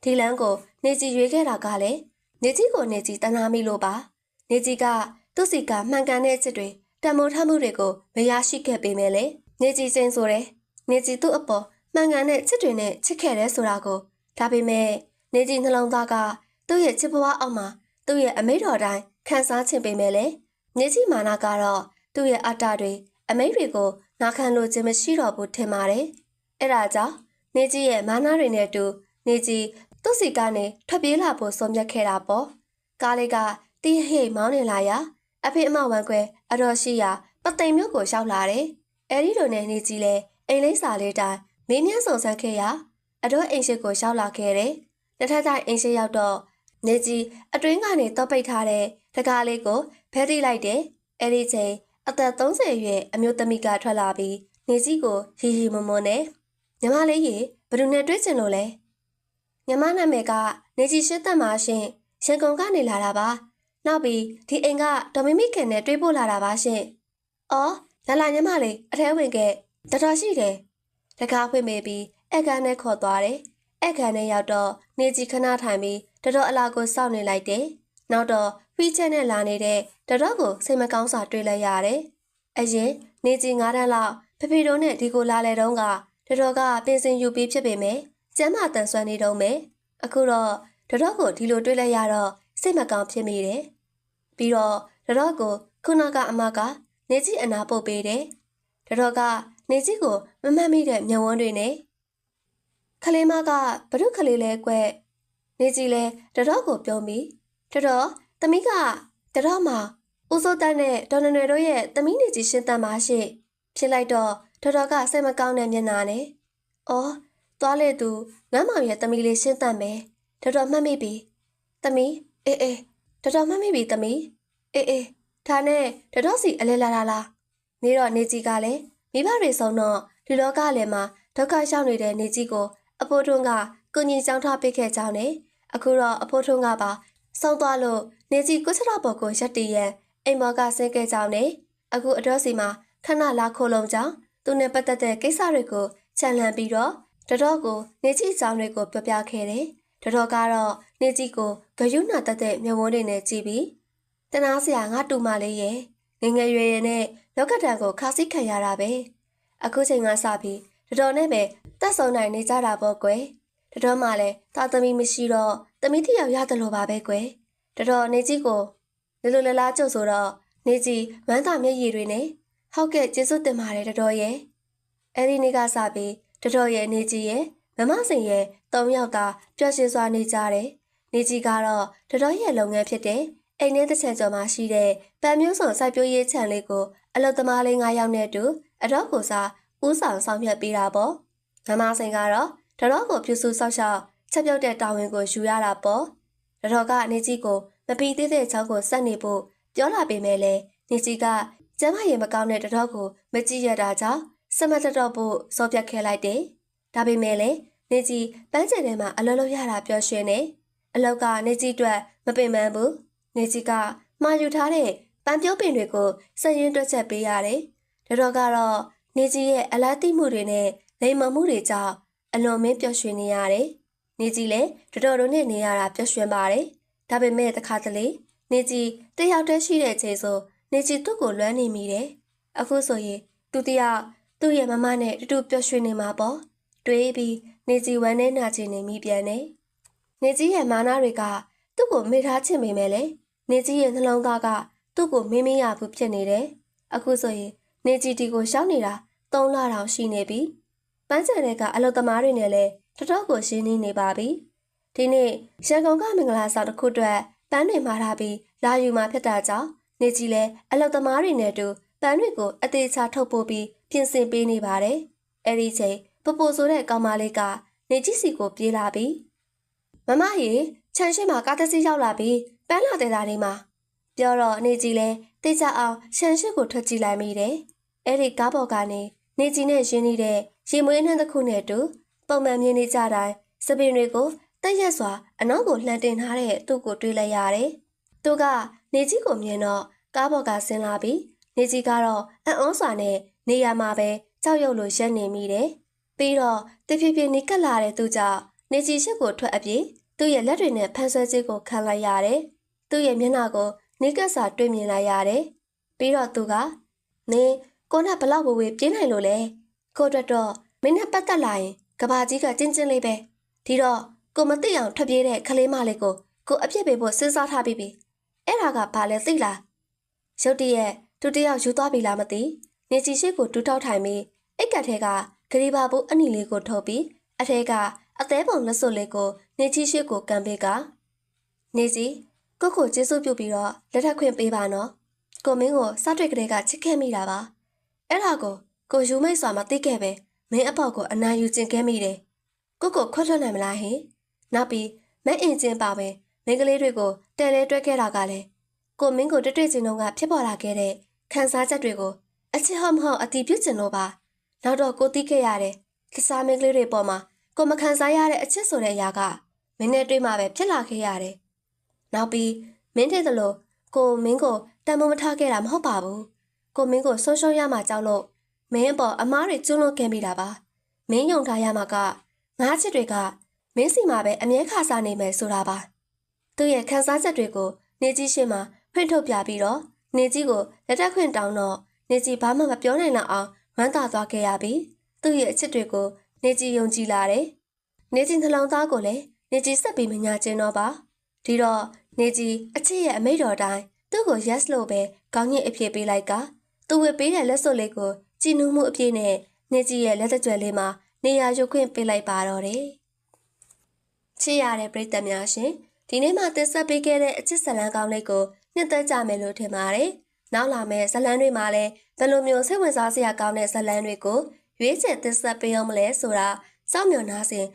[SPEAKER 1] ဒီလမ်းကိုနေကြီးရွေးခဲ့တာကလည်းနေကြီးကိုနေကြီးတနာမိလို့ပါနေကြီးကသူ့စီကမှန်ကန်တဲ့ချက်တွေတမိုးထမှုတွေကိုမရရှိခဲ့ပေမဲ့လေနေကြီးချင်းဆိုတယ်နေကြီးသူ့အပေါ်မှန်ကန်တဲ့ချက်တွေနဲ့ချစ်ခဲ့တယ်ဆိုတာကိုဒါပေမဲ့နေကြီးနှလုံးသားကသူ့ရဲ့ချစ်ဘဝအောက်မှာသူ့ရဲ့အမိတော်တိုင်းခံစားချင်ပေမဲ့လေနေကြီးမာနာကတော့သူ့ရဲ့အတ္တတွေအမိတွေကိုနာခံလို့ခြင်းမရှိတော့ဘူးထင်ပါတယ်အဲ့ဒါကြောင့်နေကြီးရဲ့မာနာတွေနဲ့တူနေကြီးသူ့စီကနေထွက်ပြေးလာဖို့ဆုံးဖြတ်ခဲ့တာပေါ့ကားလေးကတီးဟိတ်မောင်းနေလာရာအဖေအမဝမ်းခွဲအတော်ရှိရာပသိမ်မြို့ကိုရောက်လာတယ်အဲ့ဒီလိုနဲ့နေကြီးလဲအိမ်လေးစာလေးတိုင်းမင်းမြန်းစုံစမ်းခဲ့ရာအတော်အိမ်ရှိကိုရောက်လာခဲ့တယ်တထထိုင်အိမ်ရှိရောက်တော့နေကြီးအတွင်းကနေတော့ပိတ်ထားတဲ့တကားလေးကိုဖဲတိလိုက်တယ်အဲ့ဒီချိန်အသက်30အရွယ်အမျိုးသမီးကထွက်လာပြီးနေကြီးကိုရီရီမွန်မွန်နဲ့ညီမလေးရေဘယ်သူနဲ့တွေ့ချင်လို့လဲညီမနာမည်ကနေကြီးရှင်းသက်ပါရှင်ရန်ကုန်ကနေလာတာပါနောက်ပြီးဒီအိမ်ကဒေါ်မီမီခင်နဲ့တွေ့ဖို့လာတာပါရှင်အော်လာညီမလေးအထဲဝင်ခဲ့တော်တော်ရှိတယ်တကားဖွင့်ပေးပြီးအခန်းထဲခေါ်သွားတယ်အခန်းထဲရောက်တော့နေကြီးခဏထိုင်ပြီးတော်အလာကိုစောင့်နေလိုက်တယ်နောက်တော့ဖီးချက်နဲ့လာနေတဲ့တော်ကိုစိတ်မကောင်းစွာတွေ့လိုက်ရတယ်အရင်နေကြီး9တန်းလောက်ဖေတို့နဲ့ဒီကိုလာလေတုန်းကတော်ကပင်စင်ယူပြီးဖြစ်ပေမဲ့ကျမ်းမာတန်ဆွမ်းနေတော့မယ်အခုတော့တော်ကိုဒီလိုတွေ့လိုက်ရတော့စိတ်မကောင်းဖြစ်မိတယ်ပြီးတော့တော်ကိုခုနကအမကနေကြီးအနာပုတ်ပေးတယ်တော်ကနေကြီးကိုမမှတ်မိတဲ့မျက်ဝန်းတွေနဲ့ခလေးမကဘဒုခလေးလဲကွက်နေကြီးလဲတော်ကိုပြုံးပြီးတော်သမီးကတော်မှာဦးစိုးတန်းနဲ့ဒေါ်နွယ်တို့ရဲ့သမီးနေကြီးရှင်းတန်းပါရှိဖြစ်လိုက်တော့တော်ကစိတ်မကောင်းတဲ့မျက်နှာနဲ့အော်သွားလေသူငမ်းမောင်ရဲ့သမီးလေးရှင်းတန်းမယ်တော်မှတ်မိပြီသမီးအေးတော်မှတ်မိပြီသမီးအေးဒါနဲ့တော်စီအလဲလာလားနေတော့နေကြီးကလည်းမိဘတွေဆုံးတော့ဒီလောကလည်းမှာဒုက္ခရောက်နေတဲ့နေကြီးကိုအဖိုးထွန်းကကုညီကြောင်းထားပေးခဲ့ကြောင်းနဲ့အခုတော့အဖိုးထွန်းကပါဆုံးသွားလို့နေကြီးကိုချရဘော်ကိုရက်တည်ရန်အိမ်မော်ကဆင်းခဲ့ကြောင်းနဲ့အခုအတော်စီမှာခဏလာခိုးလုံးကြောင်းသူနဲ့ပတ်သက်တဲ့ကိစ္စတွေကိုခြံလှမ်းပြီးတော့တော်ကိုနေကြီးအကြောင်းတွေကိုပြောပြခဲ့တယ်တော်ကတော့နေကြီးကိုဂယုဏတတ်တဲ့မျက်ဝန်းတွေနဲ့ကြည့်ပြီးတနာစရာငါတူမလေးရဲ့ငငယ်ရွယ်ရွယ်နဲ့လောကဒဏ်ကိုခါးစည်းခံရတာပဲအခုချိန်ကစပြီးတော်နဲ့ပဲတက်ဆုံနိုင်နေကြတာပေါ့ကွယ်တော်မှလည်းသားသမီးမရှိတော့သမီးတစ်ယောက်ရတယ်လို့ပါပဲကွယ်တော်နေကြီးကိုလူလလားကျုပ်ဆိုတော့နေကြီးဝမ်းသာမျက်ရည်တွေနဲ့ဟုတ်ကဲ့ကျေးဇူးတင်ပါတယ်တော်ရဲ့အဲ့ဒီနေ့ကစပြီးတော်ရဲ့နေကြီးရဲ့မမစင်ရဲ့3ယောက်သာပျော်ရွှင်စွာနေကြတယ်နေကြီးကတော့တော်ရဲ့လုပ်ငန်းဖြစ်တဲ့အိမ်ထဲတစ်ချက်ကျော်မှာရှိတဲ့ပန်မျိုးစုံစိုက်ပျိုးရေးခြံလေးကိုအလုပ်သမားလေး9ယောက်နဲ့အတူအတော့ကိုစားဦးဆောင်ဆောင်ရွက်ပေးတာပေါ့မမစင်ကတော့တော်ကိုပြုစုဆောက်ရှောက်ချက်ပြုတ်တဲ့တာဝန်ကိုယူရတာပေါ့တော်ကနေကြီးကိုမပီသေးတဲ့ချောင်းကိုဆက်နေဖို့ပြောလာပေမဲ့လည်းနေကြီးကကျမ်းမာရေးမကောင်းတဲ့တော်ကိုမကြည့်ရတာကြောင့်စမတ်တော်ဖို့စောပြတ်ခဲ့လိုက်တယ်ဒါပေမဲ့လည်းနေကြီးပန်းကျင်ထဲမှာအလုပ်လုပ်ရတာပျော်ရွှင်နေအလုပ်ကနေကြီးအတွက်မပင်ပန်းဘူးနေကြီးကမှာယူထားတဲ့ပန်းပြုတ်ပင်တွေကိုစက်ရင်တွက်ချက်ပေးရတယ်တော်ကတော့နေကြီးရဲ့အလားတိမှုတွေနဲ့လိမ်မမှုတွေကြောင့်အလွန်မင်းပျော်ရွှင်နေရတယ်နေကြီးလည်းတော်တို့နဲ့နေရတာပျော်ရွှင်ပါတယ်ဒါပေမဲ့တခါတလေနေကြီးတယောက်တည်းရှိတဲ့ချိန်ဆိုနေကြီးသူ့ကိုလွမ်းနေမိတယ်အခုဆိုရင်သူတယောက်သူ့ရဲ့မမနဲ့တူပျော်ရွှင်နေမှာပေါ့တွေးပြီးနေကြီးဝမ်းနဲ့နာချင်နေမိပြန်တယ်နေကြီးရဲ့မာနတွေကသူ့ကိုမေ့ထားချင်ပေမဲ့လေနေကြီးရဲ့နှလုံးသားကသူ့ကိုမေ့မရဘူးဖြစ်နေတယ်အခုဆိုရင်နေကြီးဒီကိုရှောက်နေတာ3လတောင်ရှိနေပြီပန်းချန်တွေကအလုပ်သမားတွေနဲ့လည်းတော်ကိုရှင်းနေပါပြီဒီနေ့ရန်ကုန်ကမင်္ဂလာဆောင်တစ်ခုအတွက်ပန်းတွေမှာထားပြီးလာယူมาဖြစ်တာကြောင့်နေကြီးလည်းအလုပ်သမားတွေနဲ့တူပန်းတွေကိုအသေးချာထုတ်ပို့ပြီးပြင်ဆင်ပေးနေပါတယ် အဲ့ဒီချိန်ပပူဆိုတဲ့ကောင်မလေးကနေကြီးစီကိုပြေးလာပြီးမမရေခြံရှိမှာကားတစ်စီးရောက်လာပြီးပန်းလာတဲ့သားလေးမှာပြောတော့နေကြီးလဲတိတ်ကြအောင်ခြံရှိကိုထွက်ကြည့်လိုက်မိတယ်အဲ့ဒီကားပေါ်ကနေနေကြီးနဲ့ရင်းနေတဲ့ရေမွေးနှန်းတစ်ခုနဲ့တူပုံမှန်မြင်နေကြတိုင်းစပင်တွေကိုတက်ရက်စွာအနောက်ကိုလှန်တင်ထားတဲ့သူ့ကိုတွေ့လိုက်ရတယ်သူကနေကြီးကိုမြင်တော့ကားပေါ်ကဆင်းလာပြီးနေကြီးကတော့အံ့ဩစွာနဲ့နေရာမှာပဲကြောက်ရွံ့လို့ရက်နေမိတယ်ပြီးတော့တဖြည်းဖြည်းနီးကပ်လာတဲ့သူကြောင့်နေကြီးရှစ်ကိုထွက်အပြေးသူ့ရဲ့လက်တွေနဲ့ဖန်ဆွဲခြင်းကိုခံလိုက်ရတယ်သူ့ရဲ့မျက်နှာကိုနီးကပ်စွာတွေ့မြင်လိုက်ရတယ်ပြီးတော့သူကနင်းကိုနဲ့ဘလောက်ဝေးပြေးနိုင်လို့လဲကိုအတွက်တော့မင်းနဲ့ပတ်သက်လာရင်ကဘာကြီးကကျင်းကျင်းလေးပဲဒီတော့ကိုမသိအောင်ထွက်ပြေးတဲ့ခလေးမလေးကိုအပြစ်ပေးဖို့စဉ်းစားထားပြီးပြီအဲ့ဒါကဘာလဲသိလားရုတ်တရက်သူတယောက်ယူသွားပြီလားမသိနေကြီးရှိကိုတူးထောက်ထိုင်ပြီးအိတ်ကတ်ထဲကဂရီဘာဘူးအနီလေးကိုထုတ်ပြီးအထဲကအသေးပုံလက်စွပ်လေးကိုနေကြီးရှိကိုကန်ပေးကနေကြီးကိုကျေးဇူးပြုပြီးတော့လက်ထပ်ခွင့်ပေးပါနော်ကိုမင်းကိုစတွေ့ကလေးကချစ်ခဲ့မိတာပါအဲ့ဒါကိုယူမိတ်စွာမသိခဲ့ပဲမင်းအပေါက်ကိုအနာယူကျင်ခဲ့မိတယ်ကိုခွတ်လွှတ်နိုင်မလားဟင်နောက်ပြီးမင်းအင်ချင်းပါပဲမင်းကလေးတွေကိုတဲလဲတွဲခဲ့တာကလည်းကိုမင်းကိုတွေ့ချင်းတုန်းကဖြစ်ပေါ်လာခဲ့တဲ့ခံစားချက်တွေကိုအချစ်ဟုတ်မဟုတ်အတီးပြုတ်ကျင်လို့ပါနောက်တော့ကိုသိခဲ့ရတယ်တခြားမင်းကလေးတွေပေါ်မှာကိုမခံစားရတဲ့အချစ်ဆိုတဲ့အရာကမင်းနဲ့တွေ့မှပဲဖြစ်လာခဲ့ရတယ်နောက်ပြီးမင်းတဲ့လို့ကိုမင်းကိုတန်ဖိုးမထားခဲ့တာမဟုတ်ပါဘူးကိုမင်းကိုဆုံးရှုံးရမှကြောက်လို့မင်းအပေါ်အမားတွေကျွလွန်ခဲ့မိတာပါမင်းယုံထားရမှာကငါးချစ်တွေကမင်းစီမှာပဲအမြဲခါစားနေမယ်ဆိုတာပါသူ့ရဲ့ခံစားချက်တွေကိုနေကြီးရှင်းမှာဖွင့်ထုတ်ပြပြီးတော့နေကြီးကိုလက်ထပ်ခွင့်တောင်းတော့နေကြီးဘာမှမပြောနိုင်တော့အောင်ဝမ်းသာသွားခဲ့ရပြီးသူ့ရဲ့အချစ်တွေကိုနေကြီးယုံကြည်လာတယ်နေကြီးနှလုံးသားကိုလည်းနေကြီးဆက်ပြီးမညာကျင်တော့ပါဒီတော့နေကြီးအချစ်ရဲ့အမိတ်တော်တိုင်းသူ့ကို yes လို့ပဲကောင်းညစ်အဖြစ်ပေးလိုက်ကသူဝေပေးတဲ့လက်စွပ်လေးကိုကြည်နူးမှုအပြည့်နဲ့နေကြီးရဲ့လက်တကြွယ်လေးမှာနေရာယူခွင့်ပေးလိုက်ပါတော့တယ်ချစ်ရတဲ့ပရိသတ်များရှင်ဒီနေ့မှတင်ဆက်ပေးခဲ့တဲ့အချစ်ဇာတ်လမ်းကောင်းလေးကိုနှစ်သက်ကြမယ်လို့ထင်ပါတယ်နောက်လာမယ့်ဇာတ်လမ်းတွေမှာလည်းဘယ်လိုမျိုးစိတ်ဝင်စားစရာကောင်းတဲ့ဇာတ်လမ်းတွေကိုရွေးချယ်တင်ဆက်ပေးအောင်မလဲဆိုတာစောင့်မျှော်နှားစဉ်